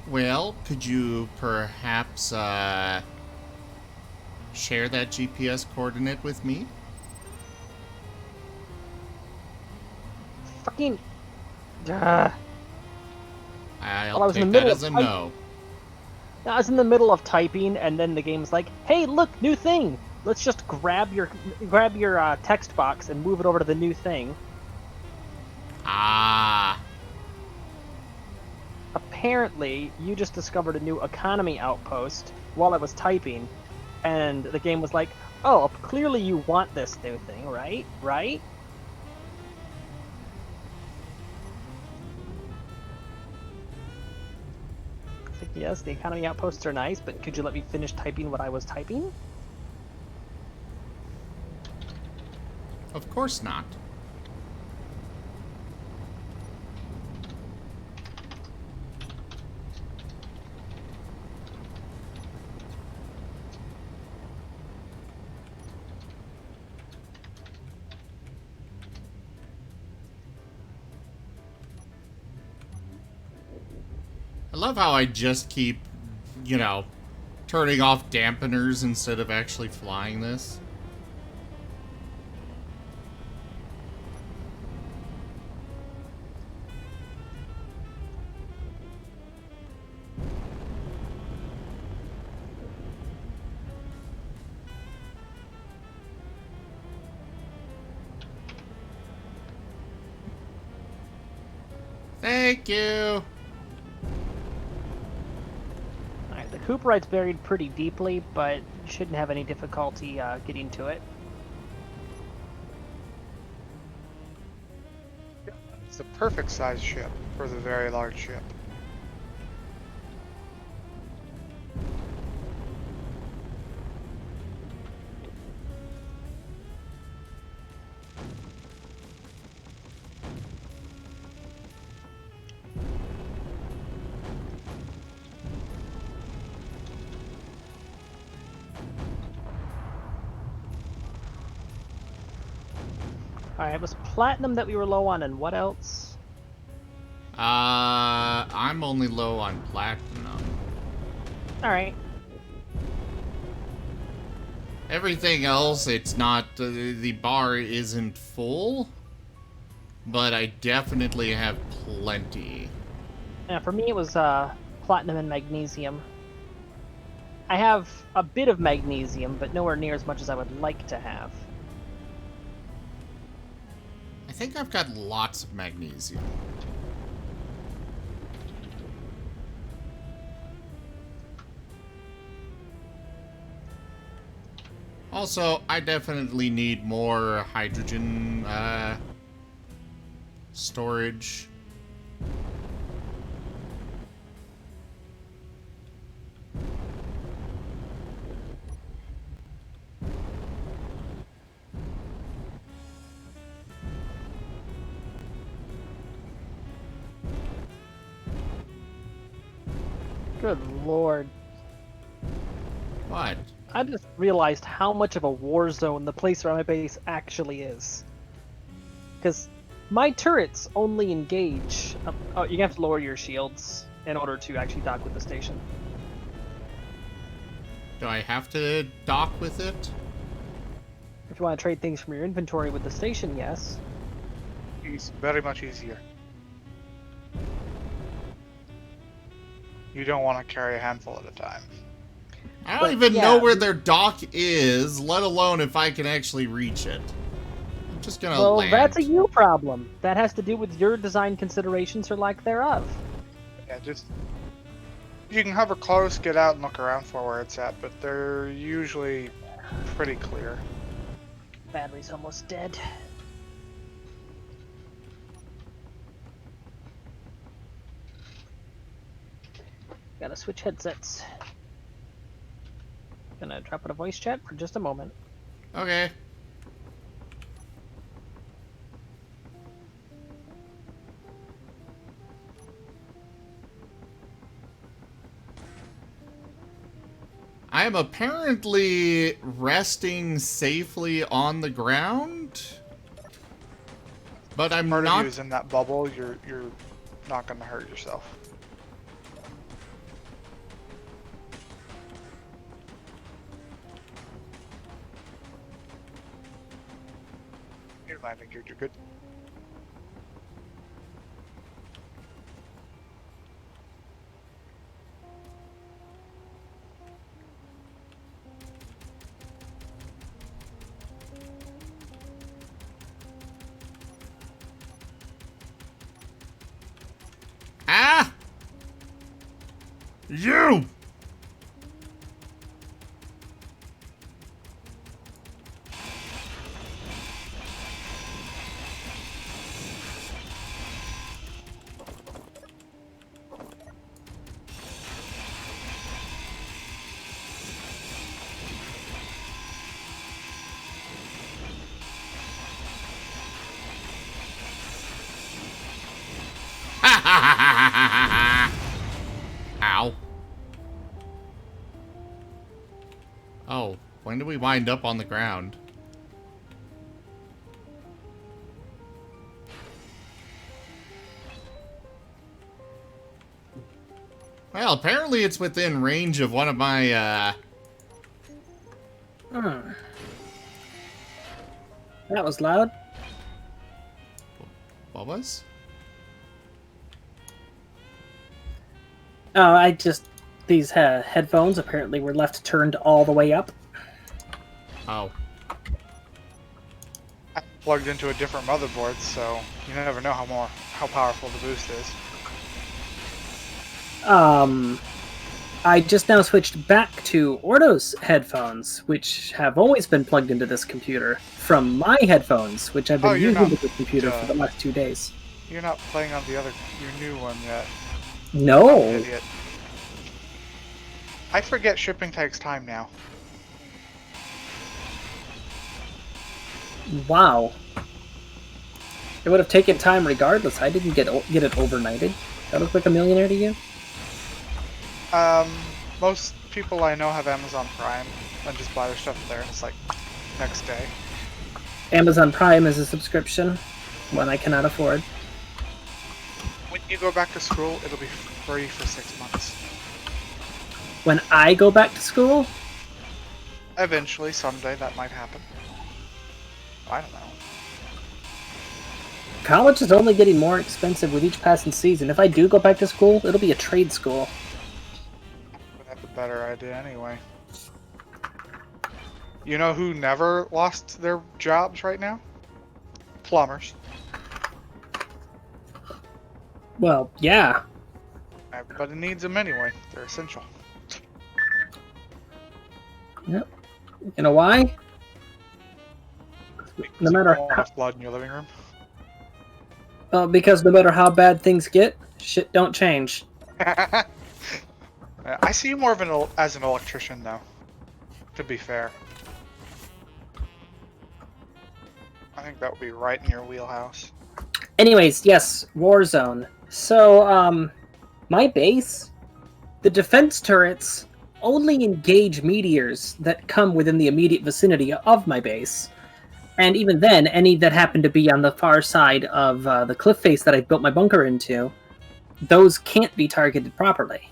Well, could you perhaps, share that GPS coordinate with me? Fucking... I'll Well, I was in take the that middle as a of- no. I was in the middle of typing, and then the game's like, "Hey, look, new thing! Let's just grab your text box and move it over to the new thing." Ah. Apparently, you just discovered a new economy outpost while I was typing, and the game was like, "Oh, clearly you want this new thing, right? Right?" It's like, yes, the economy outposts are nice, but could you let me finish typing what I was typing? Of course not. I love how I just keep, you know, turning off dampeners instead of actually flying this. Thank you. Alright, the cooperite's buried pretty deeply, but shouldn't have any difficulty getting to it. It's the perfect size ship for the very large ship. Alright, it was platinum that we were low on, and what else? I'm only low on platinum. Alright. Everything else, it's not, the bar isn't full, but I definitely have plenty. Yeah, for me it was platinum and magnesium. I have a bit of magnesium, but nowhere near as much as I would like to have. I think I've got lots of magnesium. Also, I definitely need more hydrogen storage. Good lord. What? I just realized how much of a war zone the place around my base actually is. Because my turrets only engage. Oh, you have to lower your shields in order to actually dock with the station. Do I have to dock with it? If you want to trade things from your inventory with the station, yes. It's very much easier. You don't want to carry a handful at a time. I don't But, even yeah. know where their dock is, let alone if I can actually reach it. I'm just gonna Well, land. that's a you problem. That has to do with your design considerations or lack thereof. Yeah, just you can hover close, get out, and look around for where it's at, but they're usually pretty clear. Battery's almost dead. Gotta switch headsets. Gonna drop out a voice chat for just a moment. Okay. I am apparently resting safely on the ground, but I'm Part of not. you is in that bubble. You're not gonna hurt yourself. You're landing geared. You're good. Ah! You! Ow. Oh, when did we wind up on the ground? Well, apparently it's within range of one of my, That was loud. what was? Oh, these headphones apparently were left turned all the way up. Oh. I plugged into a different motherboard, so you never know how powerful the boost is. I just now switched back to Ordo's headphones, which have always been plugged into this computer, from my headphones, which I've been you're using not, with this computer for the last 2 days. You're not playing on your new one yet. No! Idiot. I forget shipping takes time now. Wow. It would have taken time regardless. I didn't get it overnighted. That look like a millionaire to you? Most people I know have Amazon Prime and just buy their stuff there, and it's like next day. Amazon Prime is a subscription, one I cannot afford. When you go back to school, it'll be free for 6 months. When I go back to school, Eventually, someday, that might happen. I don't know. college is only getting more expensive with each passing season. If I do go back to school, it'll be a trade school. That's a better idea anyway. You know who never lost their jobs right now? Plumbers. Well, yeah. Everybody needs them anyway. They're essential. Yep. You know why? No matter how, Enough blood in your living room. because no matter how bad things get, shit don't change. I see you more of as an electrician, though. To be fair. I think that would be right in your wheelhouse. Anyways, yes, Warzone. So, my base, the defense turrets only engage meteors that come within the immediate vicinity of my base. And even then, any that happen to be on the far side of the cliff face that I built my bunker into, those can't be targeted properly.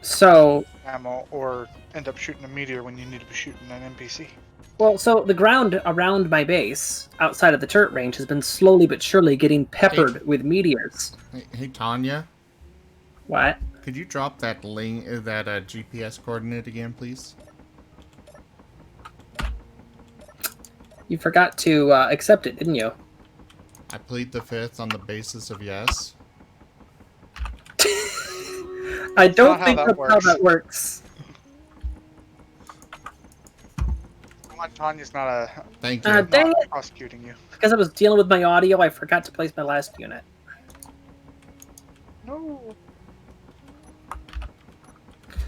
So, Ammo, or end up shooting a meteor when you need to be shooting an NPC. well, so the ground around my base, outside of the turret range, has been slowly but surely getting peppered with meteors. Hey, Tanya, What? could you drop that link, that GPS coordinate again, please? You forgot to accept it, didn't you? I plead the fifth on the basis of yes. I don't not how think that that's how works. that works. Come on, Tanya's not a Thank you. Dang not it! prosecuting you. Because I was dealing with my audio, I forgot to place my last unit. No.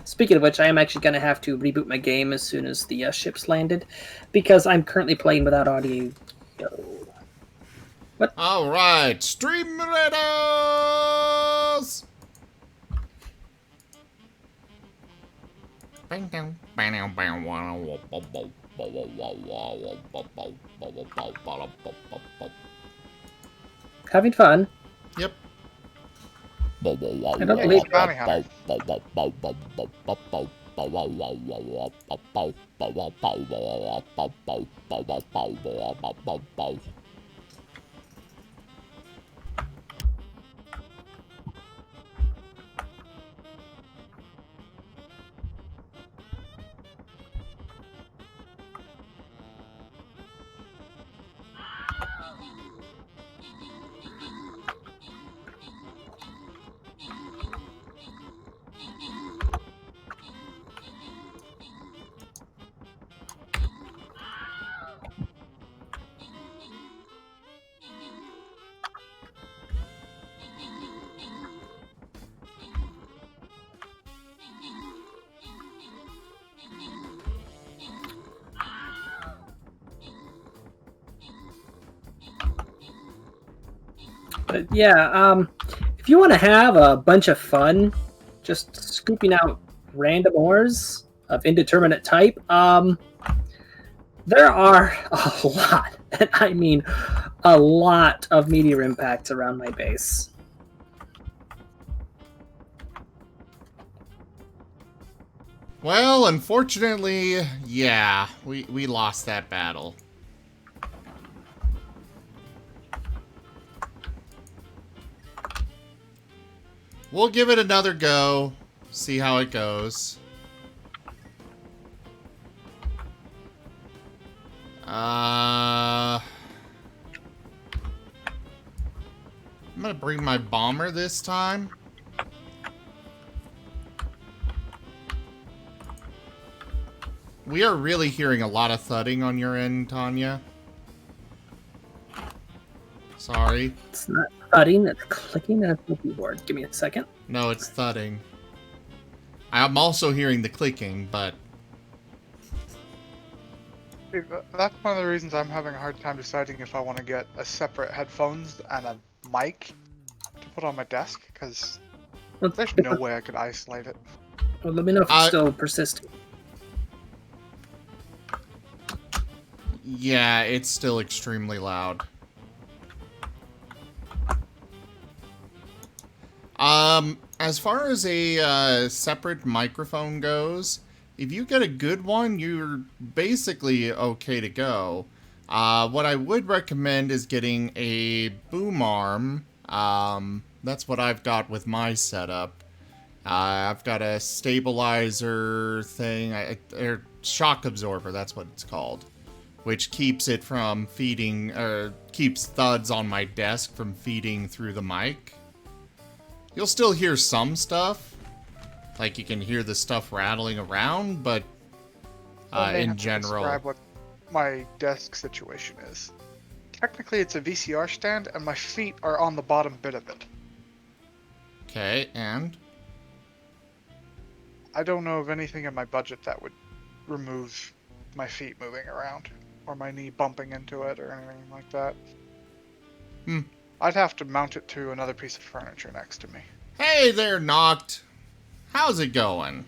Speaking of which, I am actually going to have to reboot my game as soon as the ship's landed, because I'm currently playing without audio. All right, Stream Raiders! Bang down, bang down, bang down. Having fun. Yep. I don't Hey, believe it's a bounty hunter. But yeah, if you want to have a bunch of fun, just scooping out random ores of indeterminate type, there are a lot, and I mean a lot of meteor impacts around my base. Well, unfortunately, yeah, we lost that battle. We'll give it another go, see how it goes. I'm gonna bring my bomber this time. We are really hearing a lot of thudding on your end, Tanya. Sorry. It's not thudding, it's clicking on a keyboard. Give me a second. No, it's thudding. I'm also hearing the clicking, but... See, that's one of the reasons I'm having a hard time deciding if I want to get a separate headphones and a mic to put on my desk, because there's no way I could isolate it. Well, let me know if it's still persisting. Yeah, it's still extremely loud. As far as a separate microphone goes, if you get a good one, you're basically okay to go. What I would recommend is getting a boom arm. That's what I've got with my setup. I've got a stabilizer thing, or shock absorber, that's what it's called, which keeps it from feeding, or keeps thuds on my desk from feeding through the mic. You'll still hear some stuff, like you can hear the stuff rattling around, but in general... Describe what my desk situation is. Technically, it's a VCR stand, and my feet are on the bottom bit of it. Okay, and? I don't know of anything in my budget that would remove my feet moving around, or my knee bumping into it, or anything like that. I'd have to mount it to another piece of furniture next to me. Hey there, Noct. How's it going?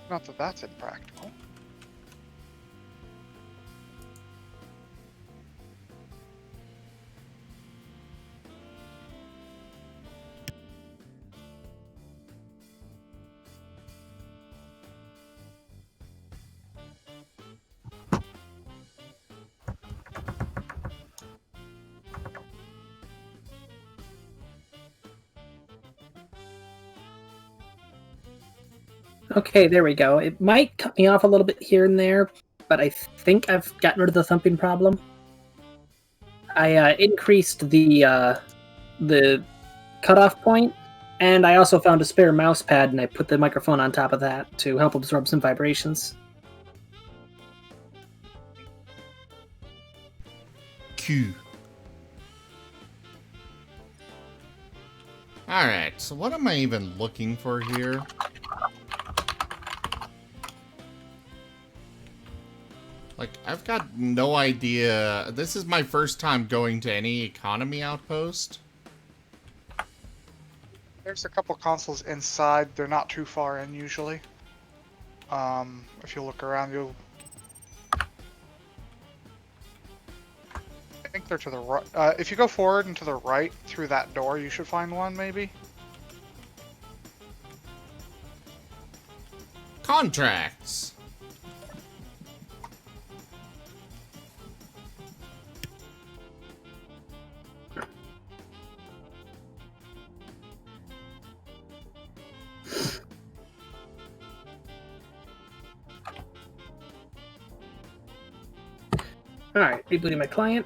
Not that that's impractical. Okay, there we go. It might cut me off a little bit here and there, but I think I've gotten rid of the thumping problem. I increased the cutoff point, and I also found a spare mouse pad, and I put the microphone on top of that to help absorb some vibrations. Q. Alright, so what am I even looking for here? Like, I've got no idea. This is my first time going to any economy outpost. There's a couple consoles inside. They're not too far in usually. If you look around, you'll. I think they're to the right. If you go forward and to the right through that door, you should find one, maybe. Contracts. Alright, rebooting my client.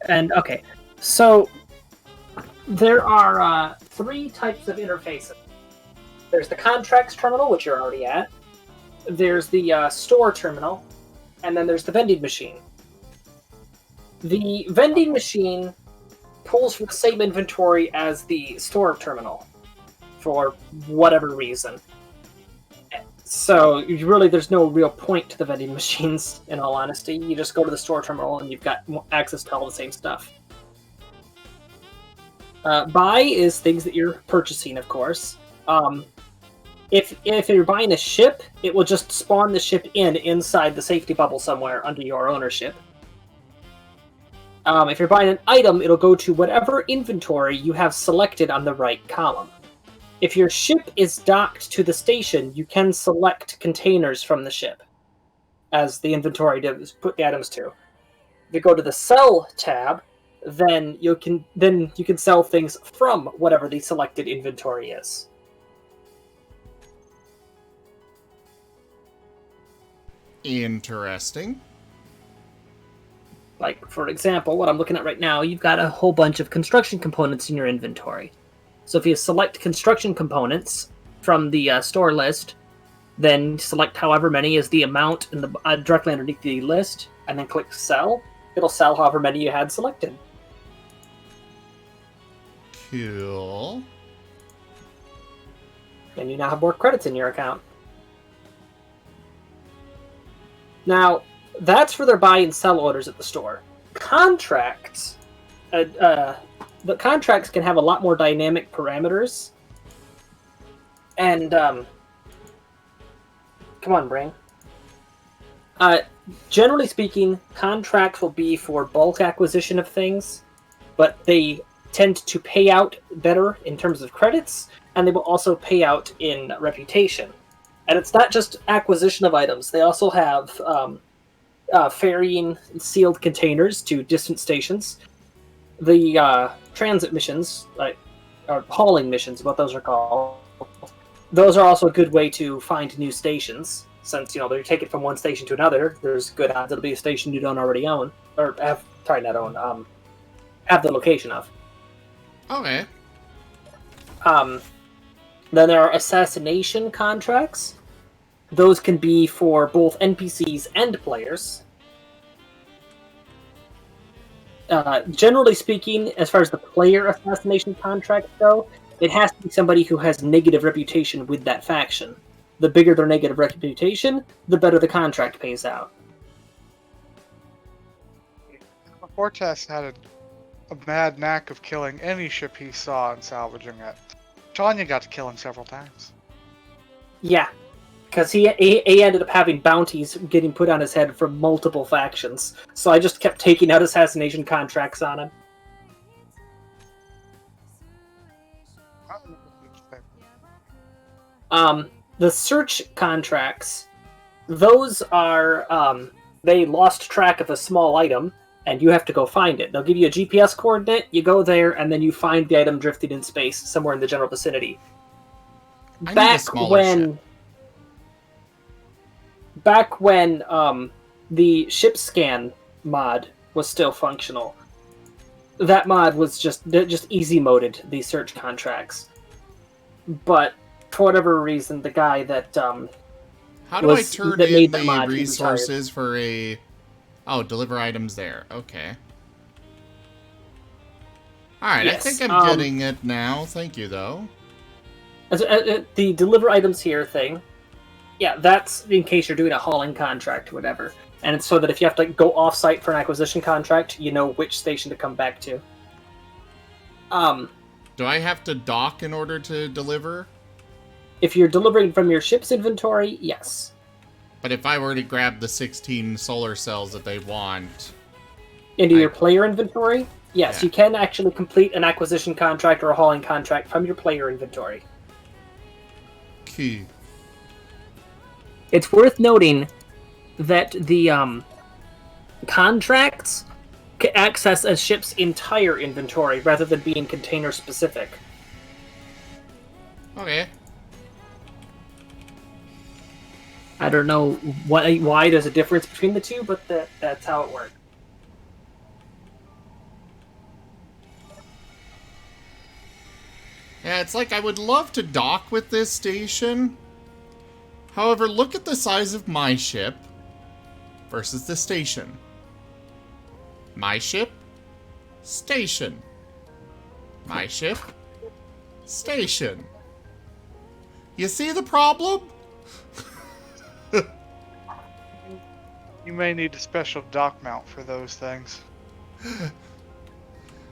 And, okay, so there are 3 types of interfaces. There's the contracts terminal, which you're already at. There's the store terminal, and then there's the vending machine. The vending machine pulls from the same inventory as the store terminal, for whatever reason. So, really, there's no real point to the vending machines, in all honesty. You just go to the store terminal and you've got access to all the same stuff. Buy is things that you're purchasing, of course. If you're buying a ship, it will just spawn the ship inside the safety bubble somewhere under your ownership. If you're buying an item, it'll go to whatever inventory you have selected on the right column. If your ship is docked to the station, you can select containers from the ship as the inventory to put the items to. If you go to the Sell tab, then you can sell things from whatever the selected inventory is. Interesting. Like, for example, what I'm looking at right now, you've got a whole bunch of construction components in your inventory. So if you select construction components from the store list, then select however many is the amount in the directly underneath the list, and then click Sell. It'll sell however many you had selected. Cool. And you now have more credits in your account. Now, that's for their buy and sell orders at the store. Contracts, the contracts can have a lot more dynamic parameters. And, come on, Brain. Generally speaking, contracts will be for bulk acquisition of things, but they tend to pay out better in terms of credits, and they will also pay out in reputation. And it's not just acquisition of items. They also have ferrying sealed containers to distant stations. The transit missions, or hauling missions, what those are called, those are also a good way to find new stations. Since, they're taken from one station to another, there's good odds it'll be a station you don't already own. Or have the location of. Okay. Then there are assassination contracts. Those can be for both NPCs and players. Generally speaking, as far as the player assassination contracts go, it has to be somebody who has negative reputation with that faction. The bigger their negative reputation, the better the contract pays out. Cortez had a mad knack of killing any ship he saw and salvaging it. Tanya got to kill him several times. Yeah, because he ended up having bounties getting put on his head from multiple factions. So I just kept taking out assassination contracts on him. The search contracts, those are, they lost track of a small item, and you have to go find it. They'll give you a GPS coordinate, you go there, and then you find the item drifting in space somewhere in the general vicinity. I need a smaller ship. Back when the ship scan mod was still functional, that mod was just easy moded these search contracts. But for whatever reason, the guy that How do I turn in the mod, resources for a... Oh, deliver items there. Okay. Alright, Yes, I think I'm getting it now. Thank you, though. The deliver items here thing, yeah, that's in case you're doing a hauling contract or whatever. And it's so that if you have to go off-site for an acquisition contract, you know which station to come back to. Do I have to dock in order to deliver? If you're delivering from your ship's inventory, yes. But if I were to grab the 16 solar cells that they want... Into your player inventory, yes, Yeah. you can actually complete an acquisition contract or a hauling contract from your player inventory. Key. It's worth noting that the contracts can access a ship's entire inventory rather than being container specific. Okay. I don't know why there's a difference between the two, but that's how it works. Yeah, it's like I would love to dock with this station. However, look at the size of my ship versus the station. My ship, station. My ship, station. You see the problem? You may need a special dock mount for those things.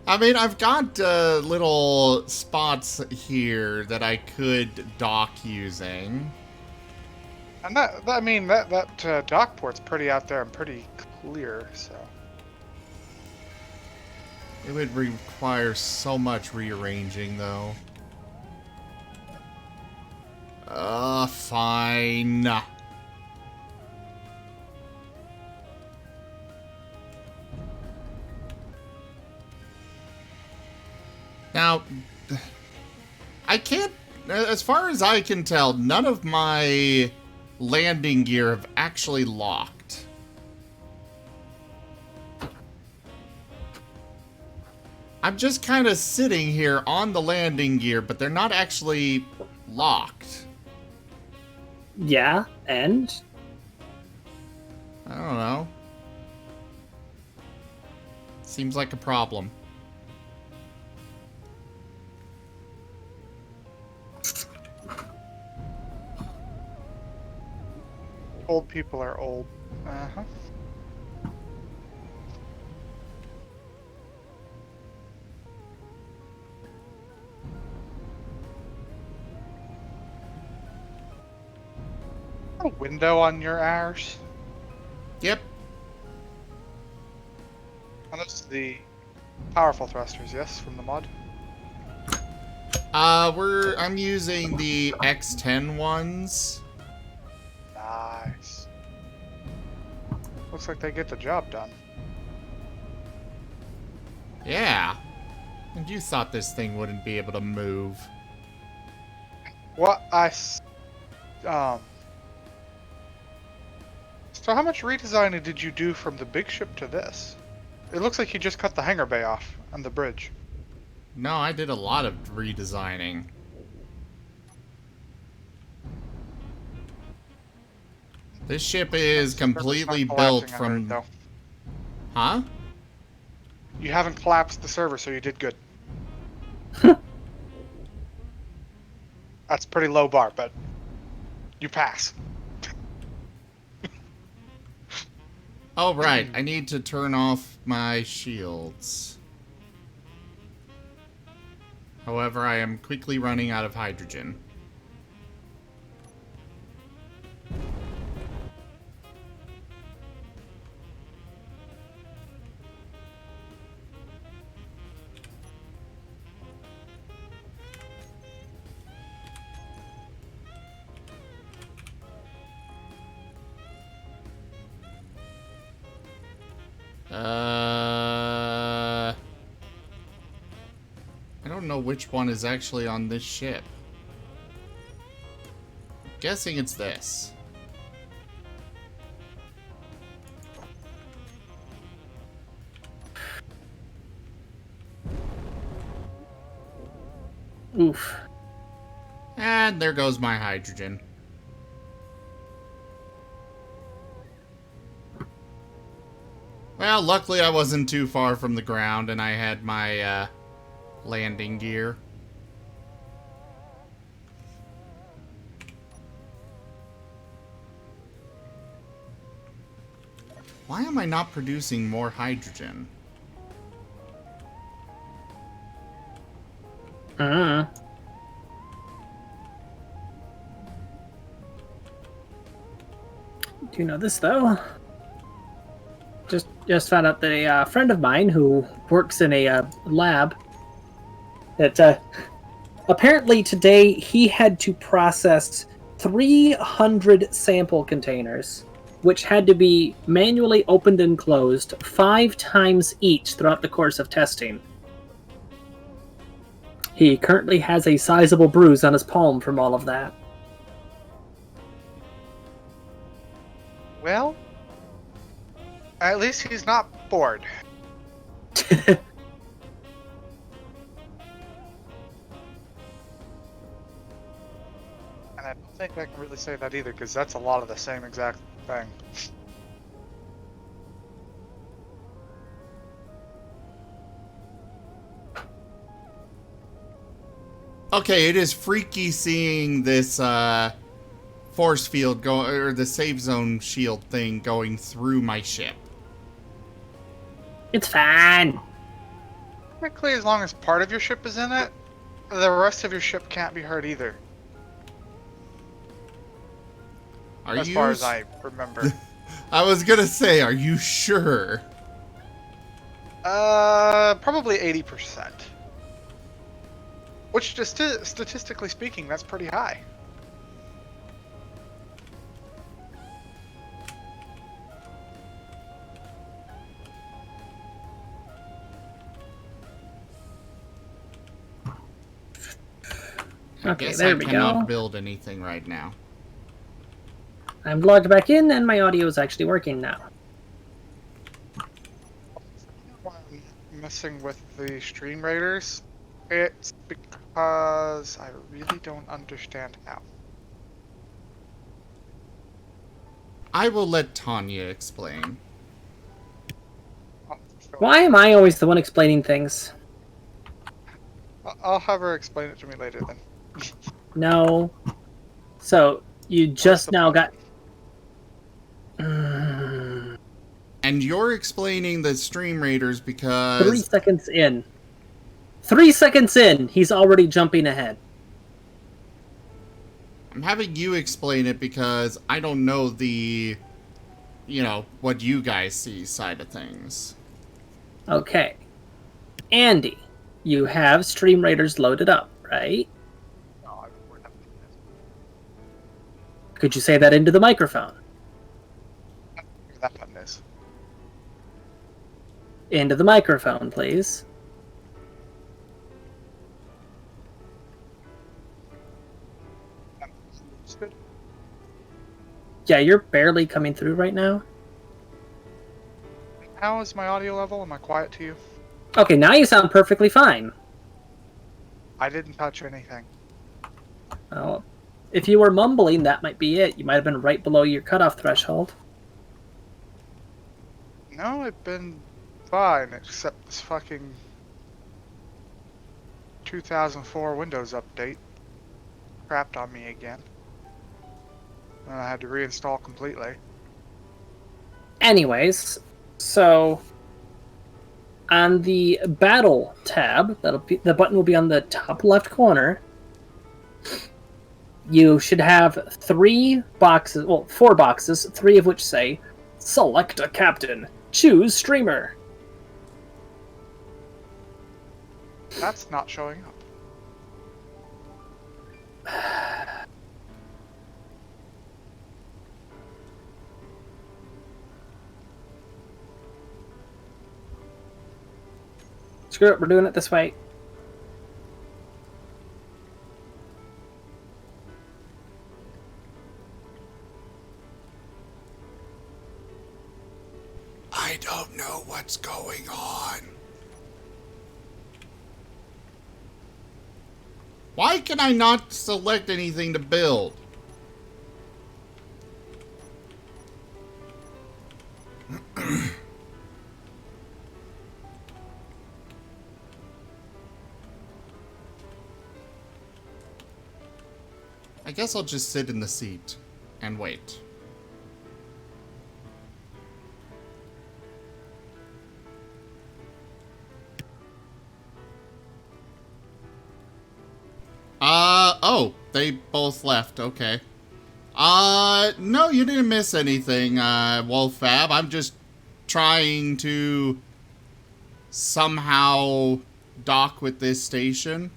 I mean, I've got little spots here that I could dock using. And that dock port's pretty out there and pretty clear, so. It would require so much rearranging, though. Fine. Now, I can't, as far as I can tell, none of my landing gear have actually locked. I'm just kind of sitting here on the landing gear, but they're not actually locked. Yeah, and? I don't know. Seems like a problem. Old people are old. Uh-huh. A window on your hours? Yep. And that's the powerful thrusters, yes, from the mod. I'm using the X10 ones. Nice. Looks like they get the job done. Yeah. And you thought this thing wouldn't be able to move. So how much redesigning did you do from the big ship to this? It looks like you just cut the hangar bay off and the bridge. No, I did a lot of redesigning. This ship is completely built from... Huh? You haven't collapsed the server, so you did good. That's pretty low bar, but you pass. Oh, right. I need to turn off my shields. However, I am quickly running out of hydrogen. I don't know which one is actually on this ship. Guessing it's this. Oof. And there goes my hydrogen. Well, luckily I wasn't too far from the ground and I had my landing gear. Why am I not producing more hydrogen? Do you know this though? Just found out that a friend of mine who works in a lab that apparently today he had to process 300 sample containers, which had to be manually opened and closed 5 times each throughout the course of testing. He currently has a sizable bruise on his palm from all of that. Well, at least he's not bored. And I don't think I can really say that either, because that's a lot of the same exact thing. Okay, it is freaky seeing this force field go, or the save zone shield thing going through my ship. It's fine. Technically, as long as part of your ship is in it, the rest of your ship can't be hurt either. As far as I remember. I was gonna say, are you sure? Probably 80%. Which, just statistically speaking, that's pretty high. Okay, Guess there I we cannot go. build anything right now. I'm logged back in, and my audio is actually working now. Why I'm messing with the stream raiders, it's because I really don't understand how. I will let Tanya explain. Why am I always the one explaining things? I'll have her explain it to me later then. No. So, you just now got... And you're explaining the stream raiders 3 because... seconds in. 3 seconds in, he's already jumping ahead. I'm having you explain it because I don't know the, you know, what you guys see side of things. Okay. Andy, you have Stream Raiders loaded up, right? No, Could you say that into the microphone? that button is. Into the microphone, please. It's good. Yeah, you're barely coming through right now. How is my audio level? Am I quiet to you? Okay, now you sound perfectly fine. I didn't touch anything. Well, if you were mumbling, that might be it. You might have been right below your cutoff threshold. No, it's been fine, except this fucking 2004 Windows update crapped on me again. And I had to reinstall completely. Anyways, so on the battle tab, the button will be on the top left corner. You should have 3 boxes, well, 4 boxes, 3 of which say, select a captain, choose streamer. That's not showing up. Screw it, we're doing it this way. I don't know what's going on. Why can I not select anything to build? I guess I'll just sit in the seat and wait. Oh, they both left, okay. No, you didn't miss anything, Wolffab. I'm just trying to somehow dock with this station.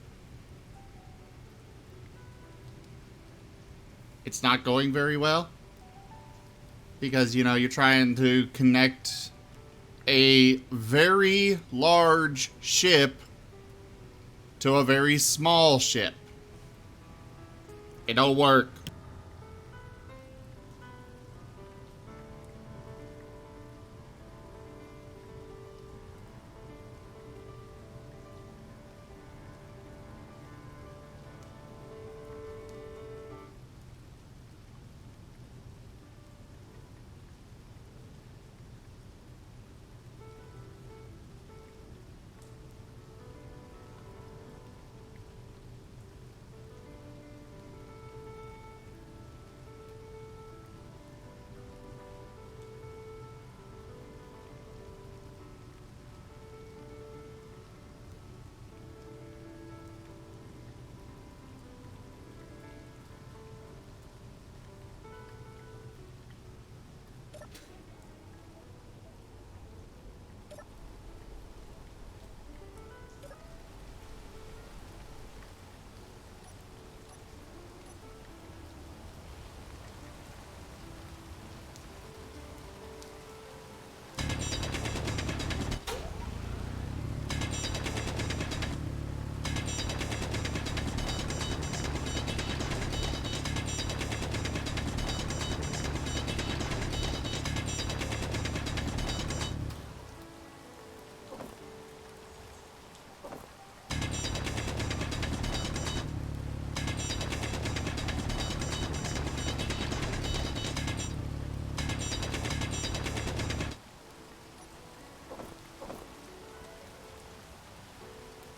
It's not going very well. Because, you know, you're trying to connect a very large ship to a very small ship. It don't work.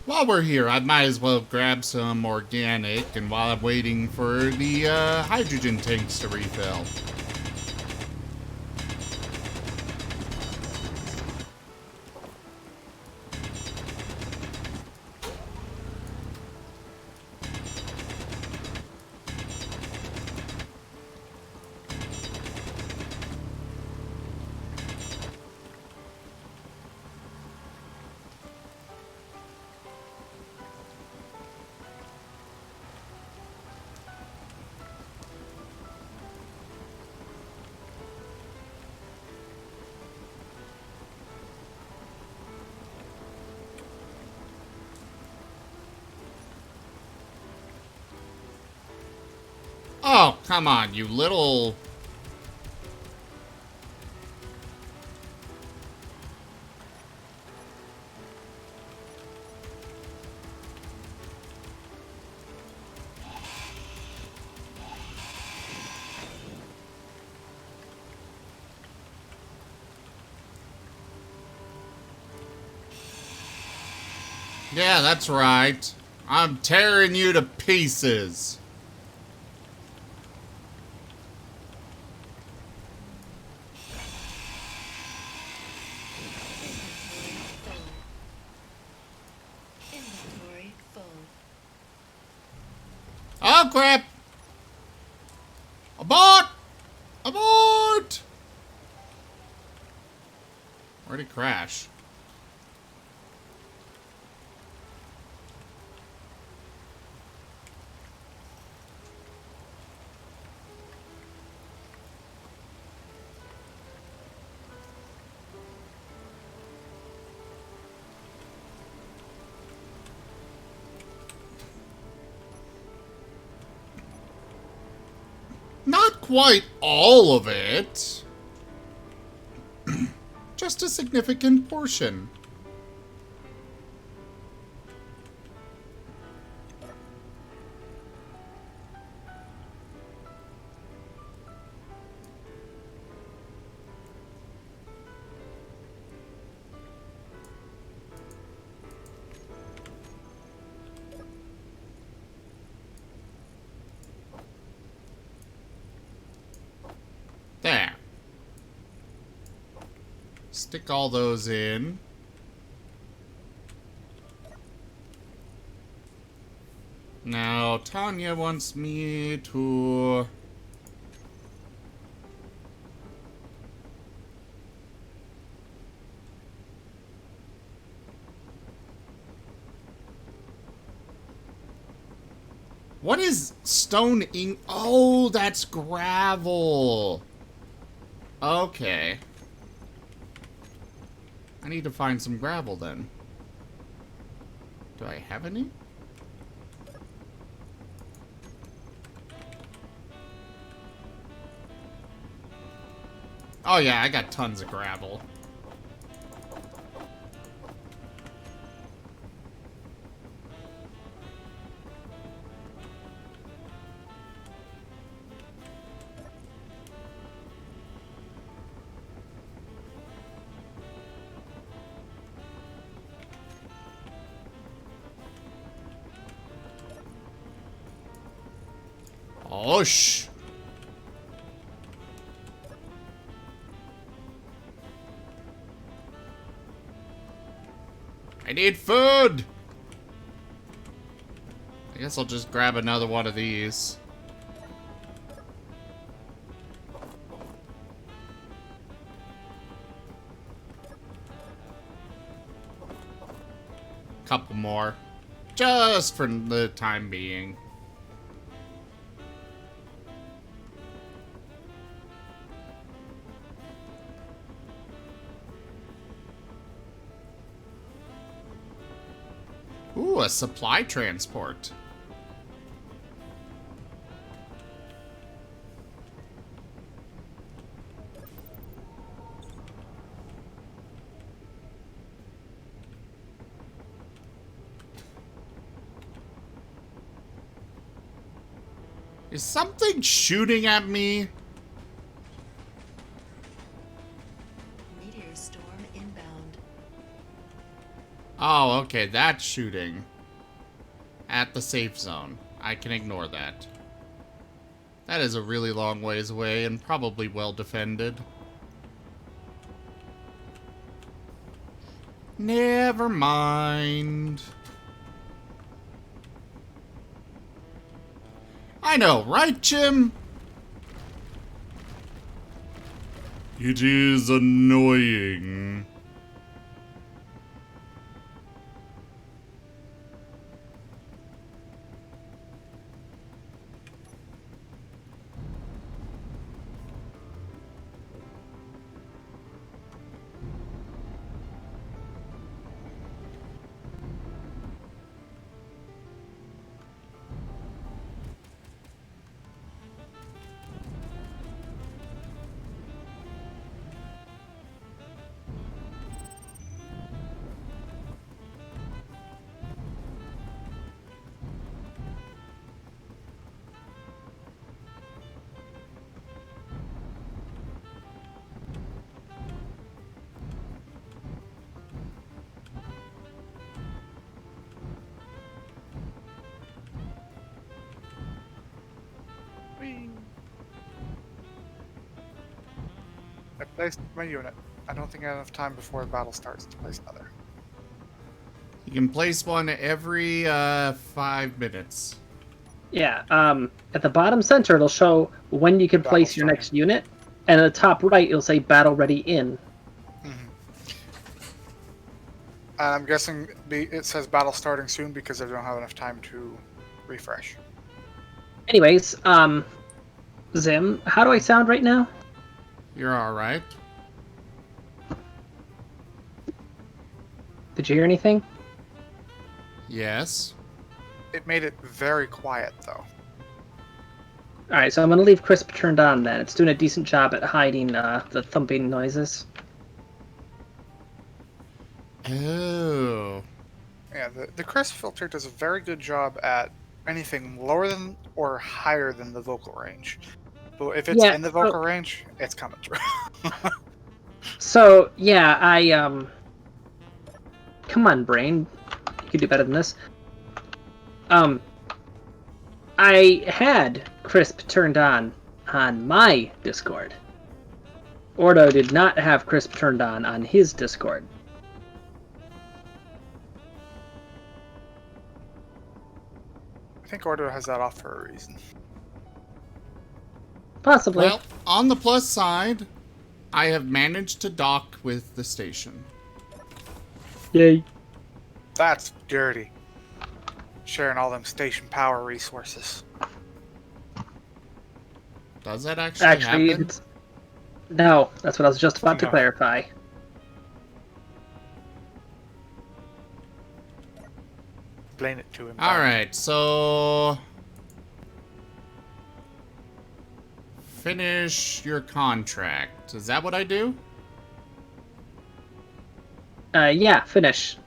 While we're here, I might as well grab some organic, and while I'm waiting for the hydrogen tanks to refill. Oh, come on, you little... Yeah, that's right. I'm tearing you to pieces. Oh, crap! Abort! Abort! Where'd it crash? Not quite all of it. Just a significant portion. There. Stick all those in. Now, Tanya wants me to... What is stone ink? Oh, that's gravel. Okay. I need to find some gravel then. Do I have any? Oh yeah, I got tons of gravel. Oh, shh. I need food! I guess I'll just grab another one of these. Couple more. Just for the time being. Ooh, a supply transport. Is something shooting at me? Meteor storm inbound. Oh, okay, that's shooting. At the safe zone. I can ignore that. That is a really long ways away and probably well defended. Never mind. I know, right, Jim? It is annoying. Whee! I placed my unit. I don't think I have enough time before the battle starts to place another. You can place one every 5 minutes. Yeah, at the bottom center, it'll show when you can Battle place your starting. next unit, and at the top right, it'll say battle ready in. And I'm guessing it says battle starting soon because I don't have enough time to refresh. Anyways, Zim, how do I sound right now? You're alright. Did you hear anything? Yes. It made it very quiet though. Alright, so I'm gonna leave Crisp turned on then. It's doing a decent job at hiding the thumping noises. Oh. Yeah, the crisp filter does a very good job at anything lower than or higher than the vocal range. But if it's Yeah, in the vocal range, it's coming through. So, yeah, come on, brain. You can do better than this. I had Crisp turned on my Discord. Ordo did not have Crisp turned on his Discord. I think Ordo has that off for a reason. Possibly. Well, on the plus side, I have managed to dock with the station. Yay. That's dirty. Sharing all them station power resources. Does that actually Actually, happen? it's... No, that's what I was just about to No. clarify. Blame it to him. Alright, so... Finish your contract. Is that what I do? Yeah, finish.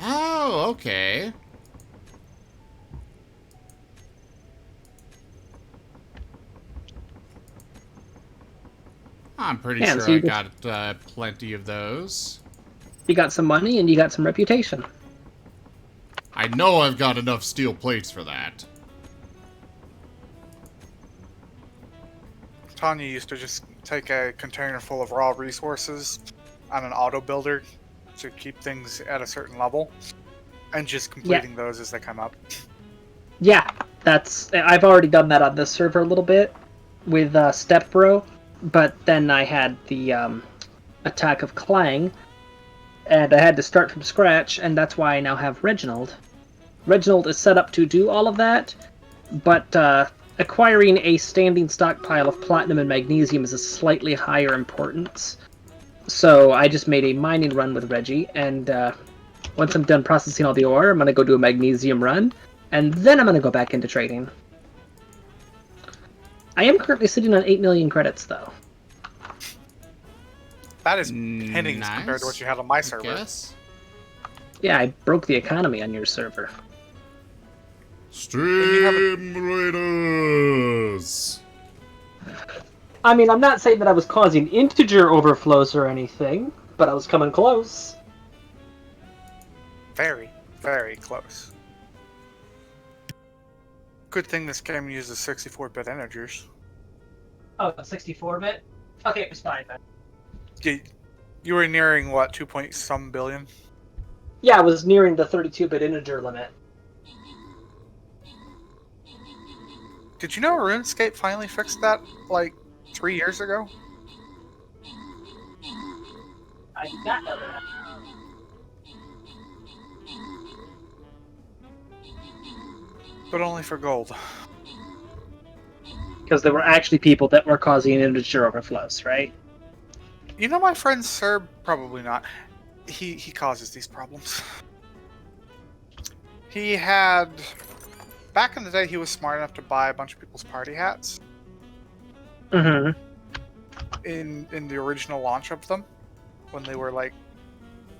Oh, okay. I'm pretty Yeah, sure so you I just- got plenty of those. You got some money and you got some reputation. I know I've got enough steel plates for that. Tanya used to just take a container full of raw resources on an auto builder to keep things at a certain level, and just completing those as they come up. Yeah, I've already done that on this server a little bit with Step Bro, but then I had the attack of Clang, and I had to start from scratch, and that's why I now have Reginald. Reginald is set up to do all of that, but acquiring a standing stockpile of platinum and magnesium is a slightly higher importance. So I just made a mining run with Reggie, and once I'm done processing all the ore, I'm going to go do a magnesium run, and then I'm going to go back into trading. I am currently sitting on 8 million credits, though. That is pennies Nice. compared to what you had on my I server. guess. Yeah, I broke the economy on your server. Stream Raiders! I mean, I'm not saying that I was causing integer overflows or anything, but I was coming close. Very, very close. Good thing this game uses 64-bit integers. Oh, 64-bit? Okay, it was fine then. You were nearing, what, 2 point some billion? Yeah, I was nearing the 32-bit integer limit. Did you know RuneScape finally fixed that, like, 3 years ago? I did not know that. But only for gold. Because there were actually people that were causing integer overflows, right? You know my friend Serb? Probably not. He causes these problems. He had... Back in the day, he was smart enough to buy a bunch of people's party hats Mm-hmm. in the original launch of them, when they were like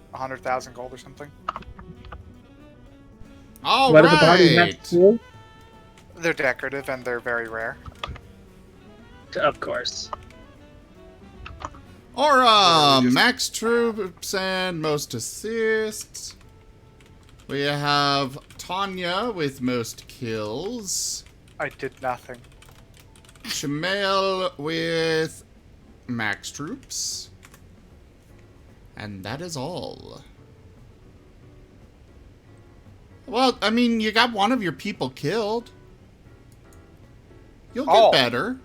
100,000 gold or something. All What are the party right. hats do? They're decorative and they're very rare. Of course. Aura, max troops and most assists. We have Tanya with most kills. I did nothing. Shamail with max troops. And that is all. Well, I mean, you got one of your people killed. You'll get better.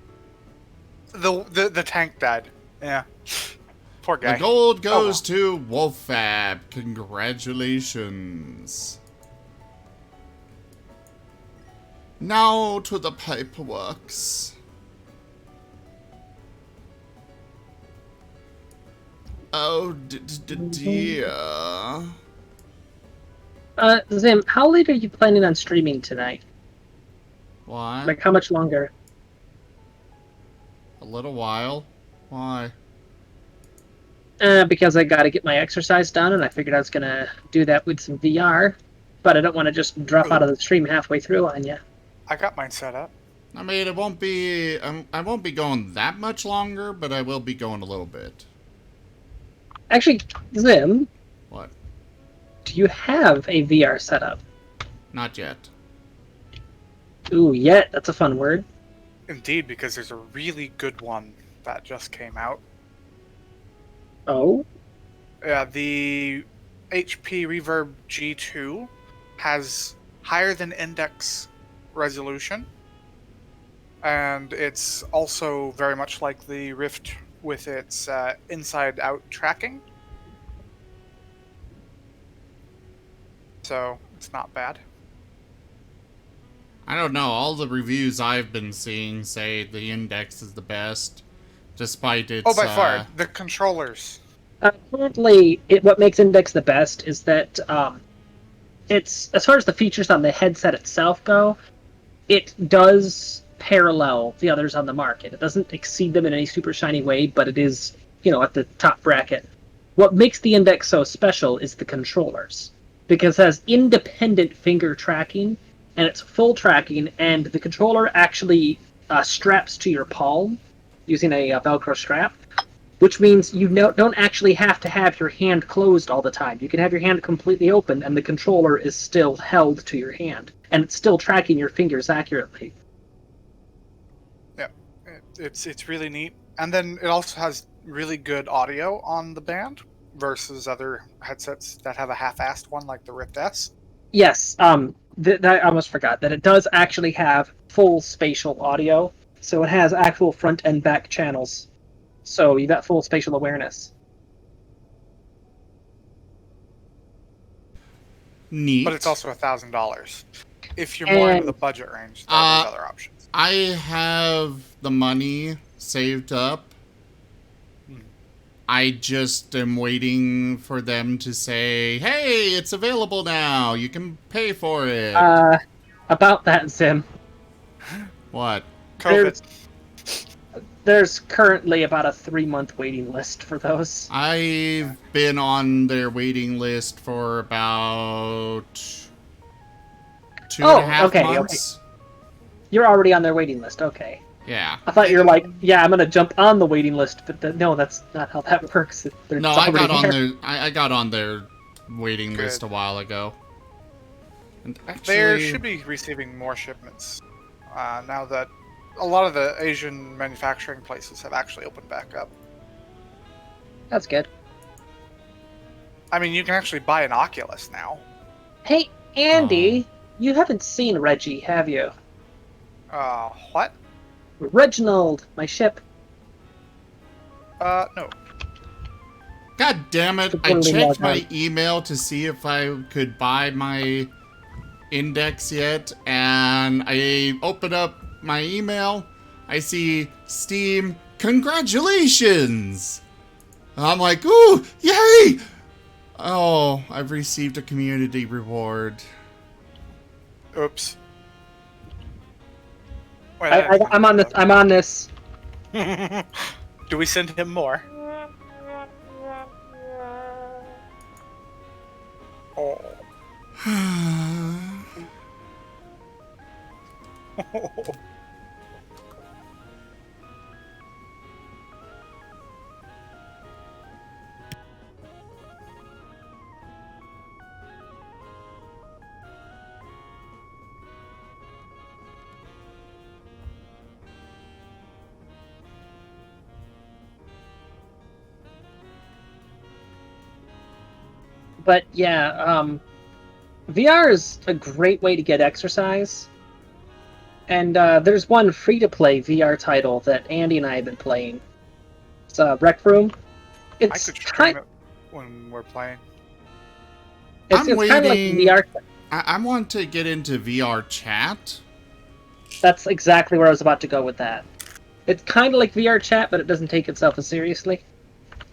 The tank died. Yeah. Poor guy. The gold goes to Wolffab. Congratulations. Now to the paperworks. Oh, dear. Zim, how late are you planning on streaming tonight? Why? Like, how much longer? A little while. Why? Because I gotta get my exercise done, and I figured I was gonna do that with some VR, but I don't want to just drop out of the stream halfway through on you. I got mine set up. I mean, it won't be... I won't be going that much longer, but I will be going a little bit. Actually, Zim, What? do you have a VR setup? Not yet. Ooh, yet. That's a fun word. Indeed, because there's a really good one that just came out. Oh? Yeah, the HP Reverb G2 has higher than index resolution, and it's also very much like the Rift with its inside-out tracking. So, it's not bad. I don't know. All the reviews I've been seeing say the Index is the best, despite its... Oh, by far, the controllers. Currently, what makes Index the best is that it's, as far as the features on the headset itself go, it does parallel the others on the market. It doesn't exceed them in any super shiny way, but it is, at the top bracket. What makes the Index so special is the controllers, because it has independent finger tracking, and it's full tracking, and the controller actually straps to your palm using a Velcro strap, which means you don't actually have to have your hand closed all the time. You can have your hand completely open, and the controller is still held to your hand, and it's still tracking your fingers accurately. Yeah, it's really neat. And then it also has really good audio on the band versus other headsets that have a half-assed one like the Rift S. Yes, I almost forgot that it does actually have full spatial audio, so it has actual front and back channels. So you got full spatial awareness. Neat. But it's also $1,000. If you're more into the budget range, there's other options. I have the money saved up. I just am waiting for them to say, hey, it's available now. You can pay for it. About that, Zim. What? COVID. There's currently about a 3-month waiting list for those. I've been on their waiting list for about 2.5 months. Okay. You're already on their waiting list, okay. Yeah. I thought you were like, yeah, I'm gonna jump on the waiting list, but no, that's not how that works. No, I got on their waiting list a while ago. And actually, They should be receiving more shipments now that a lot of the Asian manufacturing places have actually opened back up. That's good. I mean, you can actually buy an Oculus now. Hey, Andy, you haven't seen Reggie, have you? What? Reginald, my ship. No. God damn it! I checked my email to see if I could buy my Index yet, and I open up my email. I see Steam. Congratulations! I'm like, ooh, yay! Oh, I've received a community reward. Oops. Wait, I'm on this. I'm on this. Do we send him more? Oh. But yeah, VR is a great way to get exercise. And there's one free-to-play VR title that Andy and I have been playing. It's Rec Room. I It's could stream kind, it when we're playing. it's kind of like waiting. VR. I want to get into VR chat. That's exactly where I was about to go with that. It's kind of like VR chat, but it doesn't take itself as seriously.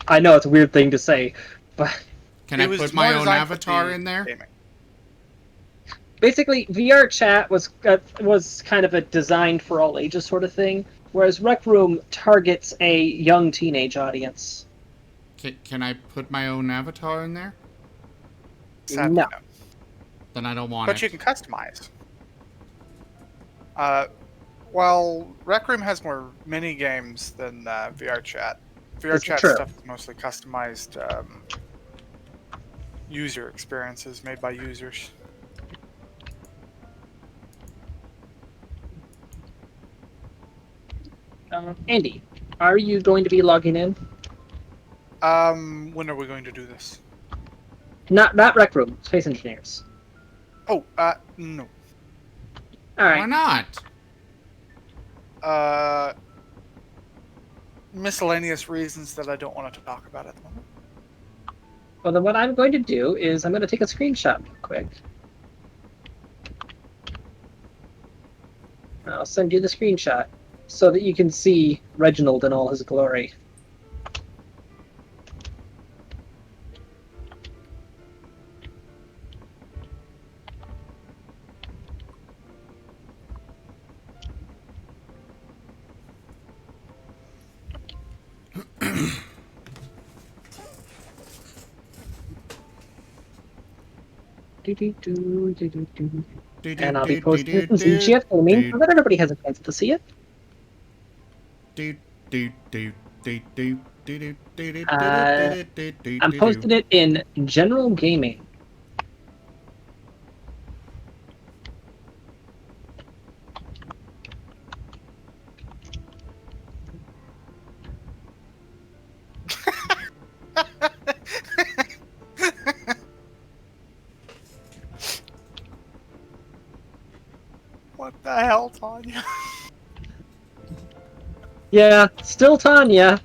I know it's a weird thing to say, but Can It I was put more my own designed for avatar the in there? gaming. basically VR chat was kind of a designed for all ages sort of thing, whereas Rec Room targets a young teenage audience. Can I put my own avatar in there? Sadly, No. no. Then I don't want But it. you can customize. Well, Rec Room has more mini games than VR Chat. VR It's Chat true. stuff is mostly customized user experiences made by users. Andy, are you going to be logging in? When are we going to do this? Not Rec Room, Space Engineers. Oh, no. All Why right. not? Miscellaneous reasons that I don't want to talk about at the moment. Well, then what I'm going to do is I'm going to take a screenshot real quick. I'll send you the screenshot so that you can see Reginald in all his glory. And I'll be posting it in ZGF Gaming so that everybody has a chance to see it. I'm posting it in General Gaming. What the hell, Tanya? Yeah, still Tanya.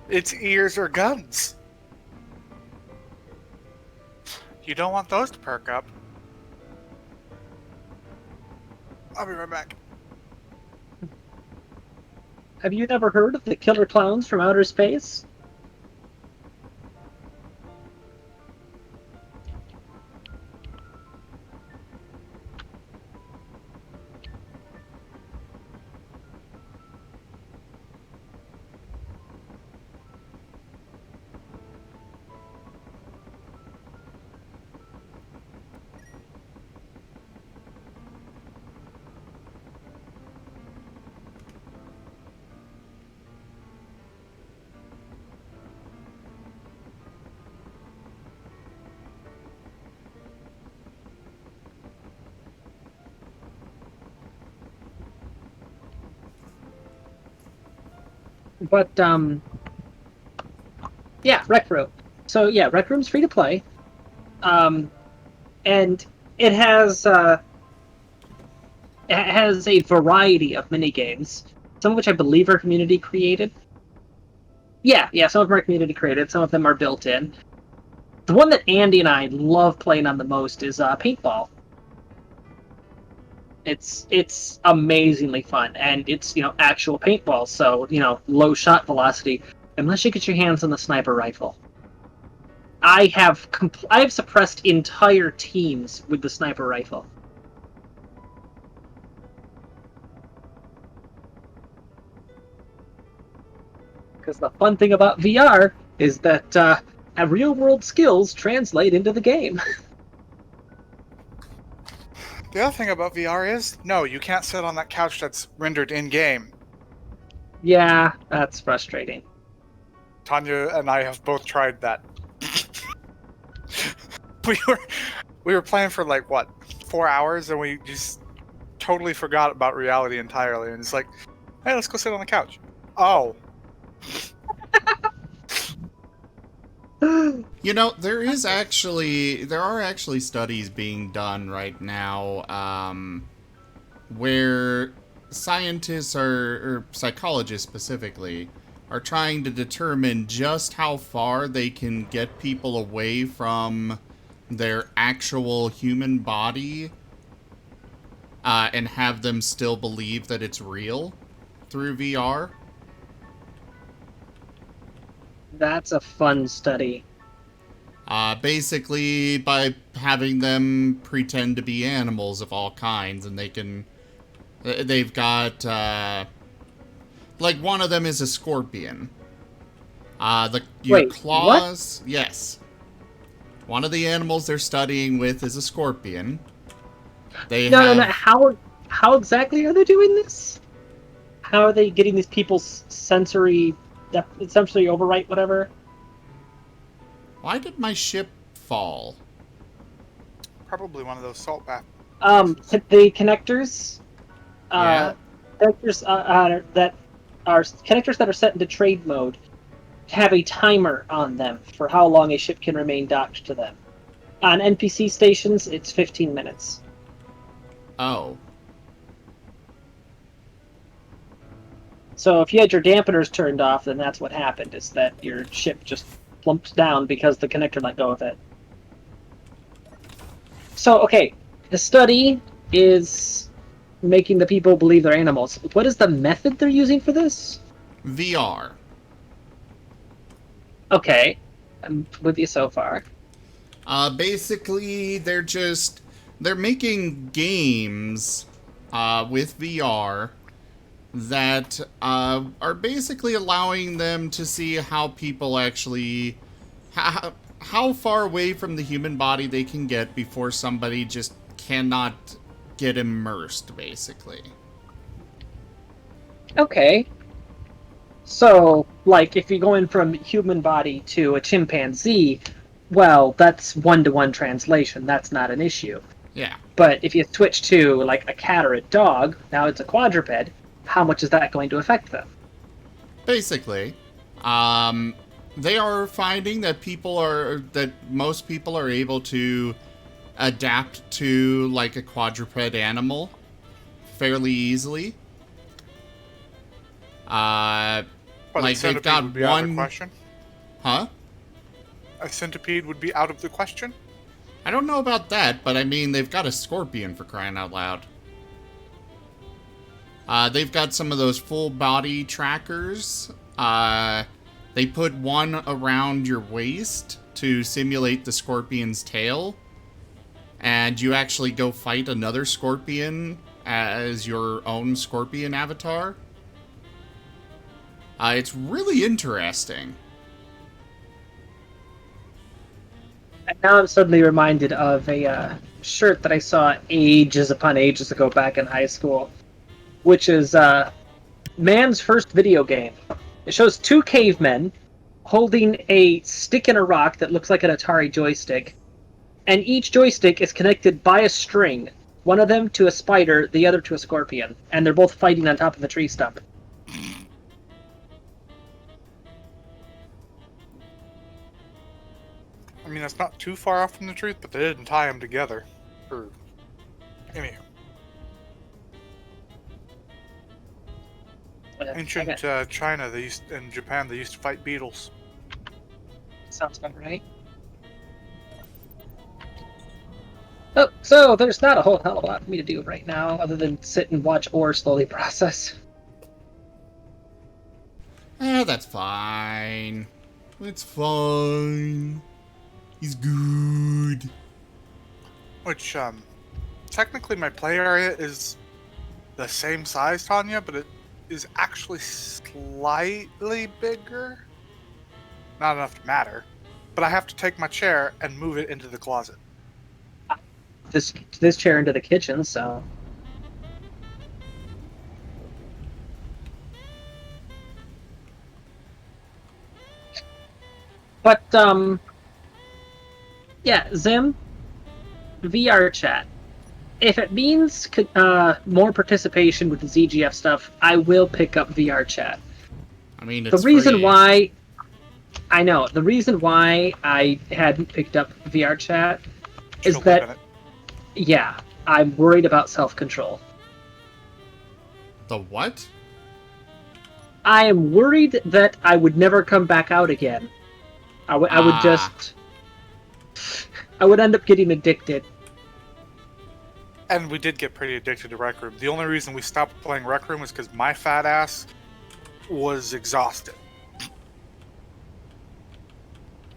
It's ears or guns. You don't want those to perk up. I'll be right back. Have you never heard of the killer clowns from outer space? But yeah, Rec Room. So yeah, Rec Room's free to play, and it has a variety of mini games, some of which I believe are community created. Yeah, some of them are community created. Some of them are built in. The one that Andy and I love playing on the most is paintball. It's amazingly fun, and it's actual paintball, so low shot velocity, unless you get your hands on the sniper rifle. I have suppressed entire teams with the sniper rifle. Because the fun thing about VR is that real world skills translate into the game. The other thing about VR is, no, you can't sit on that couch that's rendered in-game. Yeah, that's frustrating. Tanya and I have both tried that. we were playing for like, what, 4 hours, and we just totally forgot about reality entirely, and it's like, hey, let's go sit on the couch. Oh. You know, there are actually studies being done right now, where scientists or psychologists specifically are trying to determine just how far they can get people away from their actual human body, and have them still believe that it's real through VR. That's a fun study. Basically, by having them pretend to be animals of all kinds, and they've got, like, one of them is a scorpion. Your Wait, claws, yes. One of the animals they're studying with is a scorpion. No. How exactly are they doing this? How are they getting these people's sensory overwrite, whatever? Why did my ship fall? Probably one of those salt bath. The connectors. Yeah. Connectors that are set into trade mode have a timer on them for how long a ship can remain docked to them. On NPC stations, it's 15 minutes. Oh. So if you had your dampeners turned off, then that's what happened, is that your ship just plumps down because the connector let go of it. So, okay, the study is making the people believe they're animals. What is the method they're using for this? VR. Okay, I'm with you so far. Basically, they're making games, with VR that, are basically allowing them to see how people actually, how far away from the human body they can get before somebody just cannot get immersed, basically. Okay. So, like, if you're going from human body to a chimpanzee, well, that's one-to-one translation. That's not an issue. Yeah. But if you switch to, like, a cat or a dog, now it's a quadruped, how much is that going to affect them? Basically. They are finding that most people are able to adapt to, like, a quadruped animal fairly easily. But Like, a they've centipede got would be out of the question. Huh? A centipede would be out of the question. I don't know about that, but I mean, they've got a scorpion, for crying out loud. They've got some of those full body trackers. They put one around your waist to simulate the scorpion's tail. And you actually go fight another scorpion as your own scorpion avatar. It's really interesting. And now I'm suddenly reminded of a shirt that I saw ages upon ages ago back in high school, which is man's first video game. It shows two cavemen holding a stick and a rock that looks like an Atari joystick, and each joystick is connected by a string, one of them to a spider, the other to a scorpion, and they're both fighting on top of a tree stump. I mean, that's not too far off from the truth, but they didn't tie them together. Anyhow. Ancient China, and Japan, they used to fight beetles. Sounds about right. Oh, so there's not a whole hell of a lot for me to do right now, other than sit and watch ore slowly process. That's fine. It's fine. He's good. Which, technically my play area is the same size, Tanya, but it is actually slightly bigger. Not enough to matter. But I have to take my chair and move it into the closet. This chair into the kitchen, so... But, yeah, Zim, VR chat. If it means more participation with the ZGF stuff, I will pick up VR chat. I mean, it's the reason free. why I know. The reason why I hadn't picked up VR chat is She'll live in that, it. yeah, I'm worried about self-control. The what? I am worried that I would never come back out again. I would end up getting addicted. And we did get pretty addicted to Rec Room. The only reason we stopped playing Rec Room was because my fat ass was exhausted.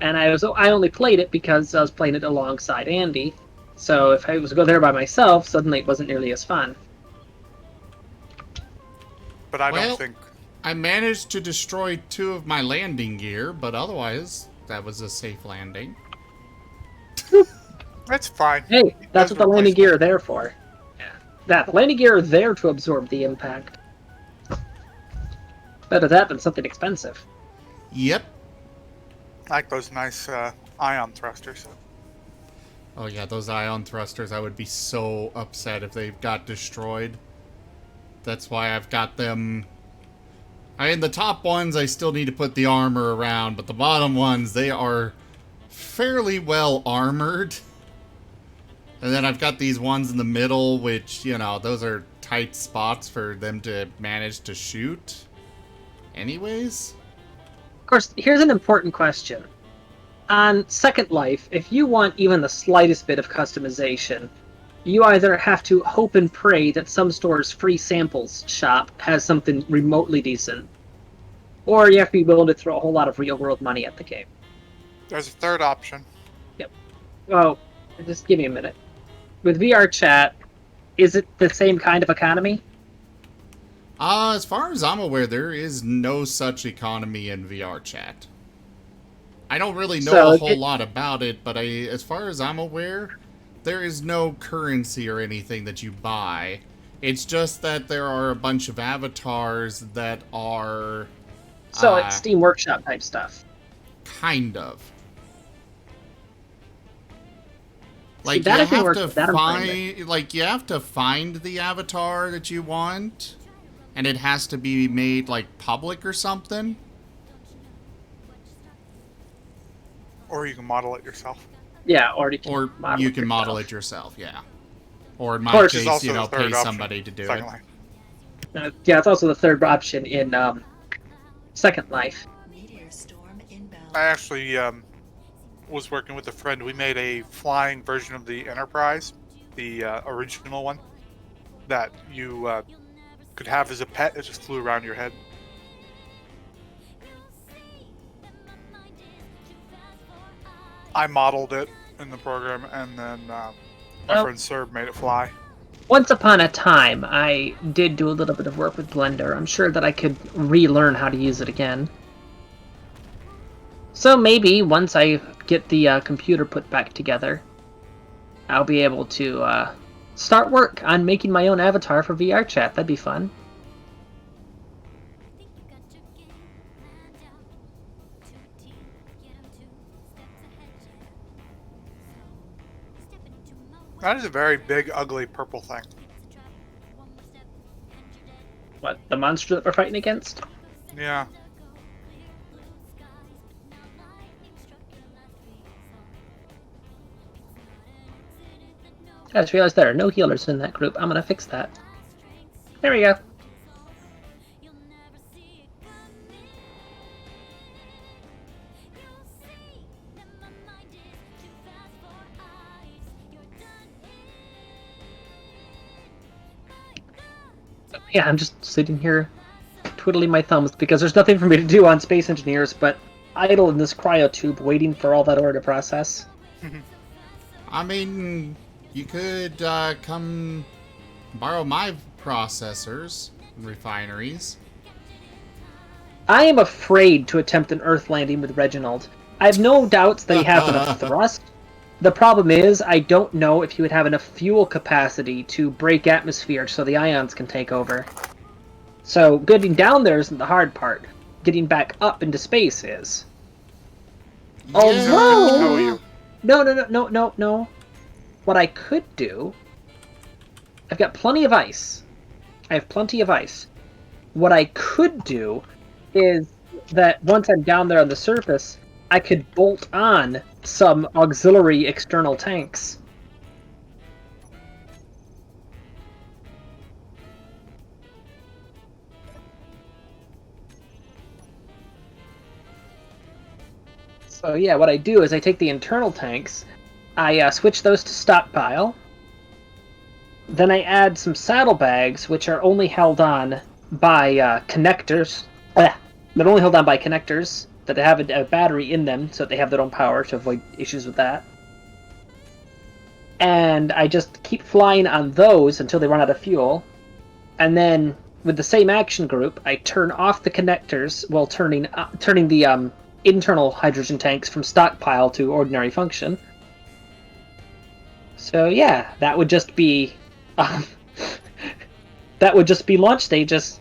And I only played it because I was playing it alongside Andy. So if I was to go there by myself, suddenly it wasn't nearly as fun. But I Well, don't think... I managed to destroy 2 of my landing gear, but otherwise, that was a safe landing. That's fine. Hey, that's Those what the are landing replaceable. gear are there for. Yeah. The landing gear are there to absorb the impact. Better that than something expensive. Yep. I like those nice ion thrusters. Oh yeah, those ion thrusters, I would be so upset if they got destroyed. That's why I've got them... I mean, the top ones, I still need to put the armor around, but the bottom ones, they are fairly well armored. And then I've got these ones in the middle, which, you know, those are tight spots for them to manage to shoot. Anyways? Of course, here's an important question. On Second Life, if you want even the slightest bit of customization, you either have to hope and pray that some store's free samples shop has something remotely decent, or you have to be willing to throw a whole lot of real-world money at the game. There's a third option. Oh, just give me a minute. With VR chat, is it the same kind of economy? As far as I'm aware, there is no such economy in VR chat. I don't really know So a whole it- lot about it, but as far as I'm aware, there is no currency or anything that you buy. It's just that there are a bunch of avatars that are So it's Steam Workshop type stuff. kind of. See, Like that you I can have work to with, that I'm fine find, you have to find the avatar that you want, and it has to be made like public or something. Or you can model it yourself. Yeah, or you can model it yourself, yeah. Or in my course, Which is case, also you the know, third pay option. somebody to do it. Second Life. Yeah, it's also the third option in Second Life. Meteor storm inbound. I actually was working with a friend. We made a flying version of the Enterprise, the original one, that you could have as a pet. It just flew around your head. I modeled it in the program, and then my Oh. friend Serb made it fly. Once upon a time, I did do a little bit of work with Blender. I'm sure that I could relearn how to use it again. So maybe once I get the computer put back together, I'll be able to start work on making my own avatar for VR chat. That'd be fun. That is a very big, ugly purple thing. What, the monster that we're fighting against? Yeah. I just realized there are no healers in that group. I'm gonna fix that. There we go. Yeah, I'm just sitting here twiddling my thumbs because there's nothing for me to do on Space Engineers but idle in this cryotube waiting for all that ore to process. I mean, you could come borrow my processors and refineries. I am afraid to attempt an Earth landing with Reginald. I have no doubts that he has enough thrust. The problem is, I don't know if he would have enough fuel capacity to break atmosphere so the ions can take over. So, getting down there isn't the hard part. Getting back up into space is. Tow you. No. What I could do... I've got plenty of ice. I have plenty of ice. What I could do is that once I'm down there on the surface, I could bolt on some auxiliary external tanks. So yeah, what I do is I take the internal tanks, I switch those to stockpile, then I add some saddlebags, which are only held on by connectors. They're only held on by connectors that have a battery in them, so they have their own power to avoid issues with that. And I just keep flying on those until they run out of fuel. And then, with the same action group, I turn off the connectors while turning the internal hydrogen tanks from stockpile to ordinary function. So yeah, that would just be launch stages.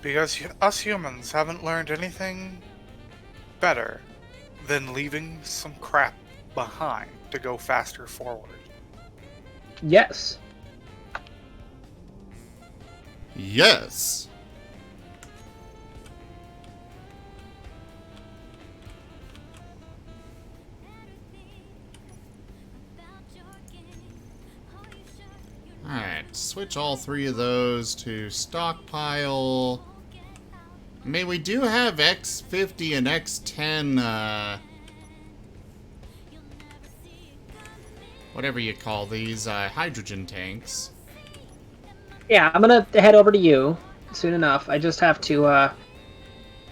Because us humans haven't learned anything better than leaving some crap behind to go faster forward. Yes. Yes. Alright, switch all three of those to stockpile. I mean, we do have X50 and X10, whatever you call these, hydrogen tanks. Yeah, I'm gonna head over to you soon enough. I just have to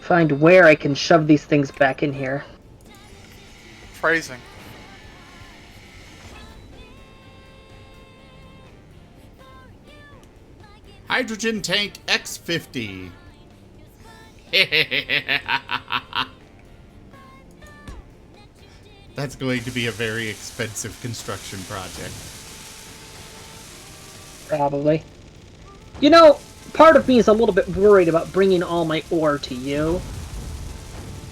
find where I can shove these things back in here. Phrasing. Hydrogen tank X50. That's going to be a very expensive construction project. Probably. You know, part of me is a little bit worried about bringing all my ore to you.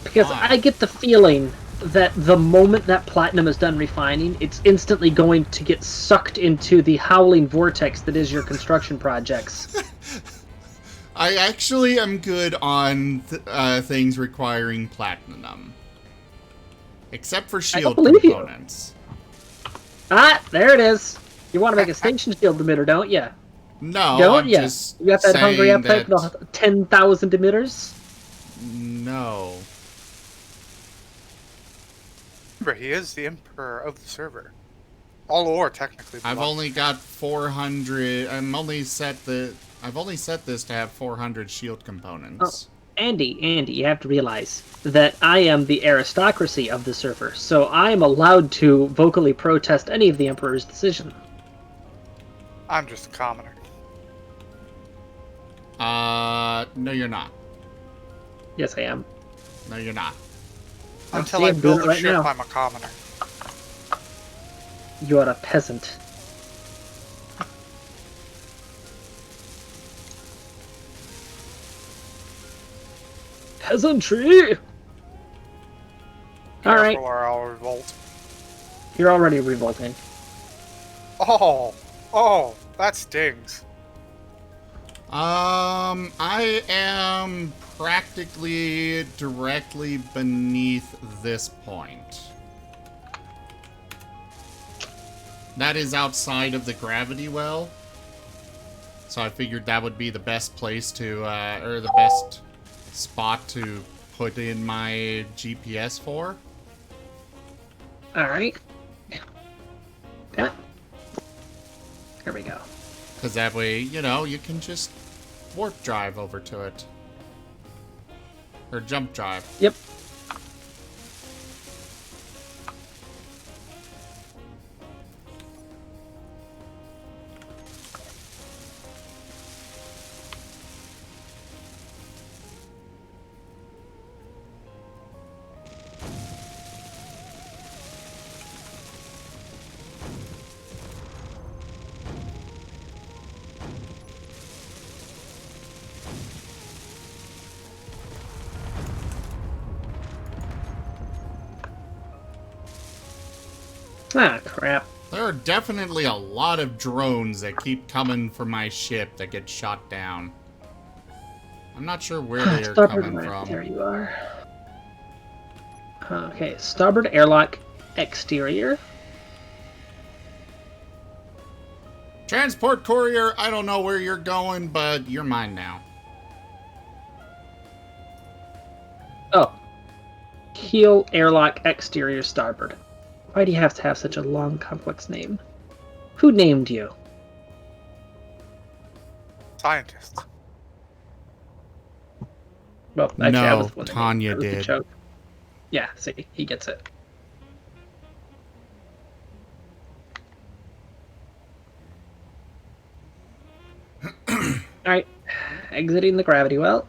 Because Why? I get the feeling that the moment that platinum is done refining, it's instantly going to get sucked into the howling vortex that is your construction projects. I actually am good on things requiring platinum. Except for shield believe you. components. Ah, there it is. You want to make a station shield emitter, don't you? No, Don't I'm you? just You got that hungry saying appetite that... for the 10,000 emitters? No. Remember, he is the emperor of the server. All ore technically. I've belongs only to got 400... I've only set this to have 400 shield components. Andy, you have to realize that I am the aristocracy of the server, so I am allowed to vocally protest any of the Emperor's decision. I'm just a commoner. No you're not. Yes, I am. No you're not. Until I I'm build doing it a right ship, now. I'm a commoner. You are a peasant. Peasantry! Alright, Careful or I'll revolt. you're already revolting. Oh, that stings. I am practically directly beneath this point. That is outside of the gravity well. So I figured that would be the best place to, or the best spot to put in my GPS for. Alright. Yeah. There we go. Because that way, you know, you can just warp drive over to it. Or jump drive. Yep. Ah, crap. There are definitely a lot of drones that keep coming for my ship that get shot down. I'm not sure where they are Starboard coming left, from. there you are. Okay, starboard airlock exterior. Transport courier, I don't know where you're going, but you're mine now. Oh. Keel airlock exterior starboard. Why do you have to have such a long, complex name? Who named you? Scientists. Well, actually, I No, was the one that named Tanya it. That was the did. joke. Yeah, see, he gets it. Alright, exiting the gravity well.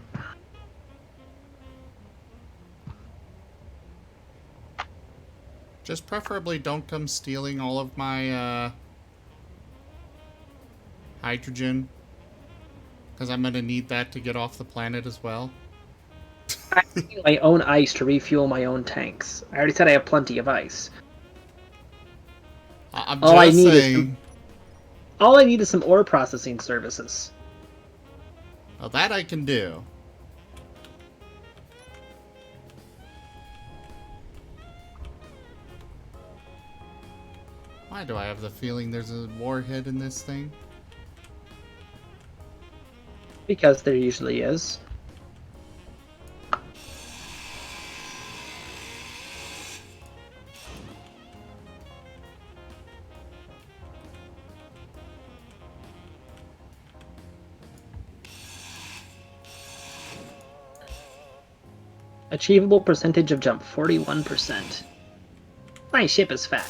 Just preferably don't come stealing all of my hydrogen. Because I'm going to need that to get off the planet as well. I'm using my own ice to refuel my own tanks. I already said I have plenty of ice. I'm All I just need is saying. All I need is some ore processing services. Well, that I can do. Why do I have the feeling there's a warhead in this thing? Because there usually is. Achievable percentage of jump, 41%. My ship is fat.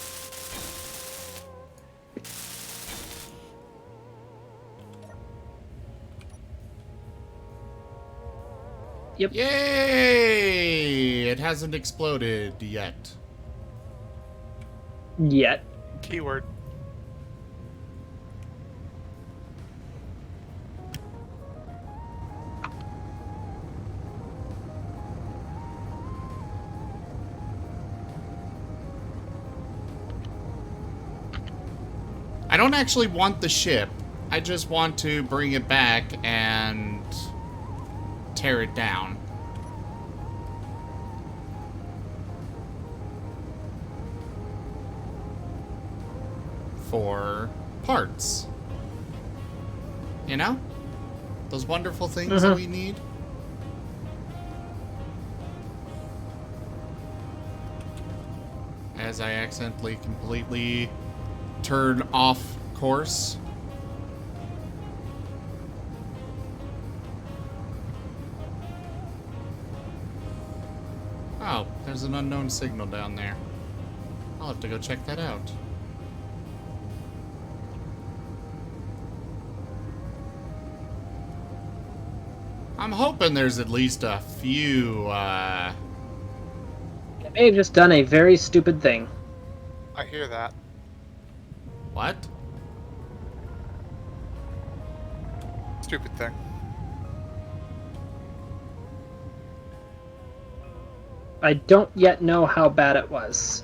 Yep. Yay! It hasn't exploded yet. Yet. Keyword. I don't actually want the ship. I just want to bring it back and tear it down. For parts. You know? Those wonderful things that we need. As I accidentally completely turn off course. Oh, there's an unknown signal down there. I'll have to go check that out. I'm hoping there's at least a few, I may have just done a very stupid thing. I hear that. What? Stupid thing. I don't yet know how bad it was.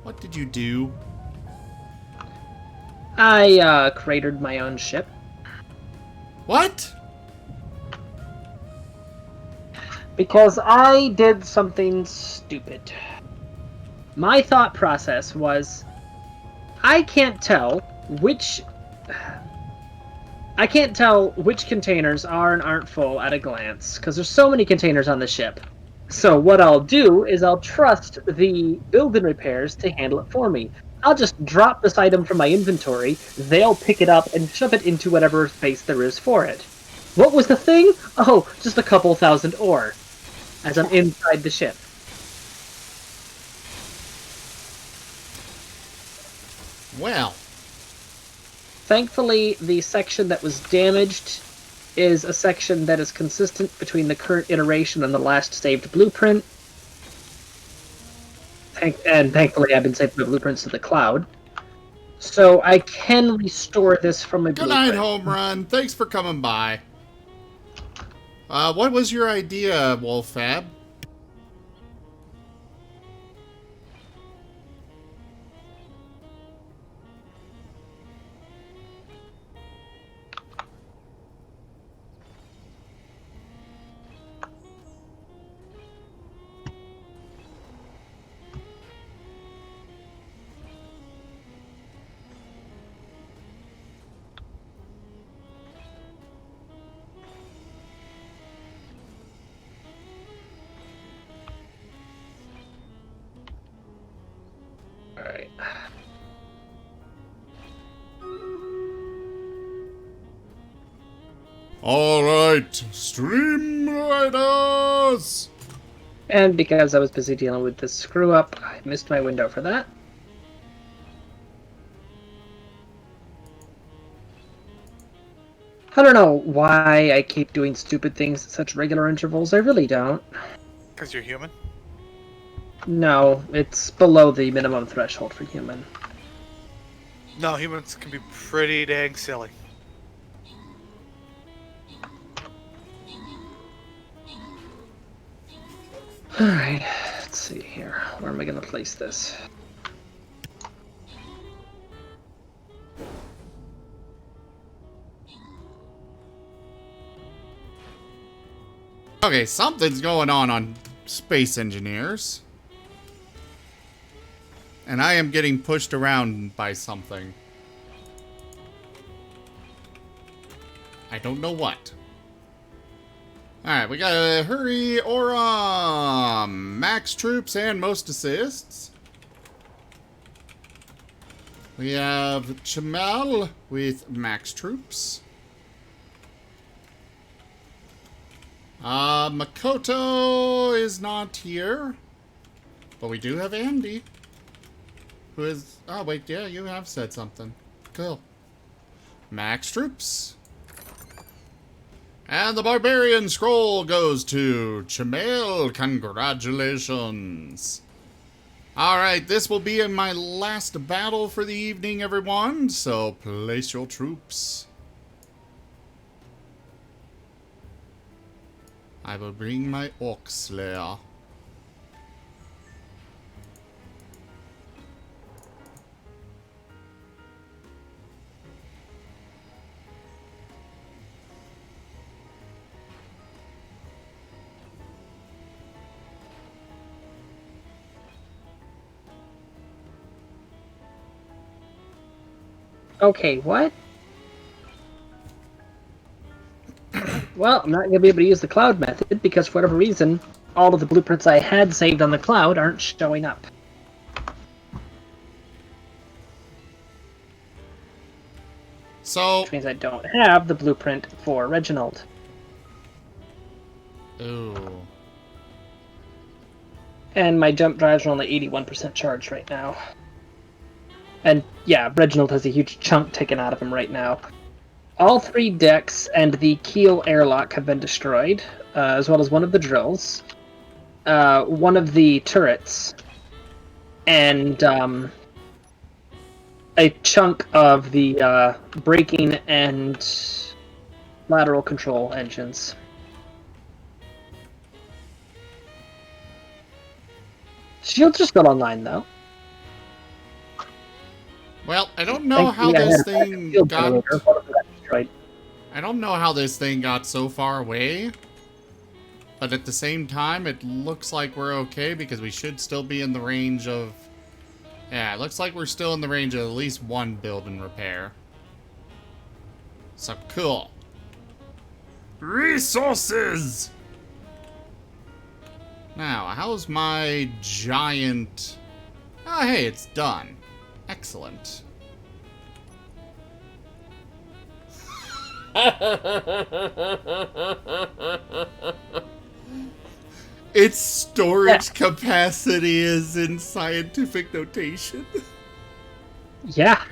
What did you do? I, cratered my own ship. What? Because I did something stupid. My thought process was, I can't tell which containers are and aren't full at a glance, because there's so many containers on the ship. So what I'll do is I'll trust the build-in repairs to handle it for me. I'll just drop this item from my inventory, they'll pick it up and shove it into whatever space there is for it. What was the thing? Oh, just a couple thousand ore. As I'm inside the ship. Well. Thankfully, the section that was damaged is a section that is consistent between the current iteration and the last saved blueprint. And thankfully, I've been saving the blueprints to the cloud. So I can restore this from a Good blueprint. night, Home Run. Thanks for coming by. What was your idea, Wolffab? Alright, Stream Riders! And because I was busy dealing with this screw up, I missed my window for that. I don't know why I keep doing stupid things at such regular intervals. I really don't. Because you're human. No, it's below the minimum threshold for human. No, humans can be pretty dang silly. Alright, let's see here. Where am I going to place this? Okay, something's going on Space Engineers. And I am getting pushed around by something. I don't know what. Alright, we gotta hurry or max troops and most assists. We have Chamal with max troops. Makoto is not here. But we do have Andy. Who is... Oh, wait, yeah, you have said something. Cool. Max troops. And the Barbarian Scroll goes to Chamail. Congratulations. Alright, this will be my last battle for the evening, everyone. So, place your troops. I will bring my Orc Slayer. Okay, what? Well, I'm not going to be able to use the cloud method because for whatever reason, all of the blueprints I had saved on the cloud aren't showing up. So... Which means I don't have the blueprint for Reginald. Ooh. And my jump drives are only 81% charged right now. And yeah, Reginald has a huge chunk taken out of him right now. All 3 decks and the keel airlock have been destroyed, as well as one of the drills, one of the turrets, and a chunk of the braking and lateral control engines. Shields are still online, though. Well, I don't know how this thing got... I don't know how this thing got so far away. But at the same time, it looks like we're okay because we should still be in the range of... Yeah, it looks like we're still in the range of at least 1 build and repair. So, cool. Resources! Now, how's my giant... Oh, hey, it's done. Excellent. Its storage capacity is in scientific notation. Yeah.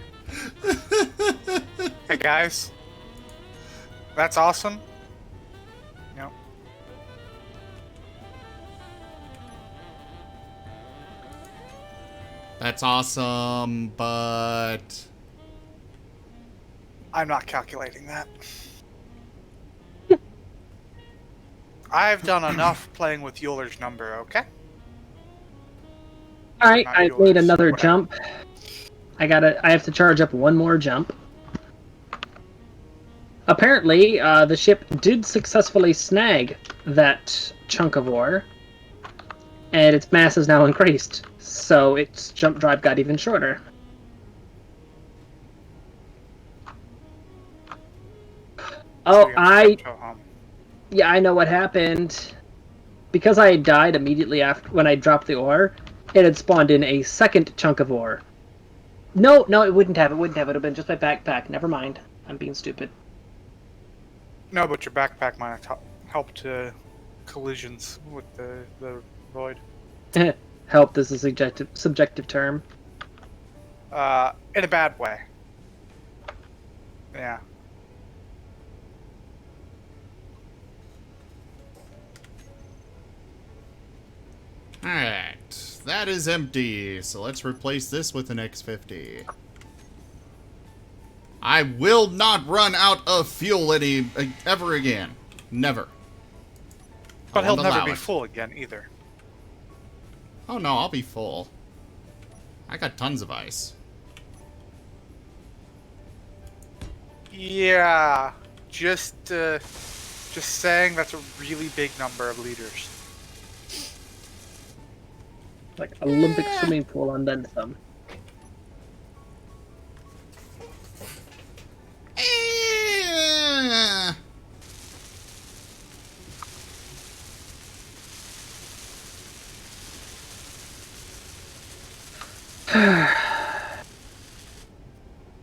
Hey guys, that's awesome. Yep. That's awesome, but... I'm not calculating that. I've done enough playing with Euler's number, okay? Alright, Not I yours, made another whatever. jump. I have to charge up one more jump. Apparently, the ship did successfully snag that chunk of ore, and its mass is now increased, so its jump drive got even shorter. Oh, So you have to go home. Yeah, I know what happened. Because I had died immediately after when I dropped the ore, it had spawned in a second chunk of ore. No, it wouldn't have. It would have been just my backpack. Never mind. I'm being stupid. No, but your backpack might have helped collisions with the void. Help is a subjective term. In a bad way. Yeah. Alright, that is empty, so let's replace this with an X50. I will not run out of fuel ever again. Never. But I he'll won't never allow be it. full again either. Oh no, I'll be full. I got tons of ice. Yeah, just saying that's a really big number of liters. Like Olympic swimming pool and then some. Eh.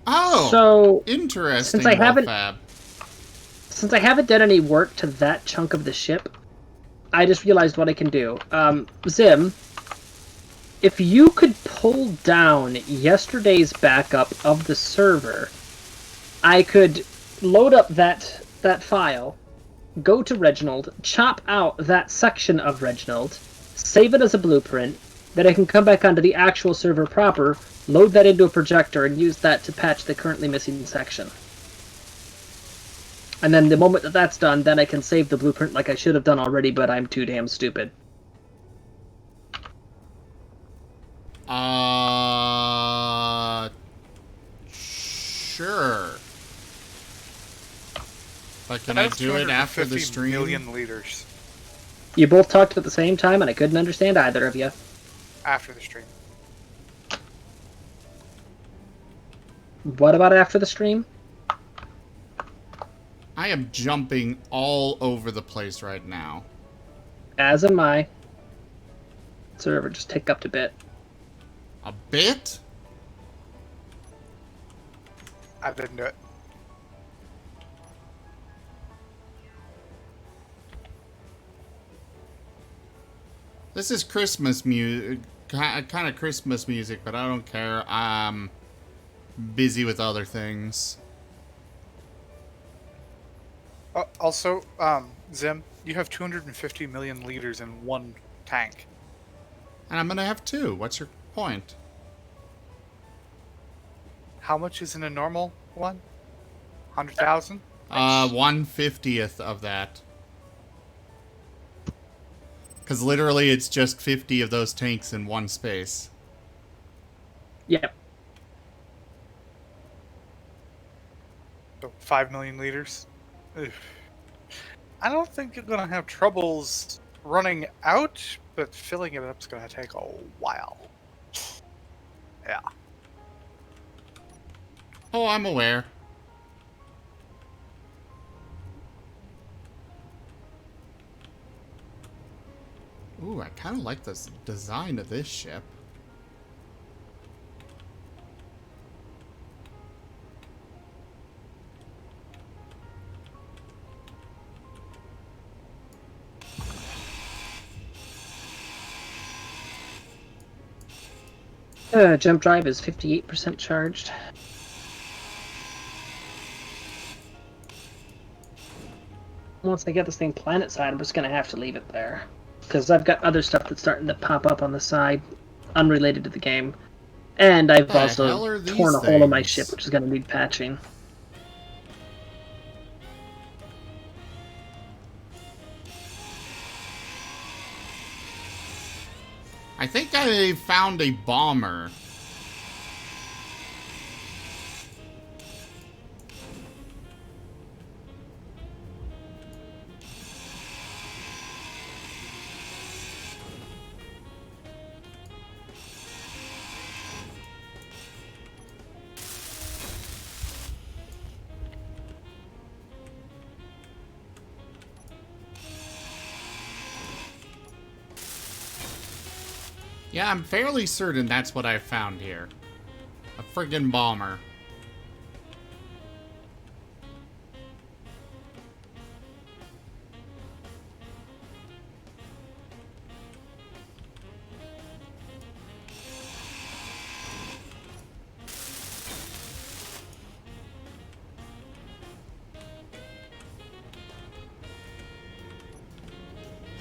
Oh, So interesting. since I haven't- Wolfab. since I haven't done any work to that chunk of the ship, I just realized what I can do. Zim, if you could pull down yesterday's backup of the server, I could load up that file, go to Reginald, chop out that section of Reginald, save it as a blueprint, then I can come back onto the actual server proper, load that into a projector, and use that to patch the currently missing section. And then the moment that that's done, then I can save the blueprint like I should have done already, but I'm too damn stupid. Sure. But can I That's do it after the 250 stream? million liters You both talked at the same time, and I couldn't understand either of you. after the stream. What about after the stream? I am jumping all over the place right now. As am I. Server just tick up a bit. A bit? I didn't do it. This is Christmas music, kind of Christmas music, but I don't care. I'm busy with other things. Also, Zim, you have 250 million liters in one tank. And I'm gonna have two. What's your point? How much is in a normal one? 100,000? 1/50th of that. Because literally it's just 50 of those tanks in one space. Yep. So 5 million liters. Ugh. I don't think you're gonna have troubles running out, but filling it up is gonna take a while. Yeah. Oh, I'm aware. Ooh, I kind of like the design of this ship. Jump drive is 58% charged. Once I get this thing planet side, I'm just gonna have to leave it there. Because I've got other stuff that's starting to pop up on the side, unrelated to the game. And I've The hell also are these torn a hole in my things? ship, which is gonna need patching. I think I found a bomber. Yeah, I'm fairly certain that's what I found here. A friggin' bomber.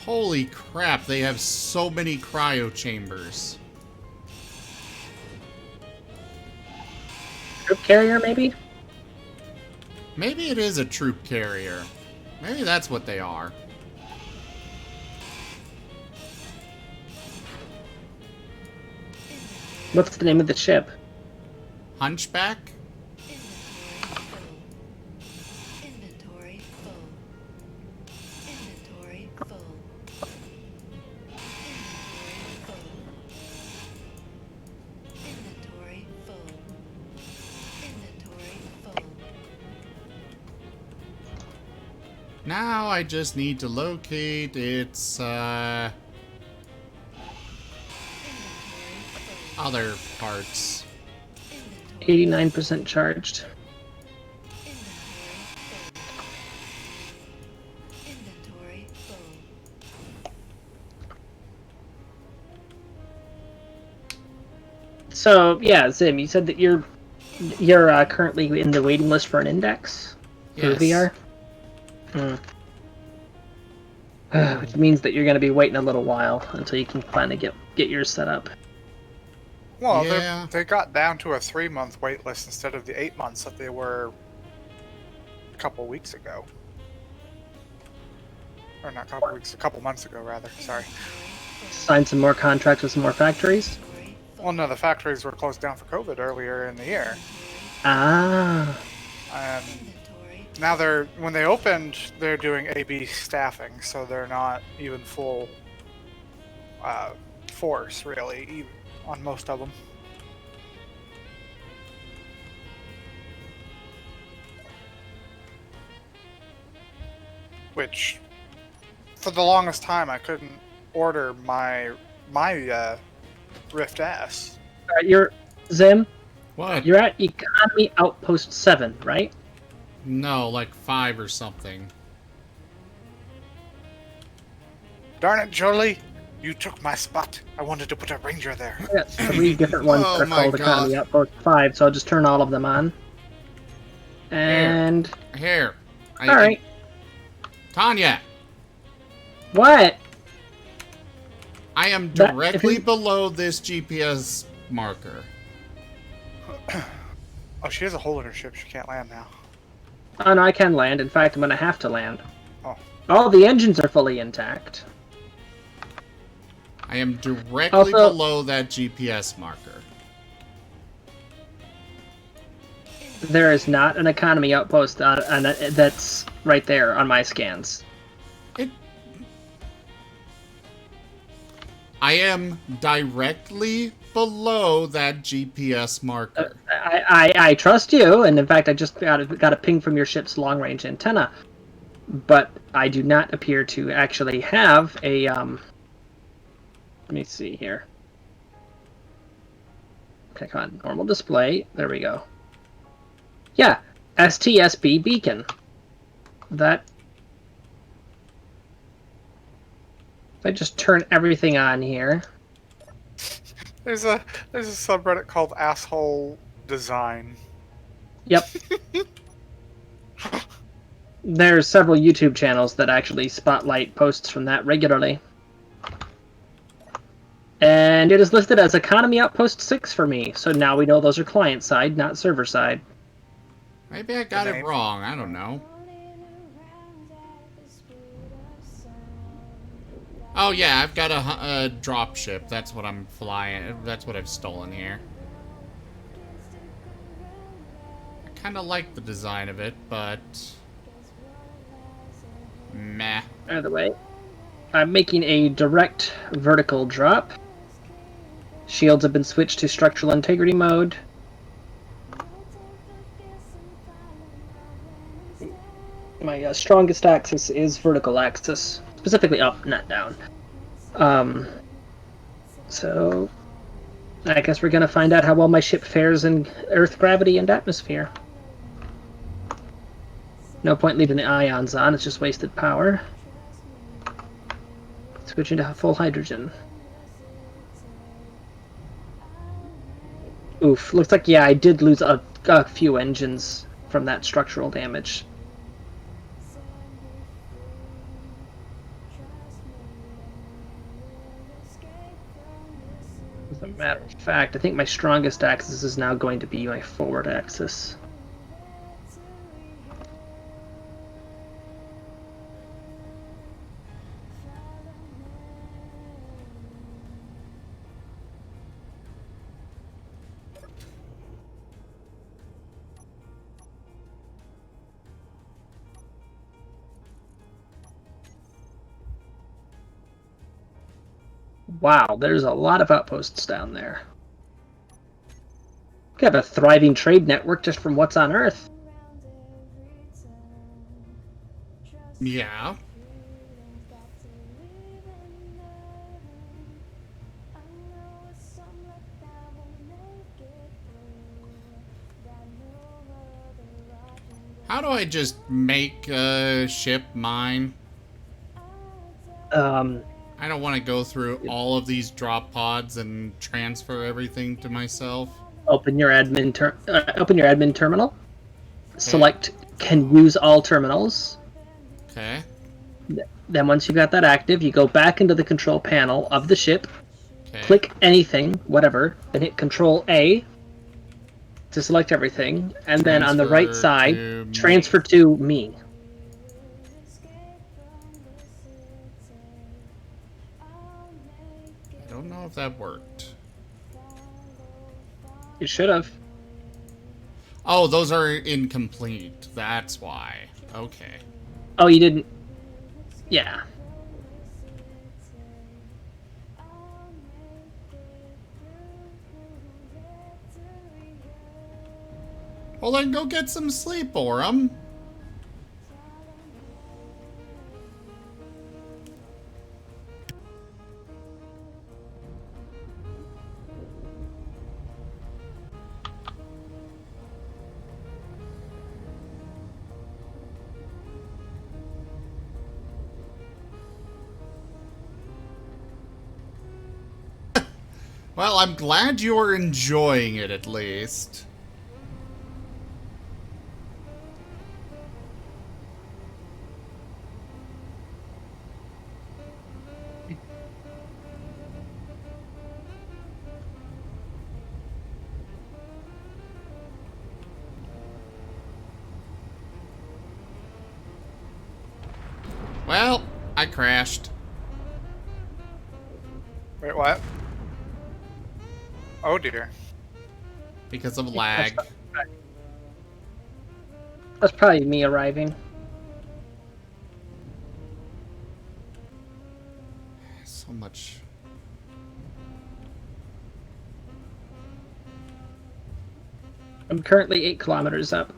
Holy crap, they have so many cryo chambers. Troop carrier, maybe? Maybe it is a troop carrier. Maybe that's what they are. What's the name of the ship? Hunchback? Inventory full. Inventory full. Inventory full. Inventory full. Now I just need to locate its, other parts. 89% charged. Inventory full. So, yeah, Zim, you said that you're currently in the waiting list for an index for Yes. VR? Which means that you're going to be waiting a little while until you can finally get yours set up. Well, Yeah. they got down to a 3-month wait list instead of the 8 months that they were a couple weeks ago. Or not a couple weeks, a couple months ago, rather. Sorry. Sign some more contracts with some more factories. Well, no, the factories were closed down for COVID earlier in the year. Ah. And now when they opened, they're doing AB staffing, so they're not even full force, really, on most of them. Which, for the longest time, I couldn't order my Rift S. You're Zim. What? You're at Economy Outpost 7, right? No, like 5 or something. Darn it, Jolie! You took my spot. I wanted to put a ranger there. I got 3 different ones Oh that are my called Economy God. Outpost 5, so I'll just turn all of them on. And Here. all right. Tanya, What? I am That- directly below this GPS marker. Oh, she has a hole in her ship. She can't land now. Oh no, I can land. In fact, I'm gonna have to land. Oh. All the engines are fully intact. I am directly Also- below that GPS marker. There is not an economy outpost that's right there on my scans. I am directly below that GPS marker. I trust you, and in fact, I just got a ping from your ship's long-range antenna, but I do not appear to actually have a. Let me see here. Click on normal display. There we go. Yeah, STSB beacon. That. If I just turn everything on here. There's a subreddit called Asshole Design. Yep. There's several YouTube channels that actually spotlight posts from that regularly. And it is listed as Economy Outpost 6 for me, so now we know those are client side, not server side. Maybe I got it name? wrong. I don't know. Oh yeah, I've got a drop ship. That's what I'm flying. That's what I've stolen here. I kind of like the design of it, but meh. By the way, I'm making a direct vertical drop. Shields have been switched to structural integrity mode. My strongest axis is vertical axis, specifically up, not down. So I guess we're gonna find out how well my ship fares in Earth gravity and atmosphere. No point leaving the ions on; it's just wasted power. Switch into full hydrogen. Oof, looks like, yeah, I did lose a few engines from that structural damage. Matter of fact, I think my strongest axis is now going to be my forward axis. Wow, there's a lot of outposts down there. We have a thriving trade network just from what's on Earth. Yeah. How do I just make a ship mine? I don't want to go through all of these drop pods and transfer everything to myself. Open your admin terminal. Select can use all terminals. Okay. Then once you got that active, you go back into the control panel of the ship. Okay. Click anything, whatever, then hit Control A to select everything, and then on the right side, transfer to me. I don't know if that worked. It should have. Oh, those are incomplete. That's why. Okay. Oh, you didn't. Yeah. Well, then go get some sleep, Orem. Well, I'm glad you're enjoying it, at least. Well, I crashed. Wait, what? Oh dear. Because of lag. That's probably me arriving. So much. I'm currently 8 kilometers up.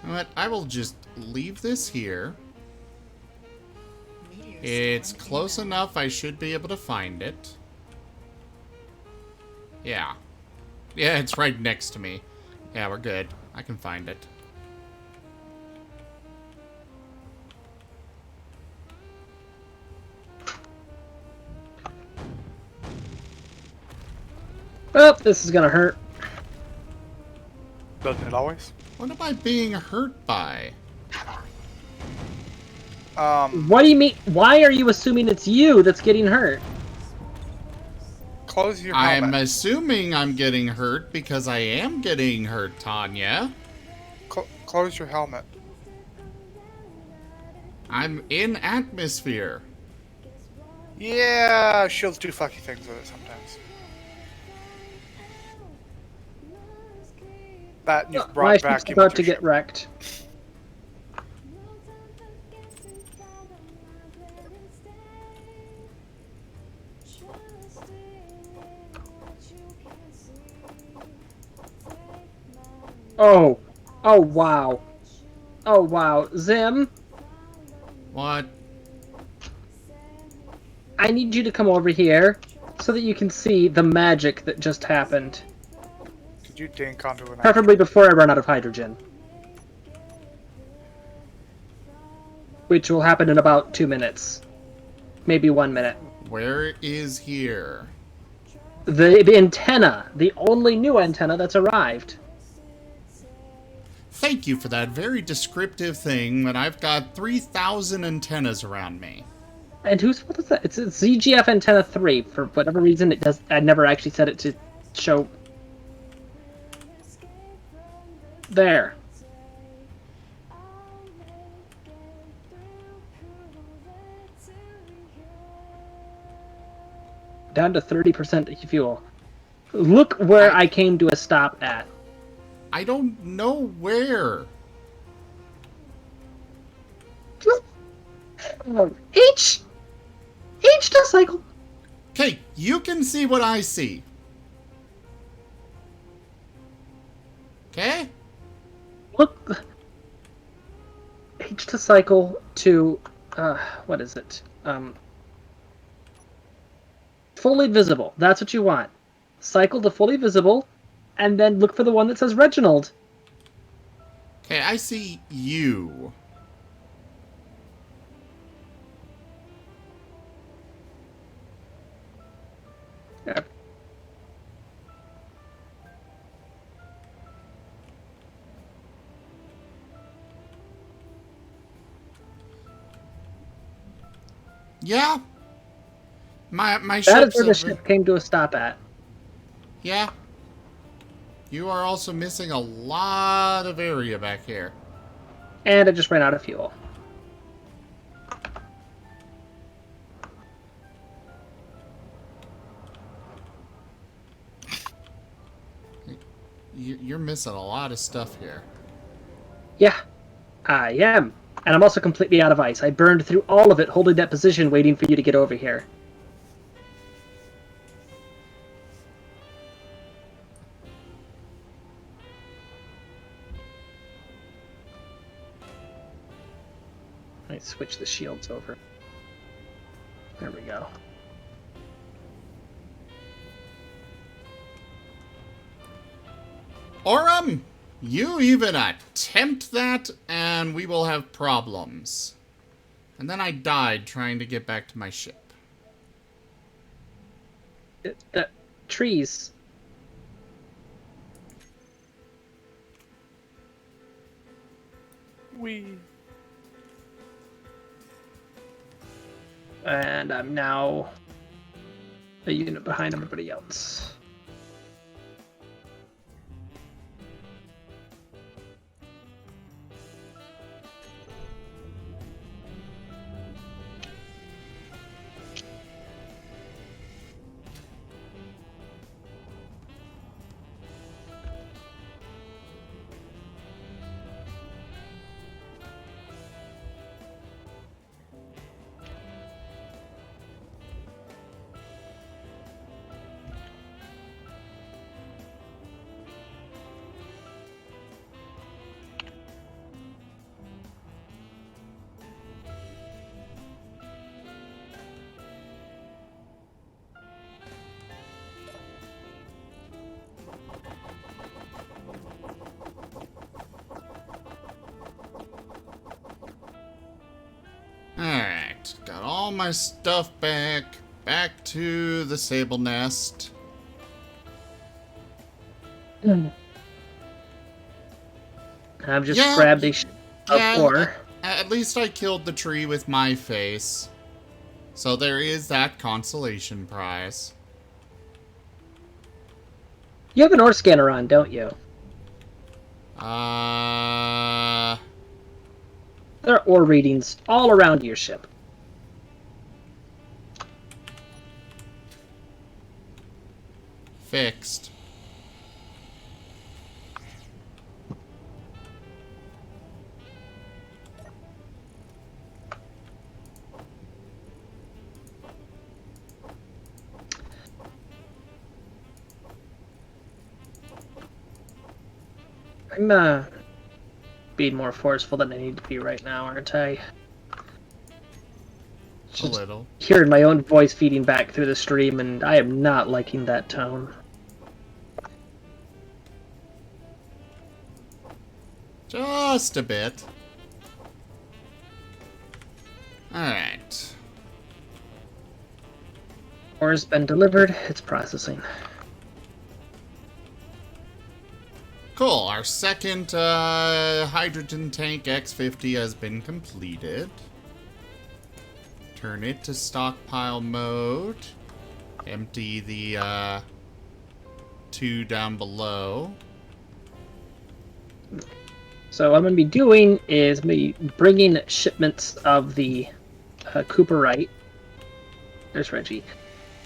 You know what? I will just leave this here. Meteors It's spawned close inbound. enough I should be able to find it. Yeah. Yeah, it's right next to me. Yeah, we're good. I can find it. Oh, this is gonna hurt. Doesn't it always? What am I being hurt by? What do you mean? Why are you assuming it's you that's getting hurt? Close your I'm helmet. assuming I'm getting hurt because I am getting hurt, Tanya. Close your helmet. I'm in atmosphere. Yeah, shields do fucky things with it sometimes. That and you've My brought ship's back about to get wrecked. Oh. Oh, wow. Oh, wow. Zim, What? I need you to come over here so that you can see the magic that just happened. Did you dink onto an Preferably before I run out of hydrogen. Which will happen in about 2 minutes. Maybe 1 minute. Where is here? The antenna. The only new antenna that's arrived. Thank you for that very descriptive thing when I've got 3,000 antennas around me. And whose fault is that? It's ZGF antenna 3. For whatever reason, it does. I never actually set it to show. There. Down to 30% fuel. Look where I came to a stop at. I don't know where. H does cycle. Okay, you can see what I see. Okay? Look. H to cycle to what is it? Fully visible. That's what you want. Cycle to fully visible, and then look for the one that says Reginald. Okay, I see you. Yeah. Yeah. My That ship's is where the over. ship came to a stop at. Yeah. You are also missing a lot of area back here. And it just ran out of fuel. You're missing a lot of stuff here. Yeah, I am. And I'm also completely out of ice. I burned through all of it holding that position waiting for you to get over here. I switch the shields over. There we go. Or, you even attempt that, and we will have problems. And then I died trying to get back to my ship. Trees. And I'm now a unit behind everybody else. Alright, got all my stuff back. Back to the Sable Nest. I've just Yeah, grabbed a sh of Yeah, ore. at least I killed the tree with my face. So there is that consolation prize. You have an ore scanner on, don't you? There are ore readings all around your ship. Fixed. I'm being more forceful than I need to be right now, aren't I? A little. Hearing my own voice feeding back through the stream, and I am not liking that tone. Just a bit. Alright. Ore's been delivered. It's processing. Cool. Our second hydrogen tank X50 has been completed. Turn it to stockpile mode. Empty the two down below. So what I'm going to be doing is bringing shipments of the Cooperite. There's Reggie.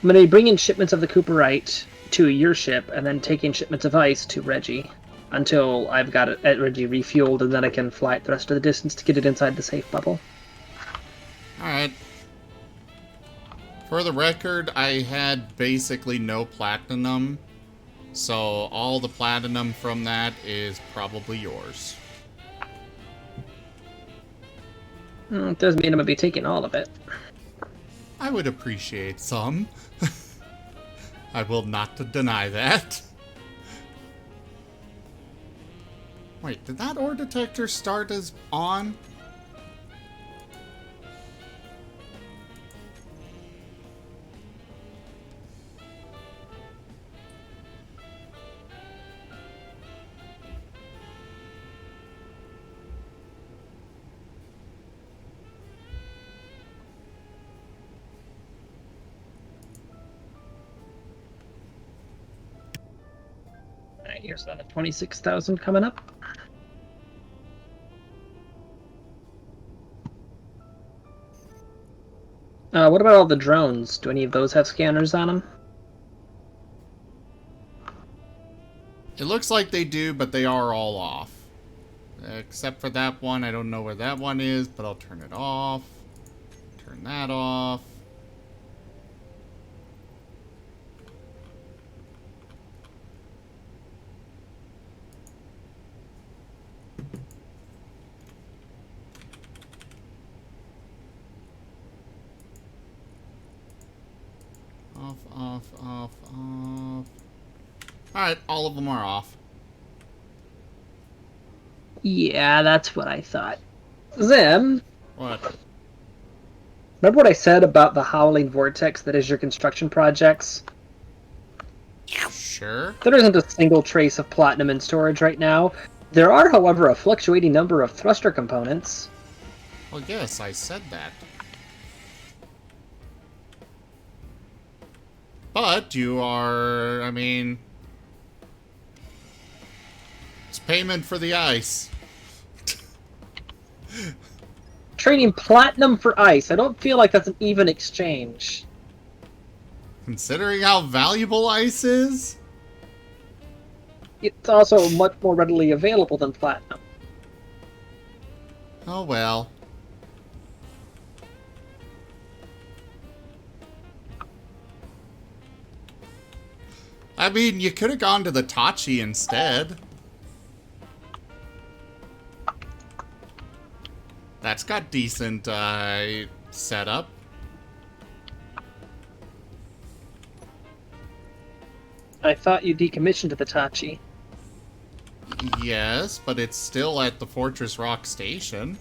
I'm going to be bringing shipments of the Cooperite to your ship, and then taking shipments of ice to Reggie until I've got it at Reggie refueled, and then I can fly it the rest of the distance to get it inside the safe bubble. Alright. For the record, I had basically no platinum, so all the platinum from that is probably yours. It does mean I'm going to be taking all of it. I would appreciate some. I will not deny that. Wait, did that ore detector start as on? Alright, here's that 26,000 coming up. What about all the drones? Do any of those have scanners on them? It looks like they do, but they are all off. Except for that one. I don't know where that one is, but I'll turn it off. Turn that off. Off. Alright, all of them are off. Yeah, that's what I thought. Zim, What? remember what I said about the howling vortex that is your construction projects? Sure. There isn't a single trace of platinum in storage right now. There are, however, a fluctuating number of thruster components. Well, yes, I said that. But you are, I mean... It's payment for the ice. Trading platinum for ice. I don't feel like that's an even exchange. Considering how valuable ice is? It's also much more readily available than platinum. Oh well. I mean, you could have gone to the Tachi instead. That's got decent setup. I thought you decommissioned the Tachi. Yes, but it's still at the Fortress Rock Station.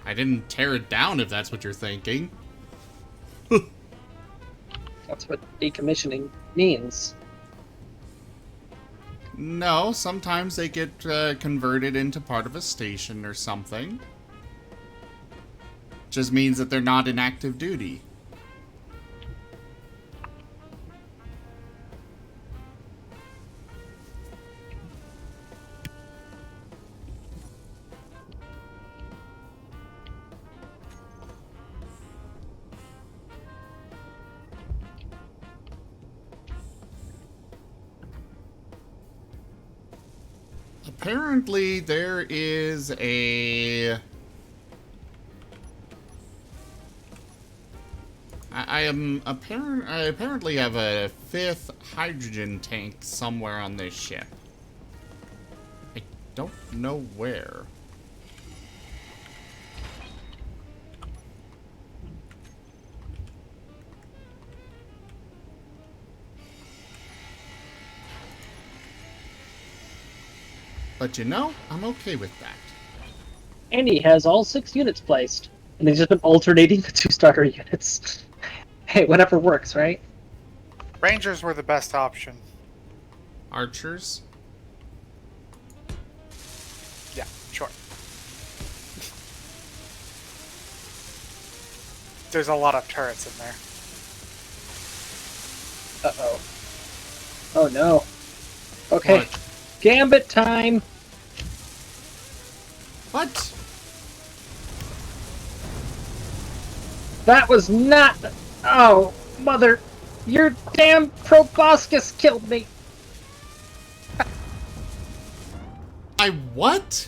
I didn't tear it down, if that's what you're thinking. That's what decommissioning means. No, sometimes they get converted into part of a station or something. Just means that they're not in active duty. Apparently, there is a... I apparently have a 5th hydrogen tank somewhere on this ship. I don't know where. But But you know, I'm okay with that. And he has all 6 units placed. And he's just been alternating the 2 starter units. Hey, whatever works, right? Rangers were the best option. Archers? Yeah, sure. There's a lot of turrets in there. Uh-oh. Oh no. Okay. What? Gambit time! What? That was not... Oh, mother... Your damn proboscis killed me! I what?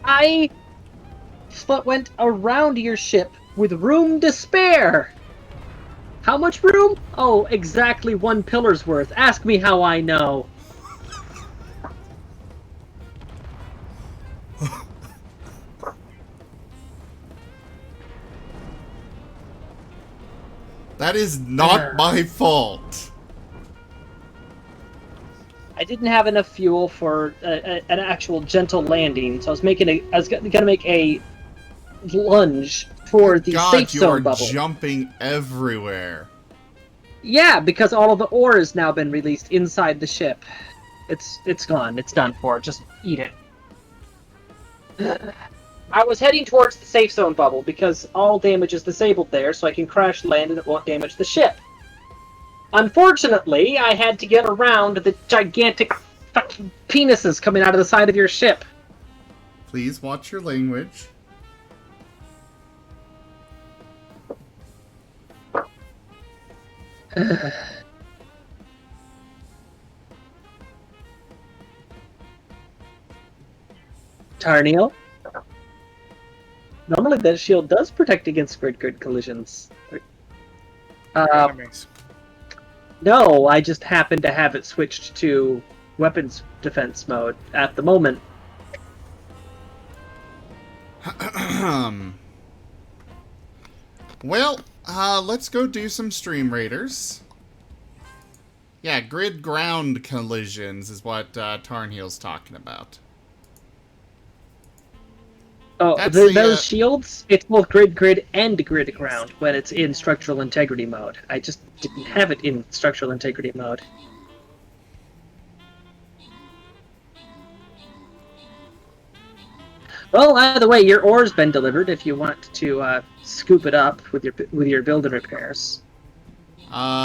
I went around your ship with room to spare! How much room? Oh, exactly 1 pillar's worth. Ask me how I know. That is not my fault. I didn't have enough fuel for an actual gentle landing, so I was gonna make a lunge for the God, safe you zone are bubble. jumping everywhere. Yeah, because all of the ore has now been released inside the ship. It's gone. It's done for. Just eat it. I was heading towards the safe zone bubble because all damage is disabled there, so I can crash land and it won't damage the ship. Unfortunately, I had to get around the gigantic fucking penises coming out of the side of your ship. Please watch your language. Tarniel? Normally that shield does protect against grid collisions. Enemies. No, I just happen to have it switched to weapons defense mode at the moment. Well, let's go do some Stream Raiders. Yeah, grid ground collisions is what Tarnheel's talking about. Oh, That's those shields, it's both grid and grid ground when it's in structural integrity mode. I just didn't have it in structural integrity mode. Well, either way, your ore's been delivered if you want to scoop it up with your build and repairs.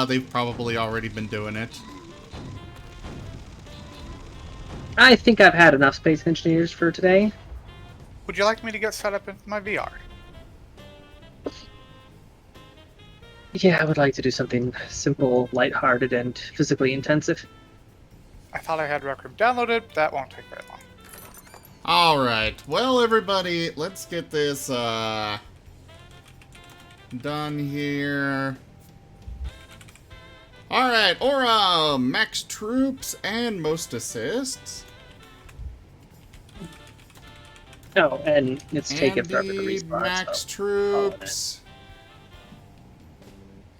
They've probably already been doing it. I think I've had enough space engineers for today. Would you like me to get set up in my VR? Yeah, I would like to do something simple, lighthearted, and physically intensive. I thought I had Rec Room downloaded. That won't take very long. Alright, well everybody, let's get this, done here. Alright, Aura, max troops and most assists. Oh, and it's taken forever to Andy, respawn. max so- troops.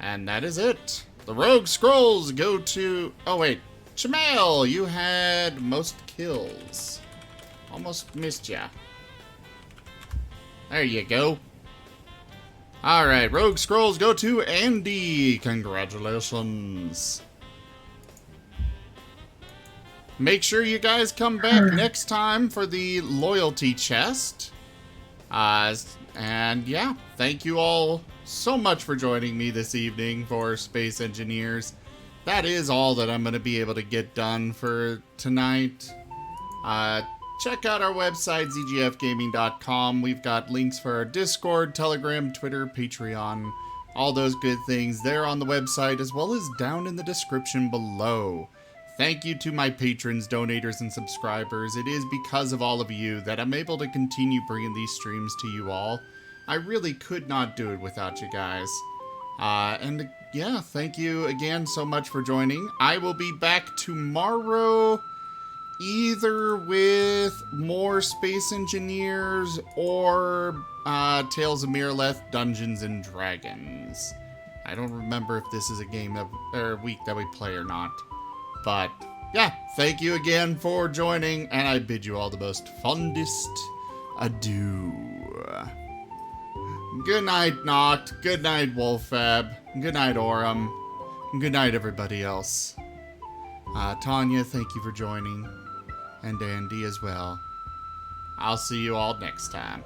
And that is it. The Rogue Scrolls go to... Oh, wait. Shamael, you had most kills. Almost missed ya. There you go. Alright, Rogue Scrolls go to Andy. Congratulations. Make sure you guys come back next time for the loyalty chest. And yeah, thank you all so much for joining me this evening for Space Engineers. That is all that I'm going to be able to get done for tonight. Check out our website, zgfgaming.com. We've got links for our Discord, Telegram, Twitter, Patreon, all those good things there on the website, as well as down in the description below. Thank you to my patrons, donators, and subscribers. It is because of all of you that I'm able to continue bringing these streams to you all. I really could not do it without you guys. And yeah, thank you again so much for joining. I will be back tomorrow, either with more Space Engineers or Tales of Miraleth Dungeons and Dragons. I don't remember if this is a game that, or a week that we play or not. But yeah, thank you again for joining, and I bid you all the most fondest adieu. Good night, Noct. Good night, Wolfab. Good night, Aurum. Good night, everybody else. Tanya, thank you for joining. And Andy as well. I'll see you all next time.